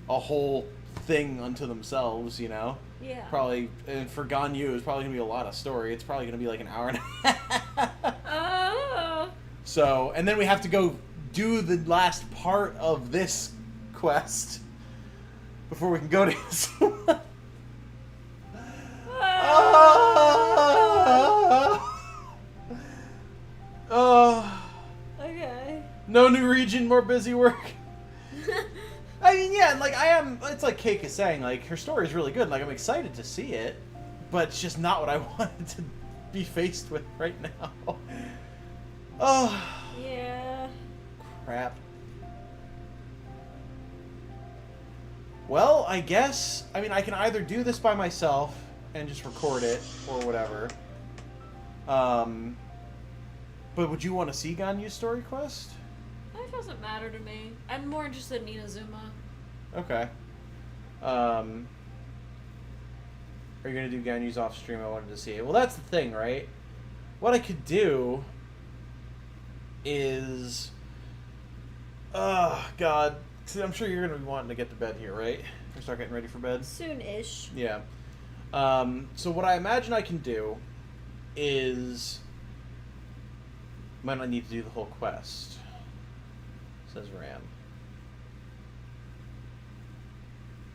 a whole thing unto themselves, you know? Yeah. Probably, and for Ganyu, it's probably going to be a lot of story. It's probably going to be like an hour and a half. Oh. So, and then we have to go do the last part of this quest before we can go to his. Okay. No new region, more busy work. I mean, yeah, like I am. It's like Cake is saying, like her story is really good. Like I'm excited to see it, but it's just not what I wanted to be faced with right now. Oh. Yeah. Crap. Well, I guess. I mean, I can either do this by myself and just record it or whatever. But would you want to see Ganyu's story quest? That doesn't matter to me. I'm more interested in Inazuma. Okay. Are you gonna do Ganyu's off stream? I wanted to see it. Well, that's the thing, right? What I could do is, oh God, see, I'm sure you're gonna be wanting to get to bed here, right? Or start getting ready for bed. Soon-ish. Yeah. So what I imagine I can do is, might not need to do the whole quest. Says Ram.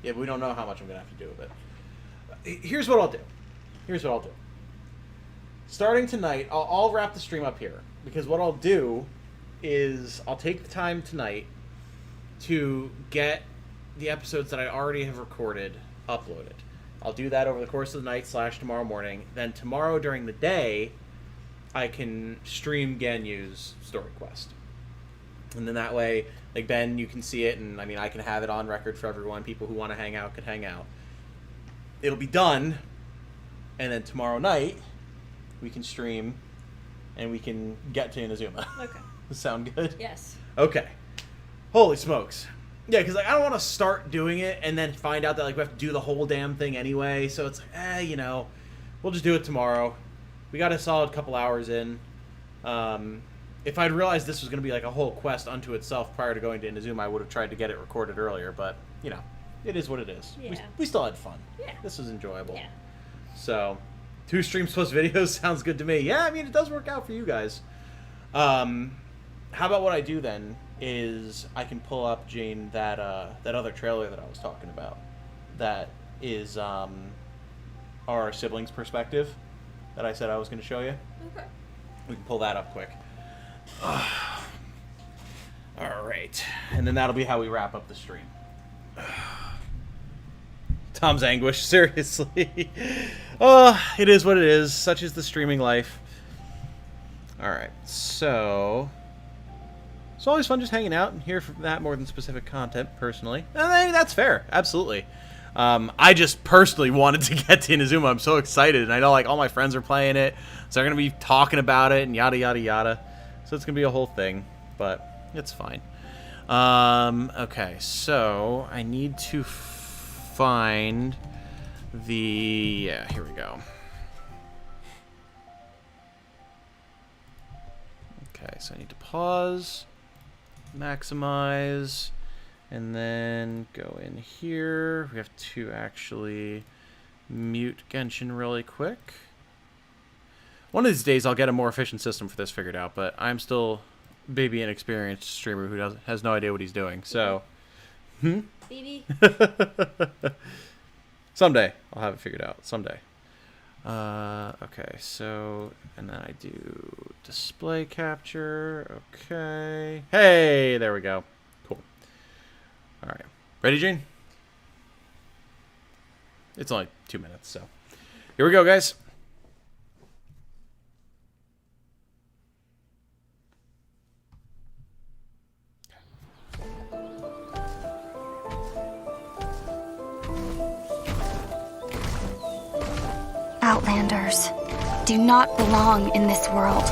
Yeah, but we don't know how much I'm gonna have to do with it. Here's what I'll do. Starting tonight, I'll wrap the stream up here, because what I'll do is I'll take the time tonight to get the episodes that I already have recorded uploaded. I'll do that over the course of the night / tomorrow morning. Then tomorrow during the day, I can stream Ganyu's story quest. And then that way, like Ben, you can see it, and I mean, I can have it on record for everyone. People who want to hang out could hang out. It'll be done, and then tomorrow night, we can stream, and we can get to Inazuma. Okay. Sound good? Yes. Okay. Holy smokes. Yeah, because like, I don't want to start doing it and then find out that like we have to do the whole damn thing anyway. So it's like, you know, we'll just do it tomorrow. We got a solid couple hours in. If I'd realized this was going to be like a whole quest unto itself prior to going to Inazuma, I would have tried to get it recorded earlier. But, you know, it is what it is. Yeah. We still had fun. Yeah. This was enjoyable. Yeah. So, 2 streams plus videos sounds good to me. Yeah, I mean, it does work out for you guys. How about what I do then is I can pull up, Jane, that other trailer that I was talking about. That is our siblings' perspective that I said I was going to show you. Okay. We can pull that up quick. All right. And then that'll be how we wrap up the stream. Tom's anguish, seriously. Oh, it is what it is. Such is the streaming life. All right. So it's always fun just hanging out and hear from that more than specific content, personally. And I think that's fair. Absolutely. I just personally wanted to get to Inazuma. I'm so excited, and I know like all my friends are playing it, so they're gonna be talking about it and yada yada yada. So it's gonna be a whole thing, but it's fine. Okay, so I need to find the here we go. Okay, so I need to pause, maximize. And then go in here. We have to actually mute Genshin really quick. One of these days I'll get a more efficient system for this figured out, but I'm still baby inexperienced streamer who has no idea what he's doing. So, Baby. Someday I'll have it figured out. Someday. Okay, so and then I do display capture. Okay. Hey, there we go. All right. Ready, Jane? It's only 2 minutes, so. Here we go, guys. Outlanders do not belong in this world.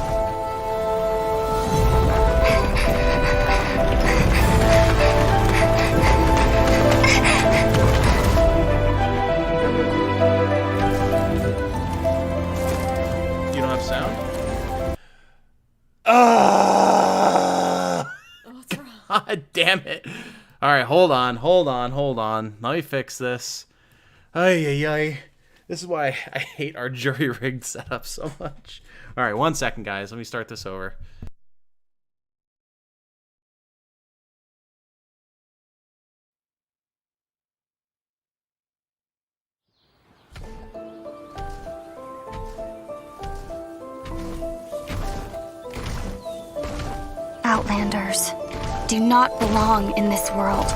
You don't have sound? God damn it. Alright, hold on. Let me fix this. Ay. This is why I hate our jury-rigged setup so much. Alright, 1 second, guys. Let me start this over. Outlanders do not belong in this world.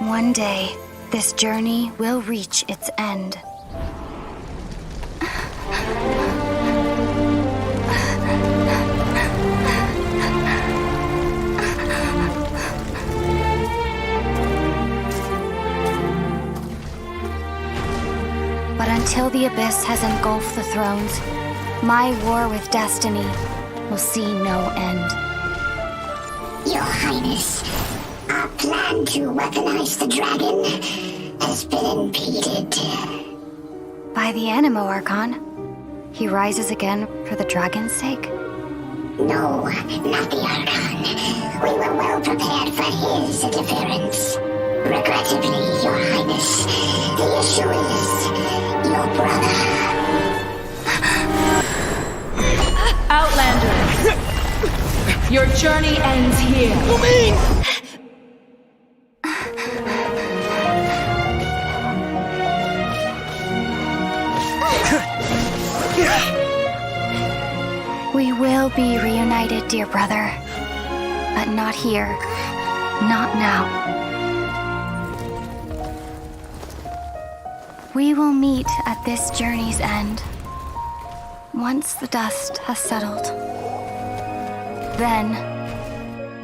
One day, this journey will reach its end. But until the Abyss has engulfed the thrones, my war with destiny will see no end. Your Highness, our plan to weaponize the dragon has been impeded. By the Animo Archon, he rises again for the dragon's sake? No, not the Archon. We were well prepared for his interference. Regrettably, Your Highness, the issue is your brother. Outlanders! Your journey ends here. We will be reunited, dear brother. But not here. Not now. We will meet at this journey's end. Once the dust has settled. Then,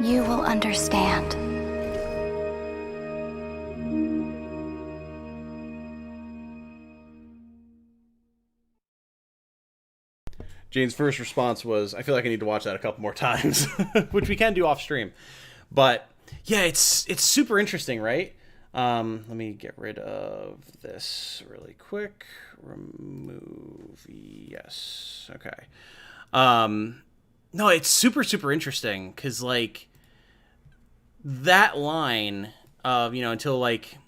you will understand. Jane's first response was, I feel like I need to watch that a couple more times, which we can do off stream. But yeah, it's super interesting, right? Let me get rid of this really quick. Remove, yes, okay. No, it's super interesting because like that line of, until like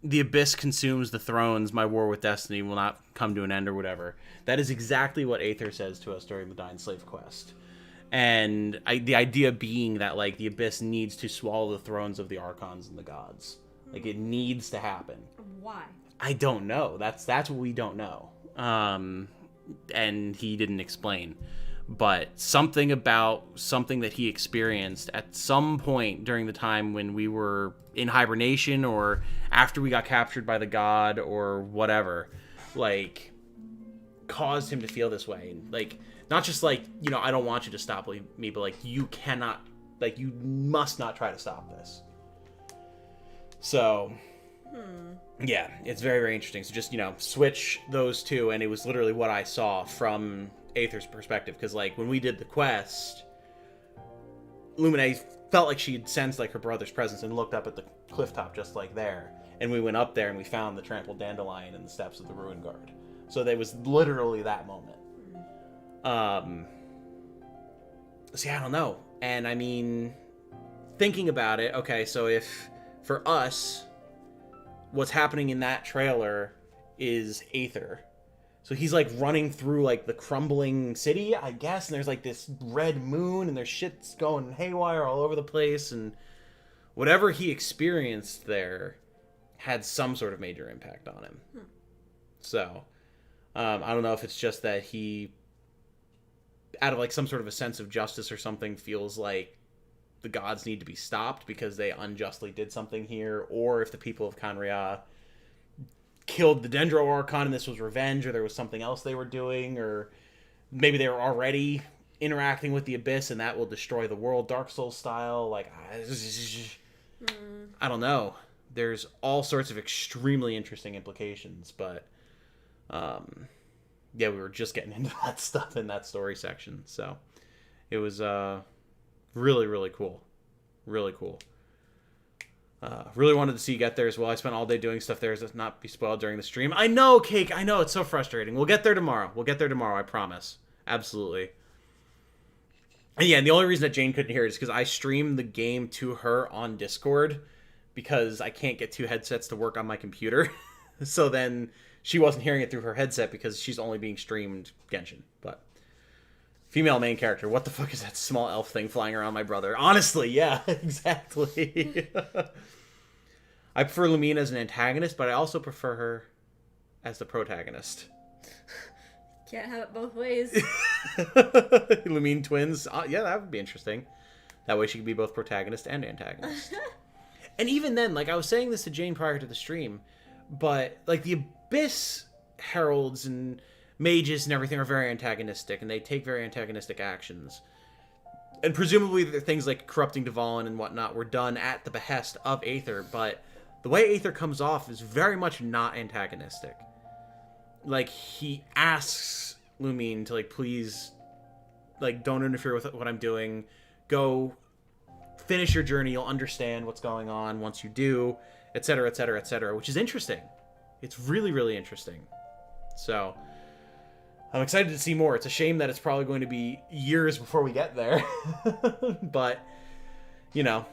the Abyss consumes the thrones, my war with destiny will not come to an end or whatever. That is exactly what Aether says to us during the Dying Slave quest. And the idea being that like the Abyss needs to swallow the thrones of the Archons and the gods. Like it needs to happen. Why? I don't know. That's what we don't know. And he didn't explain. But something about something that he experienced at some point during the time when we were in hibernation or after we got captured by the god or whatever, like, caused him to feel this way. Like, not just like, I don't want you to stop me, but like, you cannot, like, you must not try to stop this. So, yeah, it's very interesting. So just, switch those two, and it was literally what I saw from Aether's perspective. Because, like, when we did the quest, Lumine felt like she had sensed, like, her brother's presence and looked up at the cliff top just like there. And we went up there and we found the trampled dandelion in the steps of the Ruin Guard. So there was literally that moment. See, I don't know. And, I mean, thinking about it, okay, so if... For us, what's happening in that trailer is Aether. So he's like running through like the crumbling city, I guess, and there's like this red moon and there's shit's going haywire all over the place, and whatever he experienced there had some sort of major impact on him. So, I don't know if it's just that he, out of like some sort of a sense of justice or something, feels like the gods need to be stopped because they unjustly did something here, or if the people of Kanria killed the Dendro Archon and this was revenge, or there was something else they were doing, or maybe they were already interacting with the Abyss and that will destroy the world, Dark Souls style. Like, I don't know. There's all sorts of extremely interesting implications, but yeah, we were just getting into that stuff in that story section, so it was really, really cool. Really cool. Really wanted to see you get there as well. I spent all day doing stuff there to not be spoiled during the stream. I know, Cake. I know, it's so frustrating. We'll get there tomorrow. I promise. Absolutely. And yeah, and the only reason that Jane couldn't hear it is because I streamed the game to her on Discord because I can't get two headsets to work on my computer. So then she wasn't hearing it through her headset because she's only being streamed Genshin. But female main character, what the fuck is that small elf thing flying around my brother? Honestly, yeah, exactly. I prefer Lumine as an antagonist, but I also prefer her as the protagonist. Can't have it both ways. Lumine twins. Yeah, that would be interesting. That way she could be both protagonist and antagonist. And even then, like, I was saying this to Jane prior to the stream, but, like, the Abyss heralds and mages and everything are very antagonistic, and they take very antagonistic actions. And presumably things like corrupting Dvalin and whatnot were done at the behest of Aether, but the way Aether comes off is very much not antagonistic. Like, he asks Lumine to, like, please, like, don't interfere with what I'm doing. Go finish your journey. You'll understand what's going on once you do, etc., etc., etc., which is interesting. It's really, really interesting. So I'm excited to see more. It's a shame that it's probably going to be years before we get there. But, you know,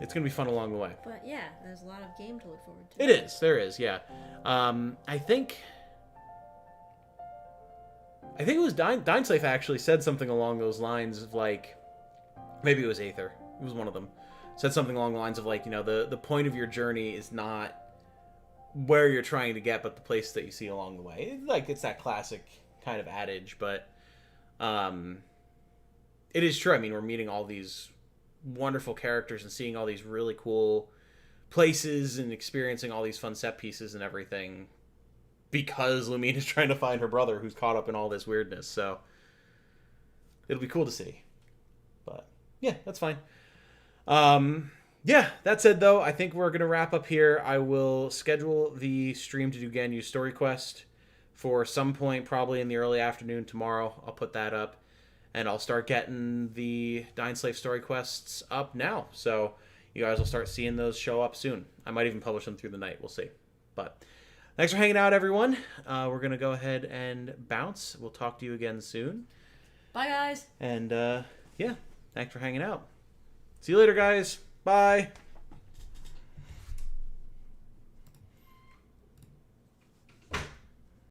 it's going to be fun along the way. But yeah, there's a lot of game to look forward to. It is. There is, yeah. I think it was Dineslave actually said something along those lines of, like, maybe it was Aether. It was one of them. Said something along the lines of, like, you know, the point of your journey is not where you're trying to get, but the place that you see along the way. Like, it's that classic kind of adage, but it is true. I mean, we're meeting all these wonderful characters and seeing all these really cool places and experiencing all these fun set pieces and everything because Lumine is trying to find her brother who's caught up in all this weirdness. So it'll be cool to see. But yeah, that's fine. Yeah, that said, though, I think we're going to wrap up here. I will schedule the stream to do Ganyu's story quest for some point, probably in the early afternoon tomorrow. I'll put that up, and I'll start getting the Dineslave story quests up now. So you guys will start seeing those show up soon. I might even publish them through the night. We'll see. But thanks for hanging out, everyone. We're going to go ahead and bounce. We'll talk to you again soon. Bye, guys. And, yeah, thanks for hanging out. See you later, guys. Bye.